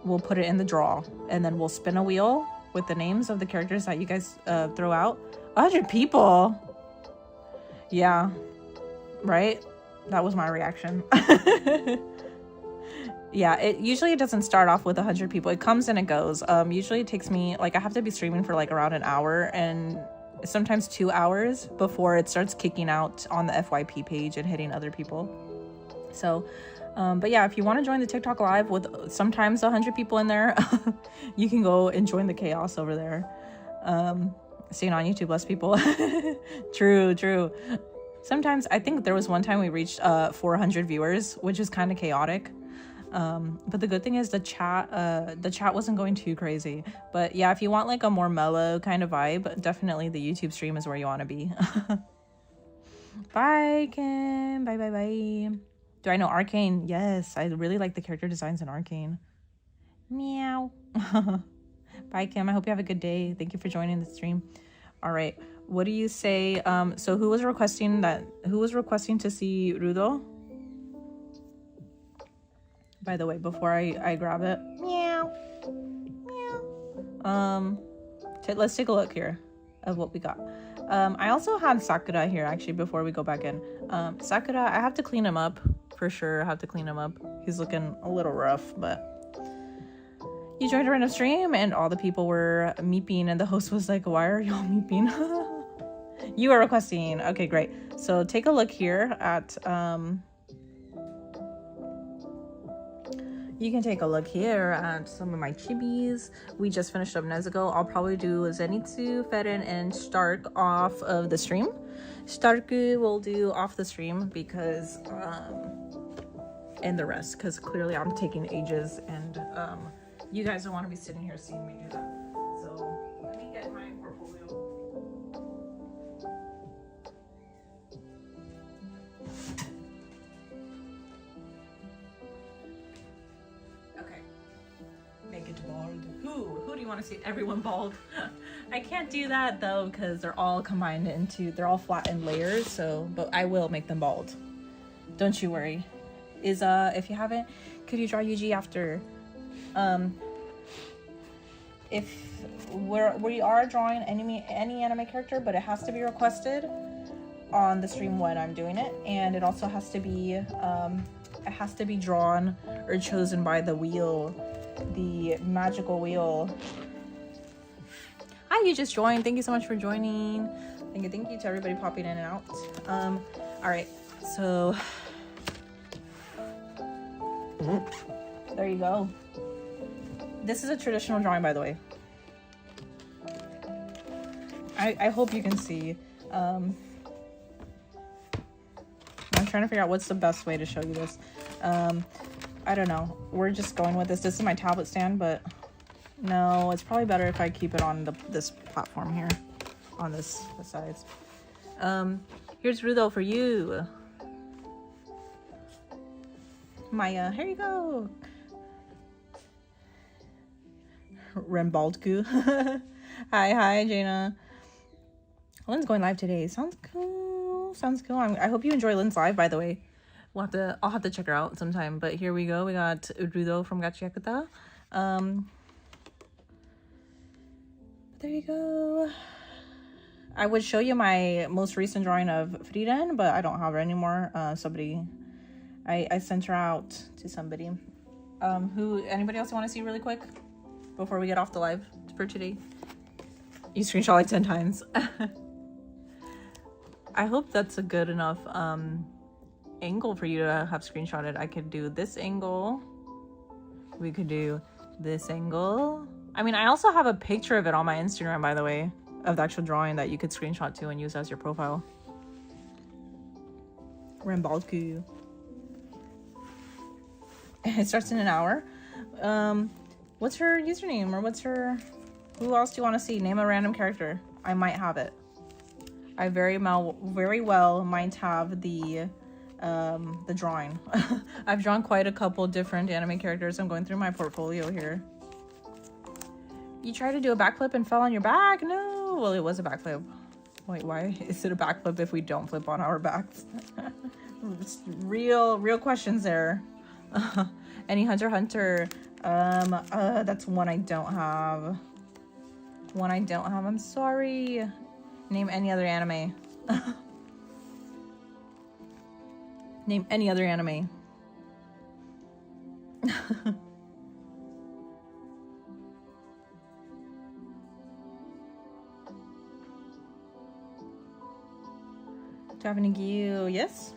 we'll put it in the draw. And then we'll spin a wheel with the names of the characters that you guys throw out. 100 people. Yeah. Right? That was my reaction. Yeah, it doesn't start off with 100 people. It comes and it goes. Usually it takes me, like, I have to be streaming for like around an hour and sometimes 2 hours before it starts kicking out on the FYP page and hitting other people. So, but yeah, if you want to join the TikTok live with sometimes 100 people in there, you can go and join the chaos over there. Staying on YouTube, less people. True. Sometimes, I think there was one time we reached 400 viewers, which is kind of chaotic. But the good thing is the chat wasn't going too crazy. But yeah, if you want like a more mellow kind of vibe, definitely the YouTube stream is where you want to be. Bye, Kim. Bye. Do I know Arcane? Yes, I really like the character designs in Arcane. Meow. Bye, Kim. I hope you have a good day. Thank you for joining the stream. All right. What do you say? So who was requesting to see Rudo? By the way, before I grab it. Meow. Let's take a look here of what we got. I also had Sakura here actually before we go back in. Sakura, I have to clean him up for sure. I have to clean him up. He's looking a little rough, but you joined a random stream and all the people were meeping and the host was like, why are y'all meeping? You are requesting. Okay, great. So take a look here at you can take a look here at some of my chibis. We just finished up Nezuko. I'll probably do Zenitsu, Fedin, and Stark off of the stream. Starku will do off the stream because and the rest, because clearly I'm taking ages and you guys don't want to be sitting here seeing me do that. So want to see everyone bald. I can't do that though because they're all combined into, they're all flat in layers. So, but I will make them bald. Don't you worry. If you haven't, could you draw Yuji after? If we are drawing any anime character, but it has to be requested on the stream when I'm doing it, and it also has to be drawn or chosen by the wheel, the magical wheel. Hi, you just joined. Thank you so much for joining. Thank you to everybody popping in and out. All right, so there you go. This is a traditional drawing, by the way. I hope you can see. I'm trying to figure out what's the best way to show you this. I don't know. We're just going with this. This is my tablet stand, but no, it's probably better if I keep it on this platform here, on the sides. Here's Rudo for you. Maya, here you go. Rembaldku. Hi, Jaina. Lynn's going live today. Sounds cool. I hope you enjoy Lynn's live, by the way. I'll have to check her out sometime. But here we go. We got Rudo from Gachiakuta. There you go. I would show you my most recent drawing of Frieden, but I don't have her anymore. I sent her out to somebody. Anybody else want to see really quick before we get off the live for today? You screenshot like 10 times. I hope that's a good enough angle for you to have screenshotted. I could do this angle. We could do this angle. I mean, I also have a picture of it on my Instagram, by the way, of the actual drawing that you could screenshot to and use as your profile. Rembaldku. It starts in an hour. What's her username, or who else do you want to see? Name a random character. I might have it. I very well might have the drawing. I've drawn quite a couple different anime characters. I'm going through my portfolio here. You tried to do a backflip and fell on your back? No. Well, it was a backflip. Wait, why is it a backflip if we don't flip on our backs? real questions there. Any Hunter x Hunter? That's one I don't have. I'm sorry. Name any other anime. Name any other anime. Do I have any Gyu? Yes.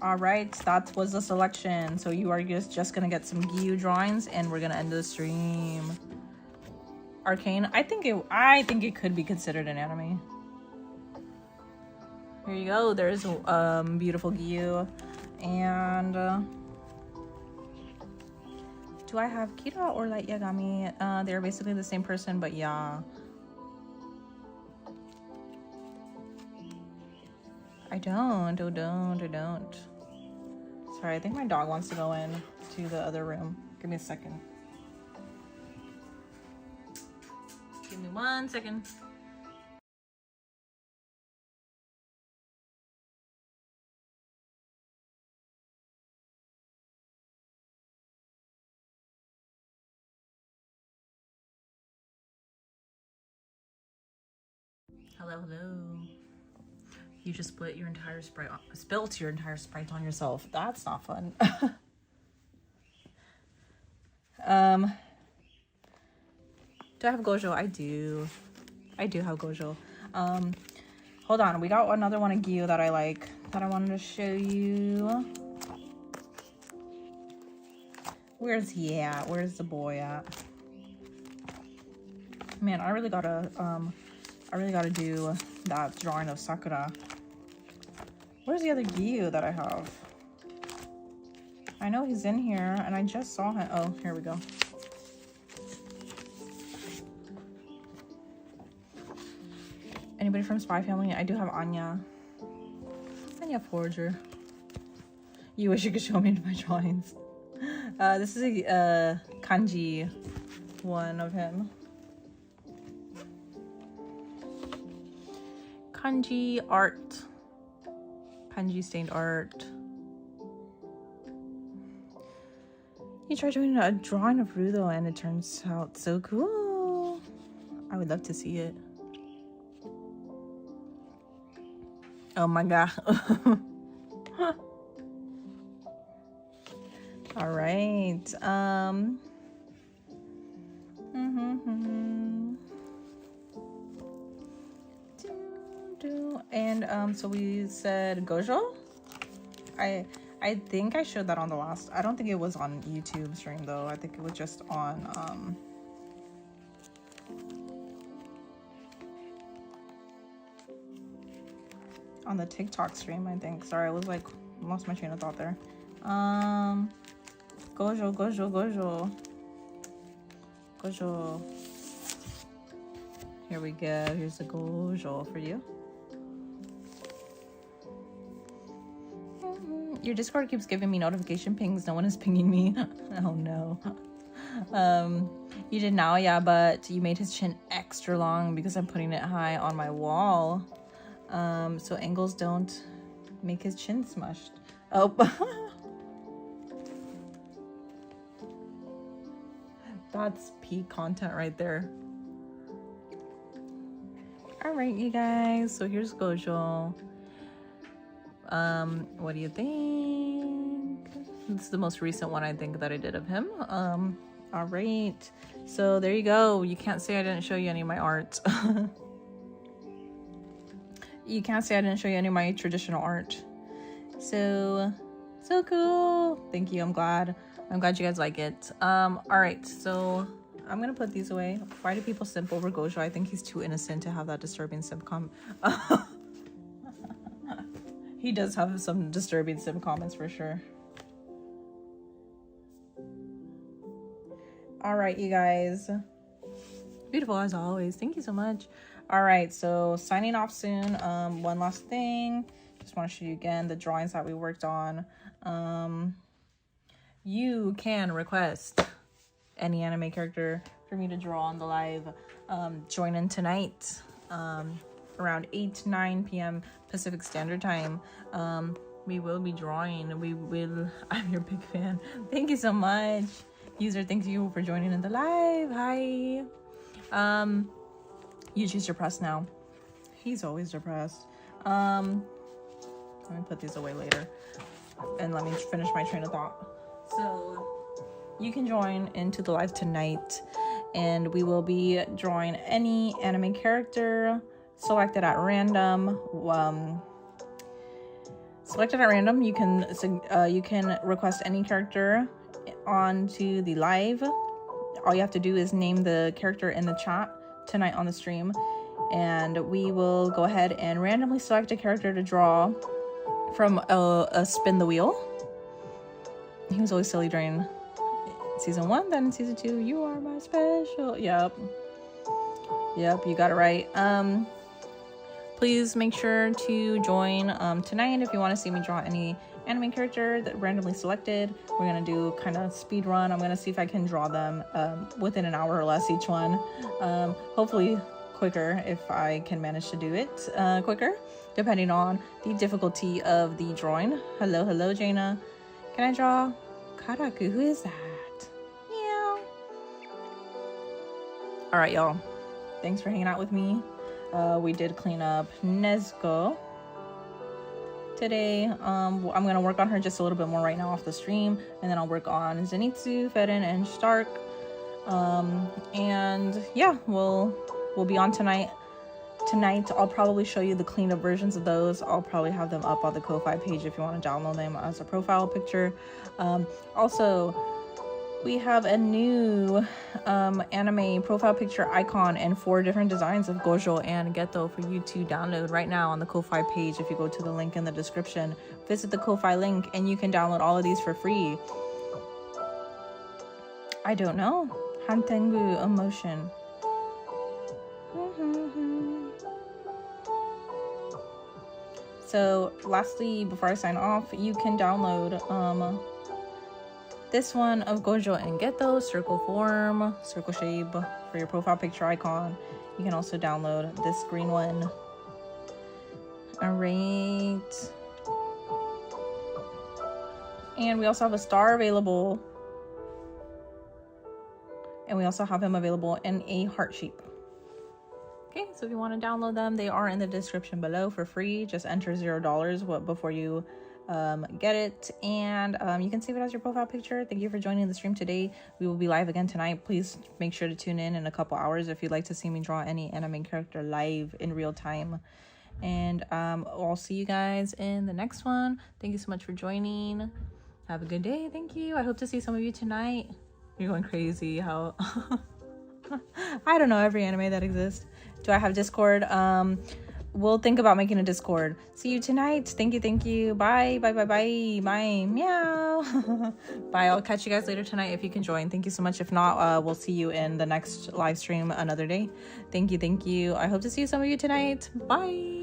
All right, that was the selection. So you are just gonna get some Gyu drawings, and we're gonna end the stream. Arcane. I think it could be considered an anime. Here you go. There's beautiful Gyu, and do I have Kira or Light Yagami? They're basically the same person, but yeah. I don't. Sorry, I think my dog wants to go in to the other room. Give me a second. Give me 1 second. Hello. You just spilt your entire Sprite on yourself. That's not fun. Do I have Gojo? I do have Gojo. Hold on. We got another one of Gyu that I like that I wanted to show you. Where's he at? Where's the boy at? Man, I really gotta do that drawing of Sakura. Where's the other Gyu that I have? I know he's in here, and I just saw him. Oh, here we go. Anybody from Spy Family? I do have Anya. Anya Forger. You wish you could show me my drawings. This is a kanji one of him. kanji art. Kanji stained art. You tried doing a drawing of Rudo and it turns out so cool. I would love to see it. Oh my god. All right. And so we said Gojo. I think I showed that on the last. I don't think it was on YouTube stream though. I think it was just on the TikTok stream, I think. Sorry, I was like lost my train of thought there. Gojo. Here we go. Here's the Gojo for you. Your Discord keeps giving me notification pings. No one is pinging me. Oh no. You did now, yeah, but you made his chin extra long because I'm putting it high on my wall. So angles don't make his chin smushed. Oh. That's peak content right there. All right, you guys. So here's Gojo. What do you think? This is the most recent one I think that I did of him. All right. So there you go. You can't say I didn't show you any of my art. You can't say I didn't show you any of my traditional art. So cool. Thank you. I'm glad you guys like it. All right. So I'm gonna put these away. Why do people simp over Gojo? I think he's too innocent to have that disturbing simp comment. He does have some disturbing simp comments for sure. All right, you guys. Beautiful as always. Thank you so much. All right, so signing off soon. One last thing. Just want to show you again the drawings that we worked on. You can request any anime character for me to draw on the live. Join in tonight. Around 8 to 9 p.m. Pacific Standard Time. We will be drawing. I'm your big fan. Thank you so much. User, thank you for joining in the live. Hi. You choose depressed now. He's always depressed. Let me put these away later. And let me finish my train of thought. So you can join into the live tonight. And we will be drawing any anime character selected at random. Selected at random, you can request any character onto the live. All you have to do is name the character in the chat tonight on the stream, and we will go ahead and randomly select a character to draw from a spin the wheel. He was always silly during season 1, then in season 2, you are my special. Yep, you got it right. Please make sure to join tonight if you want to see me draw any anime character that randomly selected. We're gonna do kind of speed run. I'm gonna see if I can draw them within an hour or less each one. Hopefully quicker if I can manage to do it quicker, depending on the difficulty of the drawing. Hello, Jaina. Can I draw Karaku? Who is that? Meow. All right, y'all. Thanks for hanging out with me. We did clean up Nezuko today. I'm gonna work on her just a little bit more right now off the stream, and then I'll work on Zenitsu, Feden, and Stark. And yeah, we'll be on tonight. I'll probably show you the cleaned up versions of those. I'll probably have them up on the Ko-Fi page if you want to download them as a profile picture. Also, we have a new anime profile picture icon and 4 different designs of Gojo and Geto for you to download right now on the Ko-Fi page. If you go to the link in the description, visit the Ko-Fi link and you can download all of these for free. I don't know. Hantengu emotion. So lastly, before I sign off, you can download this one of Gojo and Geto, circle form, circle shape for your profile picture icon. You can also download this green one All right. And we also have a star available. And we also have him available in a heart shape. Okay, so if you want to download them, they are in the description below for free. Just enter $0 before you get it, and you can save it as your profile picture. Thank you for joining the stream today. We will be live again tonight. Please make sure to tune in a couple hours if you'd like to see me draw any anime character live in real time. And I'll see you guys in the next one. Thank you so much for joining. Have a good day. Thank you. I hope to see some of you tonight. You're going crazy. How I don't know every anime that exists. Do I have Discord? We'll think about making a Discord. See you tonight. Thank you. Bye. Meow. Bye. I'll catch you guys later tonight if you can join. Thank you so much. If not, we'll see you in the next live stream another day. Thank you. I hope to see some of you tonight. Bye.